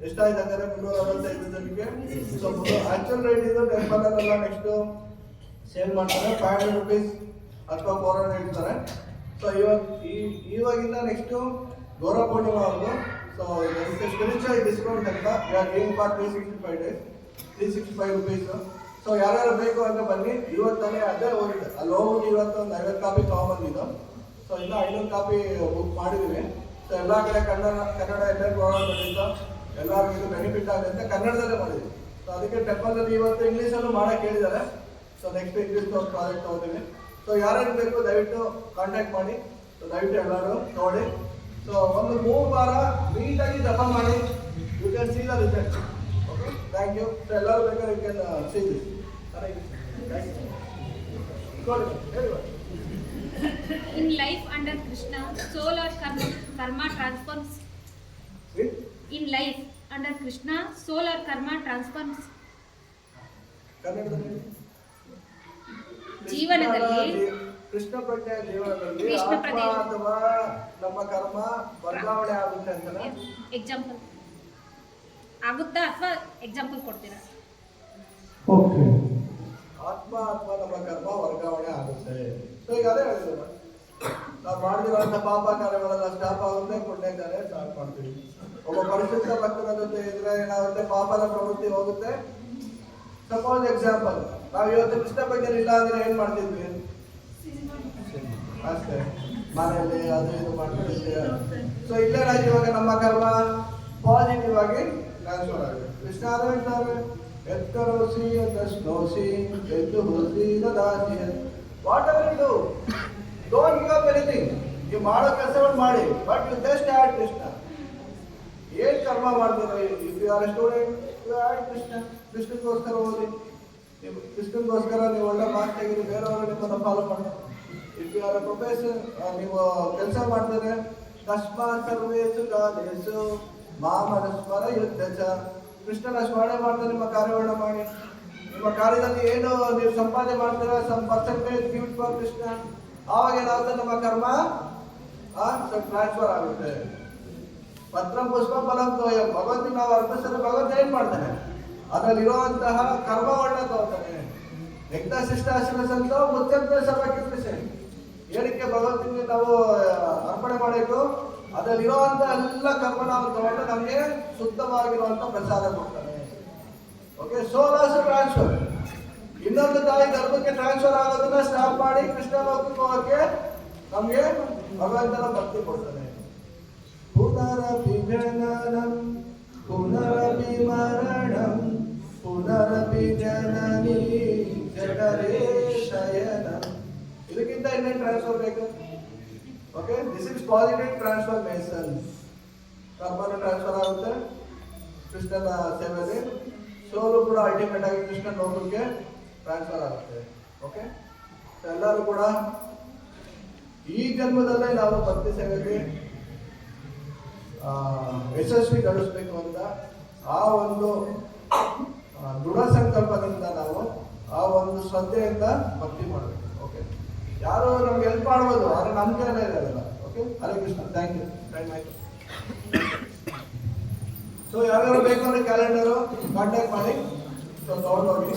ಎಷ್ಟಾಯ್ತು ಅಂದರೆ 365 ಜನಕ್ಕೆ. ಸೊ ಆಕ್ಚುಯಲ್ ರೇಟ್ ಇದು ಟೆಂಪಲ್ ಅಲ್ಲೆಲ್ಲ ನೆಕ್ಸ್ಟ್ ಸೇಲ್ ಮಾಡ್ತಾರೆ 500 ರುಪೀಸ್ ಅಥವಾ 400 ಇಡ್ತಾರೆ. ಸೊ ಇವಾಗಿಂದ ನೆಕ್ಸ್ಟ್ ಗೌರವ ಪೂರ್ಣಿಮಾವರೆಗೂ ಸೊ ಸ್ಪಿರಿಚುವಲ್ ಡಿಸ್ಕೌಂಟ್ ಅಂತ game for 365 days 365 rupees. So ಯಾರ್ಯಾರು ಬೇಕು ಅಂತ ಬನ್ನಿ. ಇವತ್ತನೇ ಅದೇ ಹೋಗಿದೆ, ಅಲ್ಲಿ ಹೋಗ್ಬಿಟ್ಟು ಇವತ್ತು ಒಂದು 50 ಕಾಪಿ ತೊಗೊಂಬಂದಿದ್ದು. ಸೊ ಇನ್ನೂ 500 ಕಾಪಿ ಬುಕ್ ಮಾಡಿದ್ದೀವಿ. ಸೊ ಎಲ್ಲ ಕಡೆ ಕನ್ನಡ ಎಲ್ಲರಿಗೂ ಓಡಾಡೋದ್ರಿಂದ ಎಲ್ಲರಿಗೂ ಇದು ಬೆನಿಫಿಟ್ ಆಗುತ್ತೆ ಅಂತ ಕನ್ನಡದಲ್ಲೇ ಮಾಡಿದ್ವಿ. ಸೊ ಅದಕ್ಕೆ ಟೆಂಪಲಲ್ಲಿ ಇವತ್ತು ಇಂಗ್ಲೀಷಲ್ಲೂ ಮಾಡೋಕ್ಕೆ ಹೇಳಿದ್ದಾರೆ. ಸೊ ನೆಕ್ಸ್ಟ್ ಇಂಗ್ಲೀಷ್ ಪ್ರಾಜೆಕ್ಟ್ ತೊಗೋತೀವಿ. ಸೊ ಯಾರ್ಯಾರು ಬೇಕು ದಯವಿಟ್ಟು ಕಾಂಟ್ಯಾಕ್ಟ್ ಮಾಡಿ. ಸೊ ದಯವಿಟ್ಟು ಎಲ್ಲರೂ ನೋಡಿ. ಸೊ ಒಂದು 3 ವಾರ ನೀಟಾಗಿ ಜಪ ಮಾಡಿ. You can see the result. Okay, thank you. So ಎಲ್ಲರೂ ಬೇಕಾದ್ರೆ you can see this. Thank you. ನೋಡಿ ಹೇಳಿ ಬಾ. In life under Krishna, soul or karma transforms. Read. In life under Krishna, soul or karma transforms. ಕನ್ನಡದಲ್ಲಿ ಜೀವನದಲ್ಲಿ ಕೃಷ್ಣ ಪ್ರಜ್ಞೆಯ ಜೀವನದಲ್ಲಿ ಕೃಷ್ಣ ಆತ್ಮ ಪ್ರಜ್ಞೆ- ಅಥವಾ ನಮ್ಮ ಕರ್ಮ ವರ್ಗಾವಣೆ ಆಗುತ್ತೆ ಅಂತಾನೆ. ಎಕ್ಸಾಂಪಲ್ ಆಗುತ್ತಾ ಅಥವಾ ಎಕ್ಸಾಂಪಲ್ ಕೊಡ್ತೀರಾ? ಓಕೆ. ಆತ್ಮ ಅಥವಾ ನಮ್ಮ ಕರ್ಮ ವರ್ಗಾವಣೆ ಆಗುತ್ತೆ. ಸೊ ಈಗ ಅದೇ ಹೇಳಿದ್ರು ನಾವು ಮಾಡಿದಿರುವಂಥ ಪಾಪ ಕಾರ್ಯಗಳೆಲ್ಲ ಸ್ಟಾಪ್ ಆಗುತ್ತೆ, ಪುಣ್ಯ ಕಾರ್ಯ ಸ್ಟಾರ್ಟ್ ಮಾಡ್ತೀವಿ. ಒಬ್ಬ ಪರಿಶುದ್ಧ ಭಕ್ತರ ಜೊತೆ ಇದ್ರೆ ಏನಾಗುತ್ತೆ, ಪಾಪದ ಪ್ರವೃತ್ತಿ ಹೋಗುತ್ತೆ. ಸಪೋಸ್ ಎಕ್ಸಾಂಪಲ್, ನಾವು ಇವತ್ತು ಕೃಷ್ಣ ಬಗ್ಗೆ ಇಲ್ಲ ಅಂದ್ರೆ ಏನ್ ಮಾಡ್ತಿದ್ವಿ ಅಷ್ಟೇ, ಮನೆಯಲ್ಲಿ ಅದು ಇದು ಮಾಡ್ತಿದ್ವಿ. ಸೊ ಇಲ್ಲೇನಾಯ್ತು, ಇವಾಗ ನಮ್ಮ ಕರ್ಮ ಪಾಸಿಟಿವ್ ಆಗಿ ಟ್ರಾನ್ಸ್ಫರ್ ಆಗಿದೆ. ಕೃಷ್ಣ ಅದು ಹೇಳ್ತಾರೆ, ಎತ್ತರೋಸಿ ದಶ್ನೋಸಿ ಎದ್ದು ಹೋಸಿ ದಾಸಿ. Whatever you do, don't give up anything. ನೀವು ಮಾಡೋ ಕೆಲಸವನ್ನು ಮಾಡಿ, but you just add Krishna. ಏನ್ ಕರ್ಮ ಮಾಡ್ತೀರೋ, if you are student you add Krishna. ಕೃಷ್ಣಗೋಸ್ಕರ ಓದಿ, ನೀವು ಕೃಷ್ಣಗೋಸ್ಕರ ನೀವು ಒಳ್ಳೆ ಮಾರ್ಕ್ಸ್ ತೆಗೀರಿ, ಬೇರೆಯವರು ನಿಮ್ಮನ್ನು ಫಾಲೋ ಮಾಡ್ತಾರೆ. ಇಫ್ ಯು ಆರ್ ಪ್ರೊಫೆಸರ್, ನೀವು ಕೆಲಸ ಮಾಡ್ತಾರೆ, ತಸ್ಮಾತ್ ಸರ್ವೇಷು ಕಾಲೇಷು ಮಾಮನುಸ್ಮರ ಯುದ್ಧ ಚ. ಕೃಷ್ಣನ ಸ್ಮರಣೆ ಮಾಡ್ತಾರೆ, ನಿಮ್ಮ ಕಾರ್ಯಗಳನ್ನ ಮಾಡಿ. ನಿಮ್ಮ ಕಾರ್ಯದಲ್ಲಿ ಏನು ನೀವು ಸಂಪಾದನೆ ಮಾಡ್ತೀರಾ, some percentage give for Krishna. ಆವಾಗ ಏನಾಗುತ್ತೆ, ನಮ್ಮ ಕರ್ಮ ಟ್ರಾನ್ಸ್ಫರ್ ಆಗುತ್ತೆ. ಪತ್ರಂ ಪುಷ್ಪ ಫಲಂ ತೋಯಂ. ಭಗವಂತನಿಗೆ ನಾವು ಅರ್ಪಿಸಿದ್ರೆ ಭಗವಂತ ಏನ್ ಮಾಡ್ತಾನೆ, ಅದರಲ್ಲಿರುವಂತಹ ಕರ್ಮವನ್ನ ತಗೋತಾನೆ. ಯಜ್ಞ ಶಿಷ್ಟಾಶಿಲ ಸಂತೋ ಮುಚ್ಚಂತ ಸಭಕ್ಕೆ ಕೃಷಿ. ಏನಕ್ಕೆ ಭಗವಂತನಿಗೆ ನಾವು ಅರ್ಪಣೆ ಮಾಡಬೇಕು, ಅದರಲ್ಲಿರುವಂತ ಎಲ್ಲ ಕರ್ಮ ನಾವು ತಗೊಂಡು ನಮಗೆ ಶುದ್ಧವಾಗಿರುವಂತ ಪ್ರಸಾದ ಕೊಡ್ತಾನೆ. ಓಕೆ, ಸೋಲ್ ಆಲ್ಸೋ ಟ್ರಾನ್ಸ್ಫರ್. ಇನ್ನೊಂದು ತಾಯಿ ಗರ್ಭಕ್ಕೆ ಟ್ರಾನ್ಸ್ಫರ್ ಆಗೋದನ್ನ ಸ್ಟಾಪ್ ಮಾಡಿ ಕೃಷ್ಣ ಲೋಕಕ್ಕೆ ಹೋಗಕ್ಕೆ ನಮಗೆ ಭಗವಂತನ ಭಕ್ತಿ ಕೊಡ್ತಾನೆ. ಪುನರಪಿ ಜನನಂ ಪುನರಪಿ ಮರಣಂ ಪುನರಪಿ ಜನನಿ ಜಠರೇ ಶಯನಂ. ಇದಕ್ಕಿಂತ ಇನ್ನೇನು ಟ್ರಾನ್ಸ್ಫರ್ ಬೇಕು? Okay, this is positive transformation. ಕರ್ಮನ ಟ್ರಾನ್ಸ್ಫರ್ ಆಗುತ್ತೆ ಕೃಷ್ಣನ ಸೇವೆಯಲ್ಲಿ. ಸೋಲು ಕೂಡ ಅಲ್ಟಿಮೇಟ್ ಆಗಿ ಕೃಷ್ಣ ಲೋಕಕ್ಕೆ ಟ್ರಾನ್ಸ್ಫರ್ ಆಗುತ್ತೆ. ಓಕೆ, ಎಲ್ಲರೂ ಕೂಡ ಈ ಜನ್ಮದಲ್ಲೇ ನಾವು ಭಕ್ತಿ ಸೇವೆಗೆ ಯಶಸ್ವಿಗೊಳಿಸ್ಬೇಕು ಅಂತ ಆ ಒಂದು ದೃಢ ಸಂಕಲ್ಪದಿಂದ ನಾವು ಆ ಒಂದು ಶ್ರದ್ಧೆಯಿಂದ ಭಕ್ತಿ ಮಾಡಬೇಕು. ಓಕೆ, ಯಾರು ನಮ್ಗೆ ಹೆಲ್ಪ್ ಮಾಡ್ಬೋದು, ಆದರೆ ನಮ್ಮ ಕೈಲೇ ಇರೋದಿಲ್ಲ. Okay, Hare Krishna. Thank you. Time ಆಯ್ತು. ಸೊ ಯಾವ್ಯಾವ ಬೇಕು ಅಂದ್ರೆ ಕ್ಯಾಲೆಂಡರು ಕಾಂಟ್ಯಾಕ್ಟ್ ಮಾಡಿ, ಸೊ ತಗೊಂಡೋಗಿ.